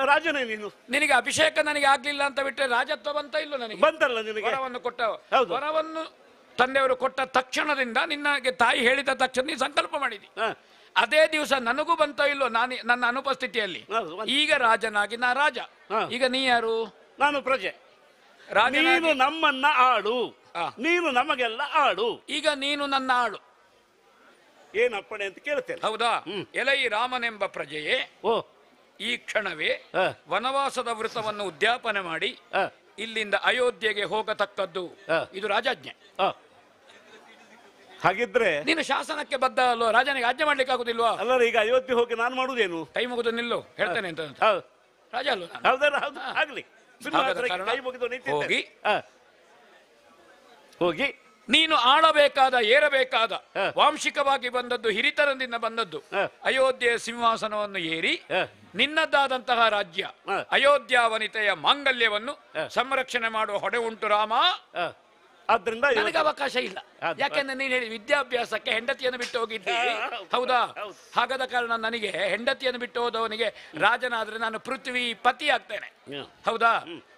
ರಾಜನೇ ನೀನು. ನಿನಗೆ ಅಭಿಷೇಕ ನನಗೆ ಆಗ್ಲಿಲ್ಲ ಅಂತ ಬಿಟ್ಟರೆ ರಾಜತ್ವ ಬಂತ ಇಲ್ಲ? ನನಗೆ ಬಂತಲ್ಲ. ನಿನಗೆ ವರವನ್ನು ಕೊಟ್ಟ, ವರವನ್ನು ತಂದೆಯವರು ಕೊಟ್ಟ ತಕ್ಷಣದಿಂದ ನಿನ್ನಗೆ ತಾಯಿ ಹೇಳಿದ ತಕ್ಷಣ ನೀನು ಸಂಕಲ್ಪ ಮಾಡಿದಿ. ಅದೇ ದಿವಸ ನನಗೂ ಬಂತ ಇಲ್ಲೋ ನನ್ನ ಅನುಪಸ್ಥಿತಿಯಲ್ಲಿ. ಈಗ ರಾಜನಾಗಿ ನಾ ರಾಜ. ಈಗ ನೀ ಯಾರು? ನಾನು ಪ್ರಜೆ. ನೀನು ನಮ್ಮನ್ನ ಆಡು, ನೀನು ನಮಗೆಲ್ಲ ಆಡು. ಈಗ ನೀನು ನನ್ನ ಆಳು. ಏನಪ್ಪಣೆ ಅಂತ ಕೇಳ್ತೇನೆ. ಹೌದಾ? ಎಲೈ ರಾಮನೆಂಬ ಪ್ರಜೆಯೇ, ಈ ಕ್ಷಣವೇ ವನವಾಸದ ವೃತವನ್ನು ಉದ್ಯಾಪನೆ ಮಾಡಿ ಇಲ್ಲಿಂದ ಅಯೋಧ್ಯೆಗೆ ಹೋಗತಕ್ಕದ್ದು. ಇದು ರಾಜಾಜ್ಞೆ. ಹಾಗಿದ್ರೆ ನೀನು ಶಾಸನಕ್ಕೆ ಬದ್ಧ ಅಲ್ವಾ? ರಾಜನಿಗೆ ಆಜ್ಞೆ ಮಾಡ್ಲಿಕ್ಕೆ ಆಗುದಿಲ್ವಾ? ಅಲ್ಲ, ಈಗ ಅಯೋಧ್ಯೆ ಹೋಗಿ ನಾನು ಮಾಡುವುದೇನು? ಕೈ ಮುಗಿದು ನಿಲ್ಲು ಹೇಳ್ತೇನೆ ಅಂತ. ರಾಜ ಅಲ್ವಾ? ಆಗ್ಲಿ, ಹೋಗಿ ನೀನು ಆಳಬೇಕಾದ, ಏರಬೇಕಾದ, ವಾಂಶಿಕವಾಗಿ ಬಂದದ್ದು, ಹಿರಿತನದಿಂದ ಬಂದದ್ದು ಅಯೋಧ್ಯೆಯ ಸಿಂಹಾಸನವನ್ನು ಏರಿ ನಿನ್ನದಾದಂತಹ ರಾಜ್ಯ ಅಯೋಧ್ಯ ವನಿತೆಯ ಮಾಂಗಲ್ಯವನ್ನು ಸಂರಕ್ಷಣೆ ಮಾಡುವ ಹೊಣೆ ಉಂಟು ರಾಮ. ಆದ್ರಿಂದ ನನಗೆ ಅವಕಾಶ ಇಲ್ಲ. ಯಾಕೆಂದ್ರೆ ನೀನು ಹೇಳಿ ವಿದ್ಯಾಭ್ಯಾಸಕ್ಕೆ ಹೆಂಡತಿಯನ್ನು ಬಿಟ್ಟು ಹೋಗಿದ್ದಿ. ಹೌದಾ? ಹಾಗಾದ ಕಾರಣ ನನಗೆ ಹೆಂಡತಿಯನ್ನು ಬಿಟ್ಟು ಹೋದವನಿಗೆ ರಾಜನಾದ್ರೆ ನಾನು ಪೃಥ್ವಿ ಪತಿ ಆಗ್ತೇನೆ. ಹೌದಾ?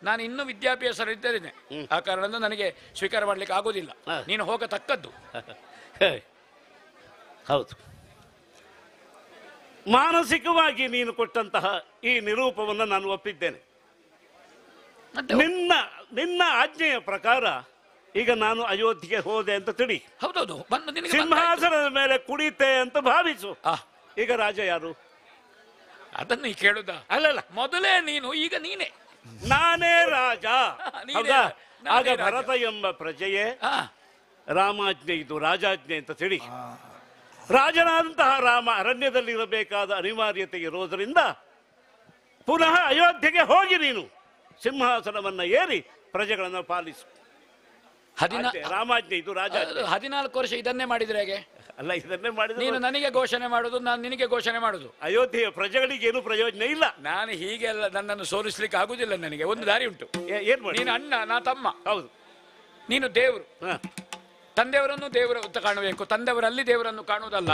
ನಾನು ಇನ್ನೂ ವಿದ್ಯಾಭ್ಯಾಸರಿದ್ದೇನೆ. ಆ ಕಾರಣದಿಂದ ನನಗೆ ಸ್ವೀಕಾರ ಮಾಡ್ಲಿಕ್ಕೆ ಆಗೋದಿಲ್ಲ. ನೀನು ಹೋಗತಕ್ಕದ್ದು. ಹೌದು, ಮಾನಸಿಕವಾಗಿ ನೀನು ಕೊಟ್ಟಂತಹ ಈ ನಿರೂಪವನ್ನು ನಾನು ಒಪ್ಪಿದ್ದೇನೆ. ನಿನ್ನ ಆಜ್ಞೆಯ ಪ್ರಕಾರ ಈಗ ನಾನು ಅಯೋಧ್ಯೆಗೆ ಹೋದೆ ಅಂತ ತಿಳಿ. ಹೌದೌದು, ಸಿಂಹಾಸನದ ಮೇಲೆ ಕುಡಿತೆ ಅಂತ ಭಾವಿಸು. ಈಗ ರಾಜ ಯಾರು? ಅದನ್ನು ಕೇಳುದ? ಅಲ್ಲಲ್ಲ, ಮೊದಲೇ ನೀನು, ಈಗ ನೀನೇ. ನಾನೇ ರಾಜ. ಆಗ ಭರತ ಎಂಬ ಪ್ರಜೆಯೇ ರಾಮಾಜ್ಞೆ ಇದು ರಾಜಾಜ್ಞೆ ಅಂತ ತಿಳಿ. ರಾಜನಾದಂತಹ ರಾಮ ಅರಣ್ಯದಲ್ಲಿ ಇರಬೇಕಾದ ಅನಿವಾರ್ಯತೆ ಇರೋದರಿಂದ ಪುನಃ ಅಯೋಧ್ಯೆಗೆ ಹೋಗಿ ನೀನು ಸಿಂಹಾಸನವನ್ನ ಏರಿ ಪ್ರಜೆಗಳನ್ನು ಪಾಲಿಸು. ರಾಮಾಜ್ಞೆ ಇದು ರಾಜ. 14 ವರ್ಷ ಇದನ್ನೇ ಮಾಡಿದ್ರೆ ಹೇಗೆ? ಅಲ್ಲ, ಇದನ್ನೇ ಮಾಡಿದ್ರೆ ನೀನು ನನಗೆ ಘೋಷಣೆ ಮಾಡುದು, ನಾನು ನಿನಗೆ ಘೋಷಣೆ ಮಾಡುದು. ಅಯೋಧ್ಯೆಯ ಪ್ರಜೆಗಳಿಗೆ ಏನು ಪ್ರಯೋಜನ ಇಲ್ಲ. ನಾನು ಹೀಗೆಲ್ಲ ನನ್ನನ್ನು ಸೋಲಿಸ್ಲಿಕ್ಕೆ ಆಗುದಿಲ್ಲ. ನನಗೆ ಒಂದು ದಾರಿ ಉಂಟು. ಏನ್ ಮಾಡಿ? ನೀನು ಅಣ್ಣ, ನಾ ತಮ್ಮ. ಹೌದು. ನೀನು ದೇವರು. ತಂದೆಯವರನ್ನು ದೇವರು ಕಾಣಬೇಕು. ತಂದೆಯವರಲ್ಲಿ ದೇವರನ್ನು ಕಾಣುವುದಲ್ಲ,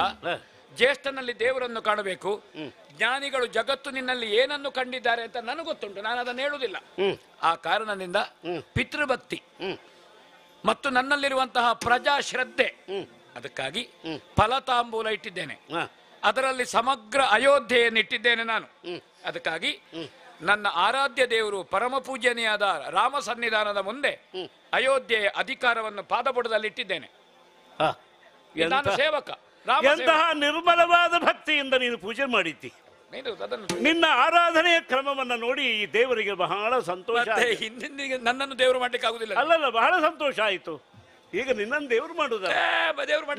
ಜ್ಯೇಷ್ಠನಲ್ಲಿ ದೇವರನ್ನು ಕಾಣಬೇಕು. ಜ್ಞಾನಿಗಳು ಜಗತ್ತು ನಿನ್ನಲ್ಲಿ ಏನನ್ನು ಕಂಡಿದ್ದಾರೆ ಅಂತ ನನಗೆ ಗೊತ್ತುಂಟು. ನಾನು ಅದನ್ನು ಹೇಳುವುದಿಲ್ಲ. ಆ ಕಾರಣದಿಂದ ಪಿತೃಭಕ್ತಿ ಮತ್ತು ನನ್ನಲ್ಲಿರುವಂತಹ ಪ್ರಜಾ ಶ್ರದ್ಧೆ, ಅದಕ್ಕಾಗಿ ಫಲತಾಂಬೂಲ ಇಟ್ಟಿದ್ದೇನೆ. ಅದರಲ್ಲಿ ಸಮಗ್ರ ಅಯೋಧ್ಯೆಯನ್ನು ಇಟ್ಟಿದ್ದೇನೆ ನಾನು. ಅದಕ್ಕಾಗಿ ನನ್ನ ಆರಾಧ್ಯ ದೇವರು ಪರಮ ಪೂಜನೀಯಾದ ರಾಮ ಸನ್ನಿಧಾನದ ಮುಂದೆ ಅಯೋಧ್ಯೆಯ ಅಧಿಕಾರವನ್ನು ಪಾದಪುಟದಲ್ಲಿ ಇಟ್ಟಿದ್ದೇನೆ. ನಾನು ಸೇವಕ. ಎಂತಹ ನಿರ್ಮಲವಾದ ಭಕ್ತಿಯಿಂದ ನೀನು ಪೂಜೆ ಮಾಡಿದ್ದಿ. ನಿನ್ನ ಆರಾಧನೆಯ ಕ್ರಮವನ್ನ ನೋಡಿ ಈ ದೇವರಿಗೆ ಬಹಳ ಸಂತೋಷ. ನನ್ನನ್ನು ದೇವರು ಮಾಡ್ಲಿಕ್ಕೆ ಆಗುದಿಲ್ಲ. ಅಲ್ಲಲ್ಲ, ಬಹಳ ಸಂತೋಷ ಆಯಿತು. ಈಗ ನಿನ್ನನ್ನು ದೇವರು ಮಾಡುವುದ?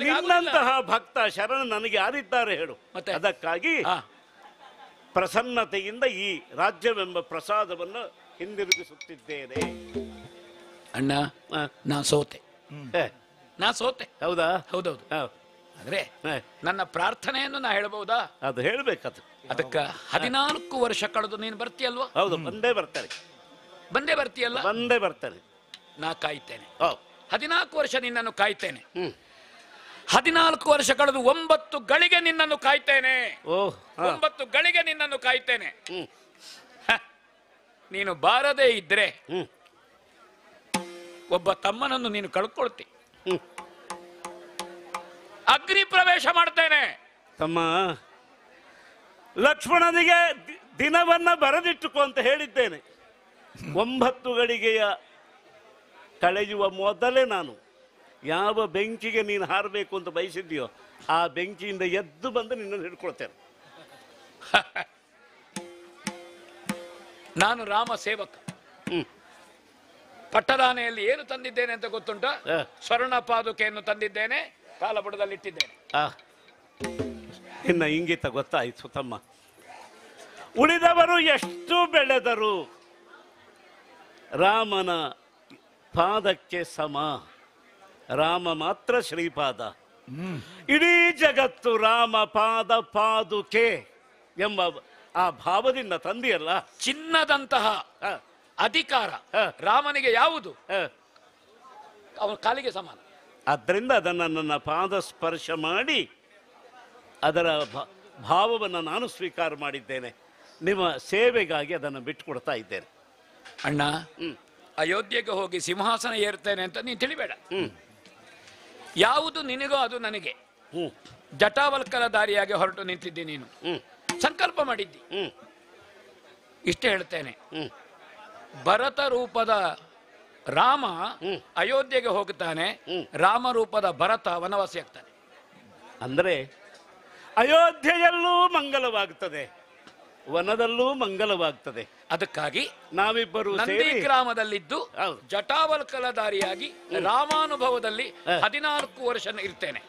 ನಿನ್ನಂತಹ ಭಕ್ತ ಶರಣ ನನಗೆ ಯಾರಿದ್ದಾರೆ ಹೇಳು? ಅದಕ್ಕಾಗಿ ಪ್ರಸನ್ನತೆಯಿಂದ ಈ ರಾಜ್ಯವೆಂಬ ಪ್ರಸಾದವನ್ನು ಹಿಂದಿರುಗಿಸುತ್ತಿದ್ದೇನೆ. ಅಣ್ಣ, ನಾ ಸೋತೆ. ಹೌದಾ? ಹೌದೌದು. ಆದ್ರೆ ನನ್ನ ಪ್ರಾರ್ಥನೆಯನ್ನು ನಾ ಹೇಳಬಹುದಾ? ಅದು ಹೇಳ್ಬೇಕದು. ಅದಕ್ಕ 14 ವರ್ಷ ಕಳೆದು ನೀನು ಬರ್ತೀಯಲ್ವಾ? ಹೌದು, ಬಂದೇ ಬರ್ತಾರೆ. ಬಂದೇ ಬರ್ತೀಯಲ್ಲ? ಬಂದೇ ಬರ್ತಾರೆ. ನಾ ಕಾಯ್ತೇನೆ. 14 ವರ್ಷ ನಿನ್ನನ್ನು ಕಾಯ್ತೇನೆ. 14 ವರ್ಷ ಕಳೆದು 9 ಗಳಿಗೆ ನಿನ್ನನ್ನು ಕಾಯ್ತೇನೆ. 9 ಗಳಿಗೆ ನಿನ್ನನ್ನು ಕಾಯ್ತೇನೆ. ನೀನು ಬಾರದೇ ಇದ್ರೆ ಒಬ್ಬ ತಮ್ಮನನ್ನು ನೀನು ಕಳ್ಕೊಳ್ತಿ. ಅಗ್ನಿ ಪ್ರವೇಶ ಮಾಡ್ತೇನೆ. ತಮ್ಮ, ಲಕ್ಷ್ಮಣನಿಗೆ ದಿನವನ್ನ ಬರೆದಿಟ್ಟುಕೋ ಅಂತ ಹೇಳಿದ್ದೇನೆ. 9 ಗಳಿಗೆಯ ಕಳೆಯುವ ಮೊದಲೇ ನಾನು ಯಾವ ಬೆಂಕಿಗೆ ನೀನು ಹಾರಬೇಕು ಅಂತ ಬಯಸಿದ್ಯೋ ಆ ಬೆಂಕಿಯಿಂದ ಎದ್ದು ಬಂದು ನಿನ್ನನ್ನು ಹಿಡ್ಕೊಳ್ತೇನೆ. ನಾನು ರಾಮ ಸೇವಕ. ಪಟ್ಟದಾನೆಯಲ್ಲಿ ಏನು ತಂದಿದ್ದೇನೆ ಅಂತ ಗೊತ್ತುಂಟ? ಸ್ವರ್ಣ ಪಾದುಕೆಯನ್ನು ತಂದಿದ್ದೇನೆ, ಕಾಲಬುಡದಲ್ಲಿಟ್ಟಿದ್ದೇನೆ. ಇನ್ನ ಇಂಗಿತ ಗೊತ್ತಾಯಿತು ತಮ್ಮ. ಉಳಿದವರು ಎಷ್ಟು ಬೆಳೆದರು ರಾಮನ ಪಾದಕ್ಕೆ ಸಮ. ರಾಮ ಮಾತ್ರ ಶ್ರೀಪಾದ. ಇಡೀ ಜಗತ್ತು ರಾಮ ಪಾದ ಪಾದುಕೆ ಎಂಬ ಆ ಭಾವದಿಂದ ತಂದೆಯಲ್ಲ. ಚಿನ್ನದಂತಹ ಹ, ಅಧಿಕಾರ ಹ. ರಾಮನಿಗೆ ಯಾವುದು? ಹ. ಅವನ ಕಾಲಿಗೆ ಸಮಾನ. ಆದ್ದರಿಂದ ಅದನ್ನು ನನ್ನ ಪಾದ ಸ್ಪರ್ಶ ಮಾಡಿ ಅದರ ಭಾವವನ್ನು ನಾನು ಸ್ವೀಕಾರ ಮಾಡಿದ್ದೇನೆ. ನಿಮ್ಮ ಸೇವೆಗಾಗಿ ಅದನ್ನು ಬಿಟ್ಟುಕೊಡ್ತಾ ಇದ್ದೇನೆ. ಅಣ್ಣ, ಅಯೋಧ್ಯೆಗೆ ಹೋಗಿ ಸಿಂಹಾಸನ ಏರ್ತೇನೆ ಅಂತ ನೀನು ತಿಳಿಬೇಡ. ಯಾವುದು ನಿನಗೋ ಅದು ನನಗೆ. ಜಟಾವಲ್ಕರ ದಾರಿಯಾಗಿ ಹೊರಟು ನಿಂತಿದ್ದಿ ನೀನು. ಸಂಕಲ್ಪ ಮಾಡಿದ್ದಿ. ಇಷ್ಟೇ ಹೇಳ್ತೇನೆ, ಭರತ ರೂಪದ ರಾಮ ಅಯೋಧ್ಯೆಗೆ ಹೋಗುತ್ತಾನೆ, ರಾಮ ರೂಪದ ಭರತ ವನವಾಸಿ ಆಗ್ತಾನೆ. ಅಂದರೆ ಅಯೋಧ್ಯೆಯಲ್ಲೂ ಮಂಗಲವಾಗುತ್ತದೆ, ವನದಲ್ಲೂ ಮಂಗಲವಾಗ್ತದೆ. ಅದಕ್ಕಾಗಿ ನಾವಿಬ್ಬರು ನಂದಿ ಗ್ರಾಮದಲ್ಲಿದ್ದು ಹೌದು. ಜಟಾವಲ್ಕಲ ದಾರಿಯಾಗಿ ರಾಮಾನುಭವದಲ್ಲಿ 14 ವರ್ಷ ಇರ್ತೇನೆ.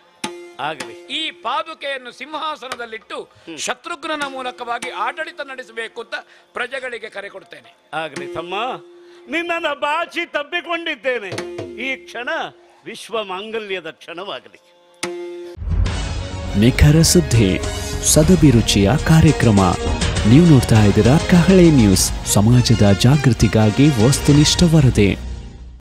ಆಗಲಿ. ಈ ಪಾದುಕೆಯನ್ನು ಸಿಂಹಾಸನದಲ್ಲಿಟ್ಟು ಶತ್ರುಘ್ನನ ಮೂಲಕವಾಗಿ ಆಡಳಿತ ನಡೆಸಬೇಕು ಅಂತ ಪ್ರಜೆಗಳಿಗೆ ಕರೆ ಕೊಡ್ತೇನೆ. ಆಗಲಿ ತಮ್ಮ, ನಿನ್ನನ್ನು ಬಾಚಿ ತಬ್ಬಿಕೊಂಡಿದ್ದೇನೆ. ಈ ಕ್ಷಣ ವಿಶ್ವ ಮಾಂಗಲ್ಯದ ಕ್ಷಣವಾಗಲಿ. ನಿಖರ ಸುದ್ದಿ, ಸದಭಿರುಚಿಯ ಕಾರ್ಯಕ್ರಮ. ನೀವು ನೋಡ್ತಾ ಇದ್ದೀರಾ ಕಹಳೆ ನ್ಯೂಸ್, ಸಮಾಜದ ಜಾಗೃತಿಗಾಗಿ ವಸ್ತುನಿಷ್ಠ ವರದಿ.